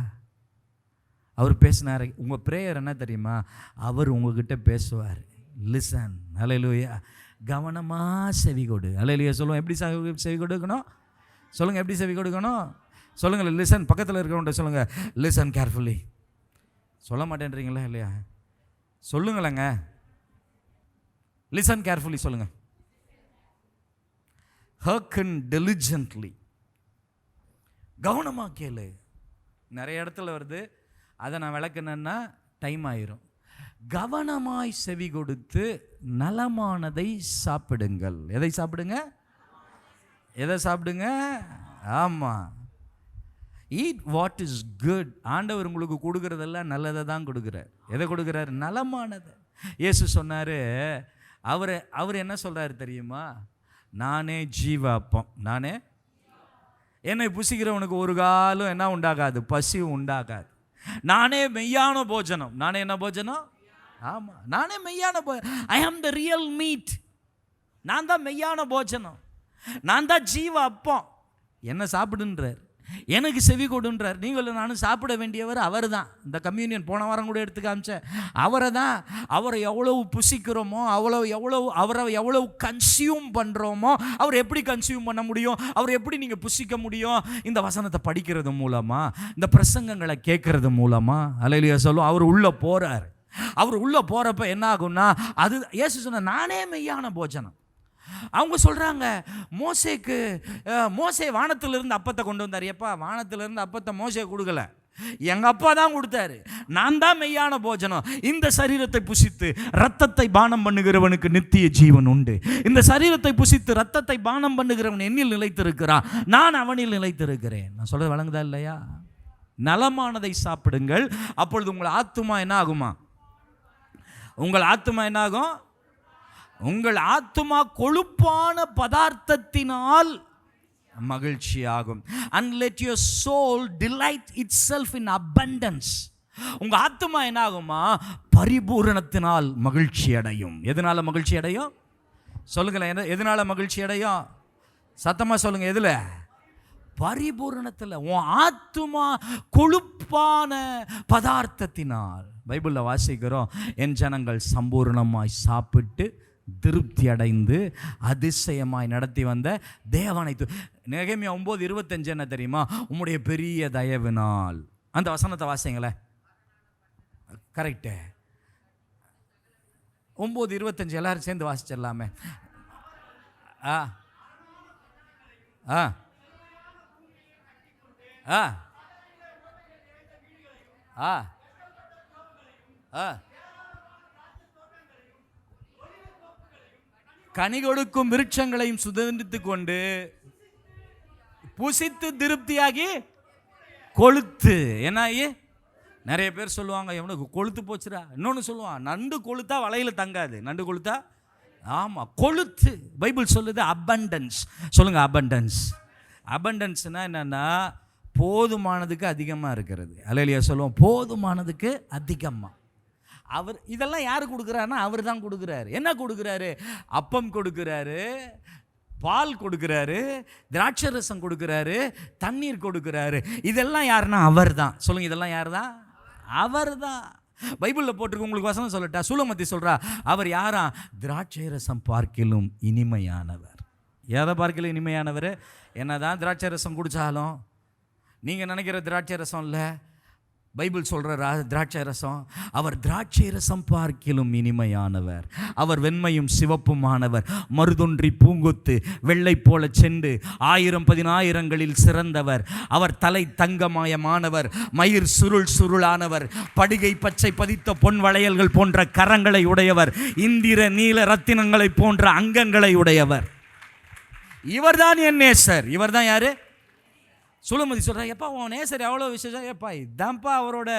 அவர் பேசினாரே. உங்கள் ப்ரேயர் என்ன தெரியுமா? அவர் உங்ககிட்ட பேசுவார். லிசன். அல்லேலூயா. கவனமாக செவி கொடு. அல்லேலூயா சொல்லுவோம். எப்படி செவி கொடுக்கணும்? சொல்லுங்கள், எப்படி செவி கொடுக்கணும்? சொல்லுங்கள். லிசன். பக்கத்தில் இருக்கிறவங்க சொல்லுங்கள், லிசன் கேர்ஃபுல்லி. சொல்ல மாட்டேன்றீங்களா? இல்லையா? சொல்லுங்களேங்க. லிசன் கேர்ஃபுல்லி சொல்லுங்க. ஹர்க்கன் டெலிஜென்ட்லி. கவனமாக கேளு. நிறைய இடத்துல வருது, அதை நான் விளக்குனேன்னா டைம் ஆயிரும். கவனமாய் செவி கொடுத்து நலமானதை சாப்பிடுங்கள். எதை சாப்பிடுங்க? எதை சாப்பிடுங்க? ஆமாம். Eat what is good. ஆண்டவர் உங்களுக்கு கொடுக்குறதெல்லாம் நல்லதை தான் கொடுக்குறார். எதை கொடுக்குறாரு? நலமானது. இயேசு சொன்னார், அவர் என்ன சொல்கிறாரு தெரியுமா? நானே ஜீவ அப்பம், நானே, என்னை புசிக்கிறவனுக்கு ஒரு காலம் என்ன உண்டாகாது? பசி உண்டாகாது. நானே மெய்யான போஜனம். நானே என்ன போஜனம்? ஆமாம், நானே மெய்யான ஐ ஆம் த ரியல் மீட். நான் தான் மெய்யான போஜனம், நான் தான் ஜீவ அப்பம். என்ன சாப்பிடுன்றார், எனக்கு செவி கொடுன்றார். நீங்களும் நானும் சாப்பிட வேண்டியவர் அவர் தான். இந்த கம்யூனியன் போன வாரம் கூட எடுத்து காமிச்சேன். அவரை தான். அவரை எவ்வளவு புசிக்கிறோமோ, அவரை எவ்வளவு கன்சியூம் பண்ணுறோமோ, அவர் எப்படி கன்சியூம் பண்ண முடியும்? அவர் எப்படி நீங்கள் புசிக்க முடியும்? இந்த வசனத்தை படிக்கிறது மூலமாக, இந்த பிரசங்கங்களை கேட்கறது மூலமாக. அல்லேலூயா சொல்லும். அவர் உள்ளே போகிறார். அவர் உள்ளே போகிறப்ப என்ன ஆகும்னா, அது இயேசு சொன்ன நானே மெய்யான போஜனம். அவங்க சொல்கிறாங்க, மோசே வானத்திலிருந்து அப்பத்தை கொண்டு வந்தார். எப்பா, வானத்திலிருந்து அப்பத்தை மோசே கொடுக்கல, எங்கள் அப்பா தான் கொடுத்தாரு. நான் தான் மெய்யான போஜனம். இந்த சரீரத்தை புசித்து ரத்தத்தை பானம் பண்ணுகிறவனுக்கு நித்திய ஜீவன் உண்டு. இந்த சரீரத்தை புசித்து ரத்தத்தை பானம் பண்ணுகிறவன் என்னில் நிலைத்திருக்கிறான், நான் அவனில் நிலைத்திருக்கிறேன். நான் சொல்கிறது வழங்குதா இல்லையா? நலமானதை சாப்பிடுங்கள், அப்பொழுது உங்கள் ஆத்துமா என்ன ஆகுமா? உங்கள் ஆத்துமா என்ன ஆகும்? உங்கள் ஆத்துமா கொழுப்பான பதார்த்தத்தினால் மகிழ்ச்சியாகும். And let your soul delight itself in abundance. உங்க ஆத்துமா என்ன ஆகுமா? பரிபூரணத்தினால் மகிழ்ச்சி அடையும். எதனால மகிழ்ச்சி அடையும்? சொல்லுங்களேன், எதனால மகிழ்ச்சி அடையும்? சத்தமா சொல்லுங்க. எதுல? பரிபூரணத்தில். உன் ஆத்துமா கொழுப்பான பதார்த்தத்தினால். பைபிளில் வாசிக்கிறோம், என் ஜனங்கள் சம்பூர்ணமாய் சாப்பிட்டு திருப்தி அடைந்து அதிசயமாய் நடத்தி வந்த தேவனை. நெகேமியா 9:25 என்ன தெரியுமா? உம்முடைய பெரிய தயவினால். அந்த வசனத்தை வாசிங்களே. கரெக்டு. 9:25 எல்லாரும் சேர்ந்து வாசிச்சிடலாமே. ஆ ஆ ஆ ஆ ஆ கனி கொடுக்கும் விருட்சங்களையும் சுதந்திரித்து கொண்டு புசித்து திருப்தியாகி கொழுத்து. என்னாயி? நிறைய பேர் சொல்லுவாங்க, எவனுக்கு கொழுத்து போச்சுடா. இன்னொன்று சொல்லுவான், நண்டு கொளுத்தா வலையில் தங்காது. நண்டு கொளுத்தா, ஆமாம், கொழுத்து. பைபிள் சொல்லுது அபண்டன்ஸ். சொல்லுங்கள், அபண்டன்ஸ். அபண்டன்ஸ்னால் என்னென்னா, போதுமானதுக்கு அதிகமாக இருக்கிறது. அல்லேலூயா சொல்லுவோம். போதுமானதுக்கு அதிகமாக. அவர் இதெல்லாம் யார் கொடுக்குறாருன்னா, அவர் தான் கொடுக்குறாரு. என்ன கொடுக்குறாரு? அப்பம் கொடுக்குறாரு, பால் கொடுக்குறாரு, திராட்சை ரசம் கொடுக்குறாரு, தண்ணீர் கொடுக்குறாரு. இதெல்லாம் யாருன்னா அவர் தான். சொல்லுங்கள், இதெல்லாம் யார் தான்? அவர் தான். பைபிளில் போட்டிருக்கு. உங்களுக்கு வசனம் சொல்லட்டா? சூலமத்தி சொல்கிறா, அவர் யாரா? திராட்சை ரசம் பார்க்கிலும் இனிமையானவர். எதை பார்க்கிலும் இனிமையானவர்? என்ன தான் திராட்சை ரசம் குடித்தாலும் நீங்கள் நினைக்கிற திராட்சை ரசம் இல்லை. பைபிள் சொல்கிற திராட்சை ரசம், அவர் திராட்சை ரசம் பார்க்கிலும் இனிமையானவர். அவர் வெண்மையும் சிவப்புமானவர், மருதொன்றி பூங்கொத்து வெள்ளை போல சென்று 1000-10,000களில் சிறந்தவர். அவர் தலை தங்கமயமானவர், மயிர் சுருள் சுருளானவர், படுகை பச்சை பதித்த பொன் வளையல்கள் போன்ற கரங்களை உடையவர், இந்திர நீல ரத்தினங்களை போன்ற அங்கங்களை உடையவர். இவர்தான் என் நேசர். இவர் தான் யாரு? சுலமதி சொல்கிறா, எப்பா உன் நேசர் எவ்வளோ விசேஷம். எப்பா இதான்ப்பா அவரோட.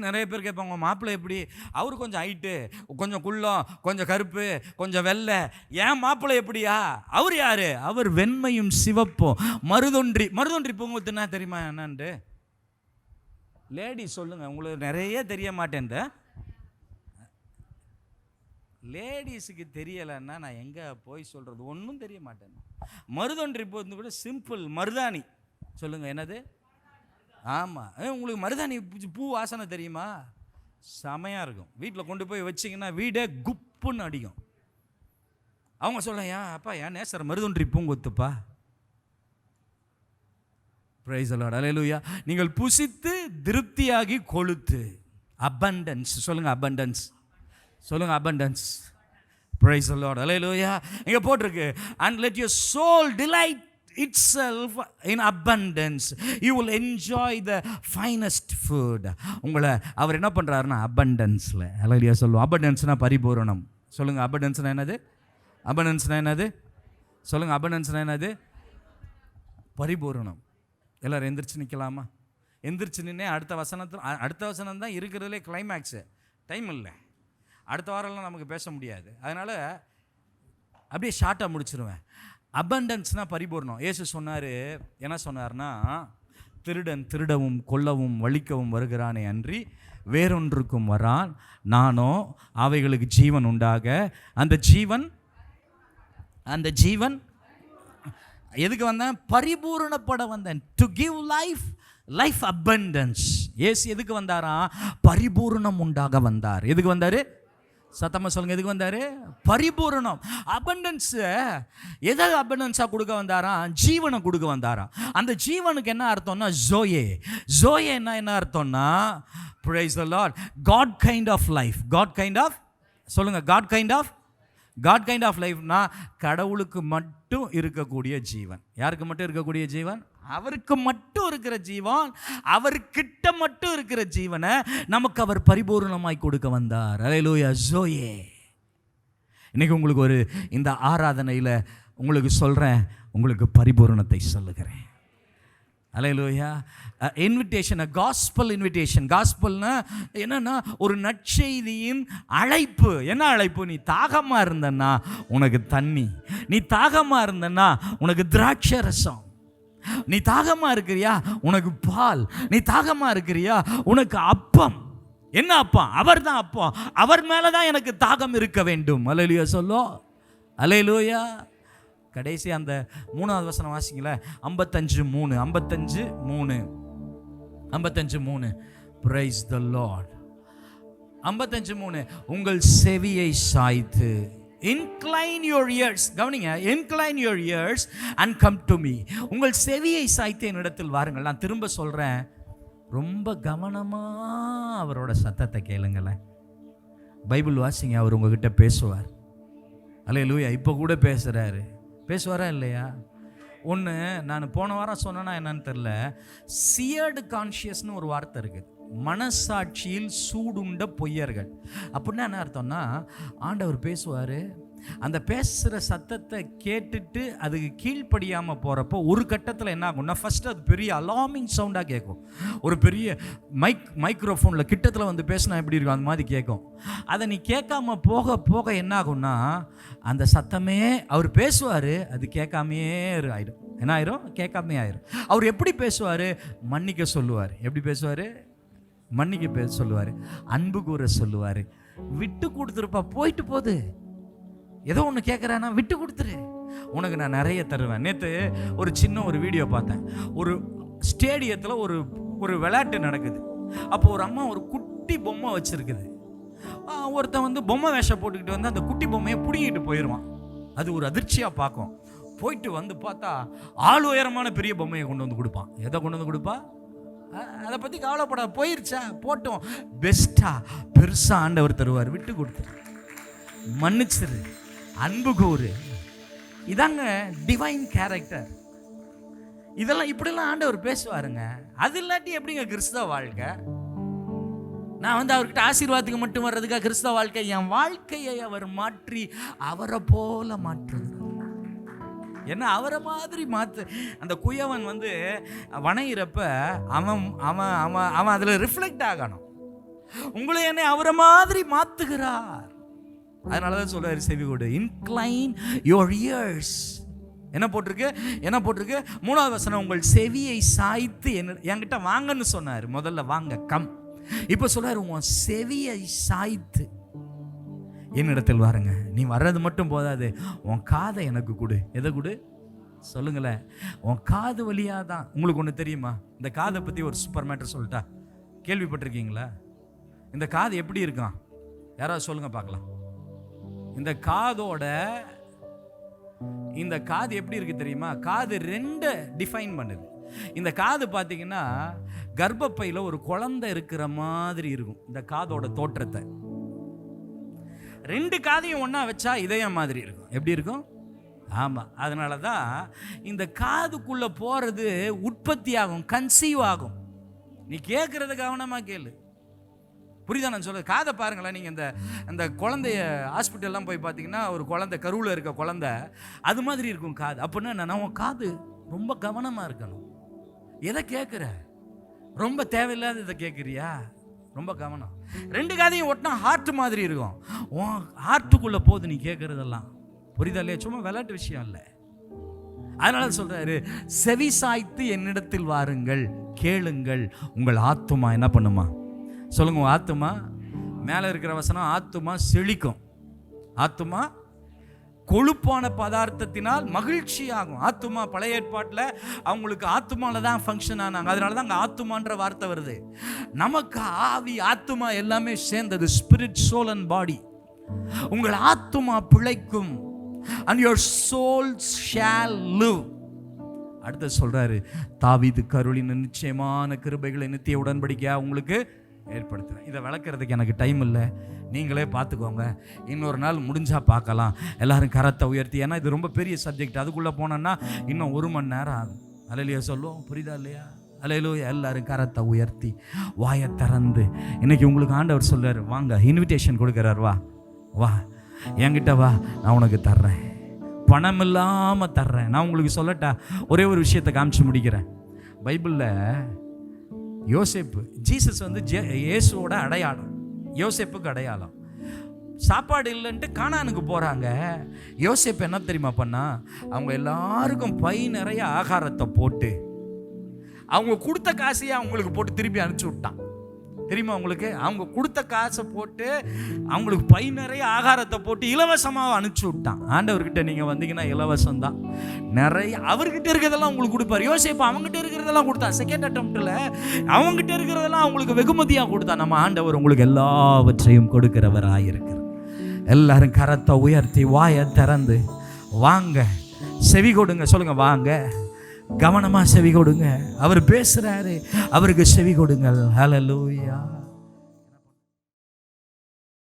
நிறைய பேர் கேட்பாங்க, உங்கள் மாப்பிள்ளை எப்படி? அவர் கொஞ்சம் ஹைட்டு, கொஞ்சம் குள்ளம், கொஞ்சம் கருப்பு, கொஞ்சம் வெள்ளை. ஏன் மாப்பிள்ளை எப்படியா? அவர் யார்? அவர் வெண்மையும் சிவப்பும் மருதொன்றி பூங்குத்துன்னா தெரியுமா என்னன்ட்டு? லேடிஸ் சொல்லுங்கள், உங்களுக்கு நிறைய தெரிய மாட்டேன். லேடிஸுக்கு தெரியலைன்னா நான் எங்கே போய் சொல்கிறது? ஒன்றும் தெரிய மாட்டேன். மருதொன்றி பூ கூட சிம்பிள் மருதாணி. சொல்லுங்கள், என்னது? ஆமாம், உங்களுக்கு மருதாணி பூ வாசனை தெரியுமா? செமையாக இருக்கும். வீட்டில் கொண்டு போய் வச்சிங்கன்னா வீடே குப்புன்னு அடிக்கும். அவங்க சொல்ல, ஏன் அப்பா என் நேசர் மருதொன்றி பூங்கொத்துப்பா. Price the Lord. அல்லேலூயா. நீங்கள் புசித்து திருப்தியாகி கொழுத்து. அபண்டன்ஸ். சொல்லுங்கள், அபண்டன்ஸ். சொல்லுங்கள், abundance. Praise the Lord. Hallelujah. இங்கே போட்டிருக்கு, and let your soul delight itself in abundance, you will enjoy the finest food. உங்களை அவர் என்ன பண்ணுறாருன்னா அபண்டன்ஸில். அல்லேலூயா சொல்லுவோம். அபண்டன்ஸ்னால் பரிபூரணம். சொல்லுங்கள், அபண்டன்ஸ்னால் என்னது? அபண்டன்ஸ்னால் என்னது? சொல்லுங்கள், அபண்டன்ஸ்னால் என்னது? பரிபூரணம். எல்லோரும் எந்திரிச்சு நிற்கலாமா? எந்திரிச்சு நின்னே அடுத்த வசனம் தான் இருக்கிறதுலே கிளைமேக்ஸு. டைம் இல்லை. அடுத்த வாரம்லாம் நமக்கு பேச முடியாது. அதனால் அப்படியே ஷார்ட்டாக முடிச்சிருவேன். அபண்டன்ஸ்னால் பரிபூர்ணம். இயேசு சொன்னார், என்ன சொன்னார்னா, திருடன் திருடவும் கொல்லவும் வலிக்கவும் வருகிறானே அன்றி வேறொன்றுக்கும் வரான், நானோ அவைகளுக்கு ஜீவன் உண்டாக அந்த ஜீவன் எதுக்கு வந்தேன்? பரிபூரணப்பட வந்தேன். To give life abundance. இயேசு எதுக்கு வந்தாராம்? பரிபூரணம் உண்டாக வந்தார். எதுக்கு வந்தார்? சத்தமாக சொல்லுங்க, எதுக்கு வந்தார்? பரிபூரணம். அபண்டன்ஸ் எதை அபண்டன்ஸாக கொடுக்க வந்தாராம்? ஜீவனை கொடுக்க வந்தாராம். அந்த ஜீவனுக்கு என்ன அர்த்தம்னா ஜோயே என்ன அர்த்தம்னா, praise the Lord, God kind of life. சொல்லுங்க, God kind of லைஃப்னா கடவுளுக்கு மட்டும் இருக்கக்கூடிய ஜீவன். யாருக்கு மட்டும் இருக்கக்கூடிய ஜீவன்? அவருக்கு மட்டும் இருக்கிற ஜீவன், அவர்கிட்ட மட்டும் இருக்கிற ஜீவனை நமக்கு அவர் பரிபூர்ணமாய் கொடுக்க வந்தார். அல்லேலூயா, ஜோயே. இன்னைக்கு உங்களுக்கு ஒரு இந்த ஆராதனையில் உங்களுக்கு சொல்கிறேன், உங்களுக்கு பரிபூர்ணத்தை சொல்லுகிறேன். அல்லேலூயா. Invitation, gospel invitation. காஸ்பல்னா என்னன்னா ஒரு நற்செய்தியின் அழைப்பு. என்ன அழைப்பு? நீ தாகமாக இருந்தன்னா உனக்கு தண்ணி, நீ தாகமாக இருந்தன்னா உனக்கு திராட்சை ரசம், நீ தாகமாக இருக்கிறியா உனக்கு பால், நீ தாகமாக இருக்கிறியா உனக்கு அப்பம். என்ன அப்பம்? அவர் தான் அப்பம். அவர் மேலே தான் எனக்கு தாகம் இருக்க வேண்டும். அல்லேலூயா சொல்லோ, அல்லேலூயா. கடைசி அந்த 3வது வசனம் வாசிங்களேன். 55:3 Praise the Lord. 55:3 உங்கள் செவியை சாய்த்து, incline your ears, கவனிங்க, incline your ears and come to me. உங்கள் செவியை சாய்த்து என்னிடத்தில் வாருங்கள். நான் திரும்ப சொல்கிறேன், ரொம்ப கவனமாக அவரோட சத்தத்தை கேளுங்களேன். பைபிள் வாசிங்க, அவர் உங்ககிட்ட பேசுவார். அல்லேலூயா. இப்போ கூட பேசுவாரா இல்லையா? ஒன்று நான் போன வாரம் சொன்னேன்னா என்னன்னு தெரில, சியர்டு கான்ஷியஸ்னு ஒரு வார்த்தை இருக்குது. மனசாட்சியில் சூடுண்ட பொய்யர்கள். அப்படின்னா என்ன அர்த்தம்னா, ஆண்டவர் பேசுவார், அந்த பேசுகிற சத்தத்தை கேட்டுட்டு அதுக்கு கீழ்ப்படியாமல் போகிறப்போ ஒரு கட்டத்தில் என்ன ஆகும்னா, ஃபஸ்ட்டு அது பெரிய அலார்மிங் சவுண்டாக கேட்கும். ஒரு பெரிய மைக்ரோஃபோனில் கிட்டத்தில் வந்து பேசினா எப்படி இருக்கும் அந்த மாதிரி கேட்கும். அதை நீ கேட்காம போக போக என்ன ஆகும்னா, அந்த சத்தமே அவர் பேசுவார், அது கேட்காமையே ஆயிடும். என்ன ஆயிரும்? கேட்காமே ஆயிரும். அவர் எப்படி பேசுவார்? மன்னிக்க சொல்லுவார். எப்படி பேசுவார்? மன்னிக்க சொல்லுவார், அன்பு கூற சொல்லுவார், விட்டு கொடுத்துருப்பா, போயிட்டு போகுது, ஏதோ ஒன்று கேட்குறானா விட்டு கொடுத்துரு, உனக்கு நான் நிறைய தருவேன். நேற்று ஒரு சின்ன வீடியோ பார்த்தேன். ஒரு ஸ்டேடியத்தில் ஒரு விளையாட்டு நடக்குது. அப்போ ஒரு அம்மா ஒரு குட்டி பொம்மை வச்சுருக்குது. ஒருத்தன் வந்து பொம்மை வேஷம் போட்டுக்கிட்டு வந்து அந்த குட்டி பொம்மையை பிடிங்கிட்டு போயிடுவான். அது ஒரு அதிர்ச்சியாக பார்க்கும். போயிட்டு வந்து பார்த்தா ஆள் உயரமான பெரிய பொம்மையை கொண்டு வந்து கொடுப்பான். எதை கொண்டு வந்து கொடுப்பா? அதை பற்றி கவலைப்பட, போயிருச்சா போட்டோம், பெஸ்ட்டாக பெருசாக ஆண்டவர் தருவார். விட்டு கொடுத்துரு, மன்னிச்சிரு, அன்பு கூறு. இதாங்க டிவைன் கேரக்டர். இதெல்லாம் இப்படிலாம் ஆண்டவர் பேசுவாருங்க. அது இல்லாட்டி எப்படிங்க கிறிஸ்தவ வாழ்க்கை? நான் வந்து அவர்கிட்ட ஆசீர்வாதத்துக்கு மட்டும் வர்றதுக்காக கிறிஸ்தவ வாழ்க்கை? என் வாழ்க்கையை அவர் மாற்றி அவரை போல மாற்றுகிறார். ஏன்னா அவரை மாதிரி மாற்று. அந்த குயவன் வந்து வணையிறப்ப அவன் அவன் அவன் அவன் அதில் ரிஃப்ளெக்ட் ஆகணும். உங்களை என்னை அவரை மாதிரி மாற்றுகிறார். அதனால தான் சொல்றாரு, செவி கொடு, இன்க்ளைன் யுவர் இயர்ஸ். என்ன போட்டிருக்கு? 3வது வசனம், உங்கள் செவியை சாய்த்து என்கிட்ட வாங்கன்னு சொன்னார். முதல்ல வாங்க, கம். இப்போ சொல்றாரு, உன் செவியை சாய்த்து என்னிடத்தில் வாருங்க. நீ வர்றது மட்டும் போதாது, உன் காதை எனக்கு கொடு. எதை கொடு? சொல்லுங்களேன். உன் காது வழியாக தான். உங்களுக்கு ஒன்று தெரியுமா? இந்த காதை பற்றி ஒரு சூப்பர் மேட்டர் சொல்லிட்டா, கேள்விப்பட்டிருக்கீங்களா? இந்த காது எப்படி இருக்கான்? யாராவது சொல்லுங்க பார்க்கலாம். இந்த காது எப்படி இருக்கு தெரியுமா? காது 2 டிஃபைன் பண்ணுது. இந்த காது பார்த்தீங்கன்னா கர்ப்பப்பையில் ஒரு குழந்தை இருக்கிற மாதிரி இருக்கும். இந்த காதோட தோற்றத்தை 2 காதையும் ஒன்றா வச்சா இதயம் மாதிரி இருக்கும். எப்படி இருக்கும்? ஆமாம். அதனால தான் இந்த காதுக்குள்ளே போகிறது உற்பத்தி ஆகும், கன்சீவ் ஆகும். நீ கேட்குறது கவனமாக கேளு. புரியுதா நான் சொல்ல? காதை பாருங்களேன். நீங்கள் அந்த குழந்தைய ஹாஸ்பிட்டல்லாம் போய் பார்த்தீங்கன்னா, ஒரு குழந்தை கருவில் இருக்க குழந்தை அது மாதிரி இருக்கும் காது. அப்படின்னா என்ன? உன் காது ரொம்ப கவனமாக இருக்கணும். எதை கேட்குற? ரொம்ப தேவையில்லாத இதை கேட்குறியா? ரொம்ப கவனம். 2 காதையும் ஒட்டினா ஹார்ட் மாதிரி இருக்கும். உன் ஹார்ட்டுக்குள்ளே போகுது நீ கேட்குறதெல்லாம். புரியுதா இல்லையா? சும்மா விளையாட்டு விஷயம் இல்லை. அதனால சொல்றாரு, செவி சாய்த்து என்னிடத்தில் வாருங்கள், கேளுங்கள், உங்கள் ஆத்துமா என்ன பண்ணுமா? சொல்லுங்க. ஆத்துமா, மேலே இருக்கிற வசனம், ஆத்துமா செழிக்கும். ஆத்துமா கொழுப்பான பதார்த்தத்தினால் மகிழ்ச்சி ஆகும். ஆத்துமா பழைய ஏற்பாட்டில் அவங்களுக்கு ஆத்துமால தான் ஃபங்க்ஷன் ஆனாங்க. அதனால தான் அங்கே ஆத்துமான்ற வார்த்தை வருது. நமக்கு ஆவி ஆத்துமா எல்லாமே சேர்ந்தது. Spirit, soul and body. உங்கள் ஆத்துமா பிழைக்கும். and your souls shall live. அடுத்து சொல்றாரு, தாவீது கருளின் நிச்சயமான கிருபைகளை நித்திய உடன்படிக்கையா உங்களுக்கு ஏற்படுத்துறேன். இதை விளக்குறதுக்கு எனக்கு டைம் இல்லை, நீங்களே பார்த்துக்கோங்க. இன்னொரு நாள் முடிஞ்சா பார்க்கலாம். எல்லாரும் கரத்தை உயர்த்தி, ஏன்னா இது ரொம்ப பெரிய சப்ஜெக்ட். அதுக்குள்ளே போனோன்னா இன்னும் 1 மணி நேரம் ஆகும். அல்லேலூயா சொல்லுவோம். புரியுதா இல்லையா? அல்லேலூயா. எல்லாரும் கரத்தை உயர்த்தி வாயை திறந்து, இன்னைக்கு உங்களுக்கு ஆண்டவர் சொல்றாரு, வாங்க, இன்விடேஷன் கொடுக்குறாரு, வா வா என்கிட்ட வா, நான் உனக்கு தர்றேன், பணம் இல்லாமல் தர்றேன். நான் உங்களுக்கு சொல்லட்டா, ஒரே ஒரு விஷயத்தை காமிச்சு முடிக்கிறேன். பைபிளில் யோசேப்பு, ஜீசஸ் வந்து இயேசுவோட அடையாளம், யோசேப்புக்கு அடையாளம். சாப்பாடு இல்லைன்ட்டு கானானுக்கு போகிறாங்க. யோசேப்பு என்ன தெரியுமா பண்ணா? அவங்க எல்லாருக்கும் பை நிறைய ஆகாரத்தை போட்டு, அவங்க கொடுத்த காசையே அவங்களுக்கு போட்டு திருப்பி அனுப்பிச்சி விட்டான். தெரியுமா உங்களுக்கு? அவங்க கொடுத்த காசை போட்டு அவங்களுக்கு பை நிறைய ஆகாரத்தை போட்டு இலவசமாக அனுப்பிச்சி விட்டான். ஆண்டவர்கிட்ட நீங்கள் வந்தீங்கன்னா இலவசம் தான். நிறைய அவர்கிட்ட இருக்கிறதெல்லாம் உங்களுக்கு கொடுப்பார். யோசிப்பா அவங்ககிட்ட இருக்கிறதெல்லாம் கொடுத்தா, செகண்ட் அட்டெம்ப்டில் அவங்ககிட்ட இருக்கிறதெல்லாம் அவங்களுக்கு வெகுமதியாக கொடுத்தா. நம்ம ஆண்டவர் உங்களுக்கு எல்லாவற்றையும் கொடுக்கிறவராக இருக்கிறார். எல்லாரும் கரத்தை உயர்த்தி வாயை திறந்து வாங்க, செவி கொடுங்க. சொல்லுங்க, வாங்க, கவனமா செவி கொடுங்க. அவர் பேசுறாரு, அவருக்கு செவி கொடுங்கள். ஹல்லேலூயா.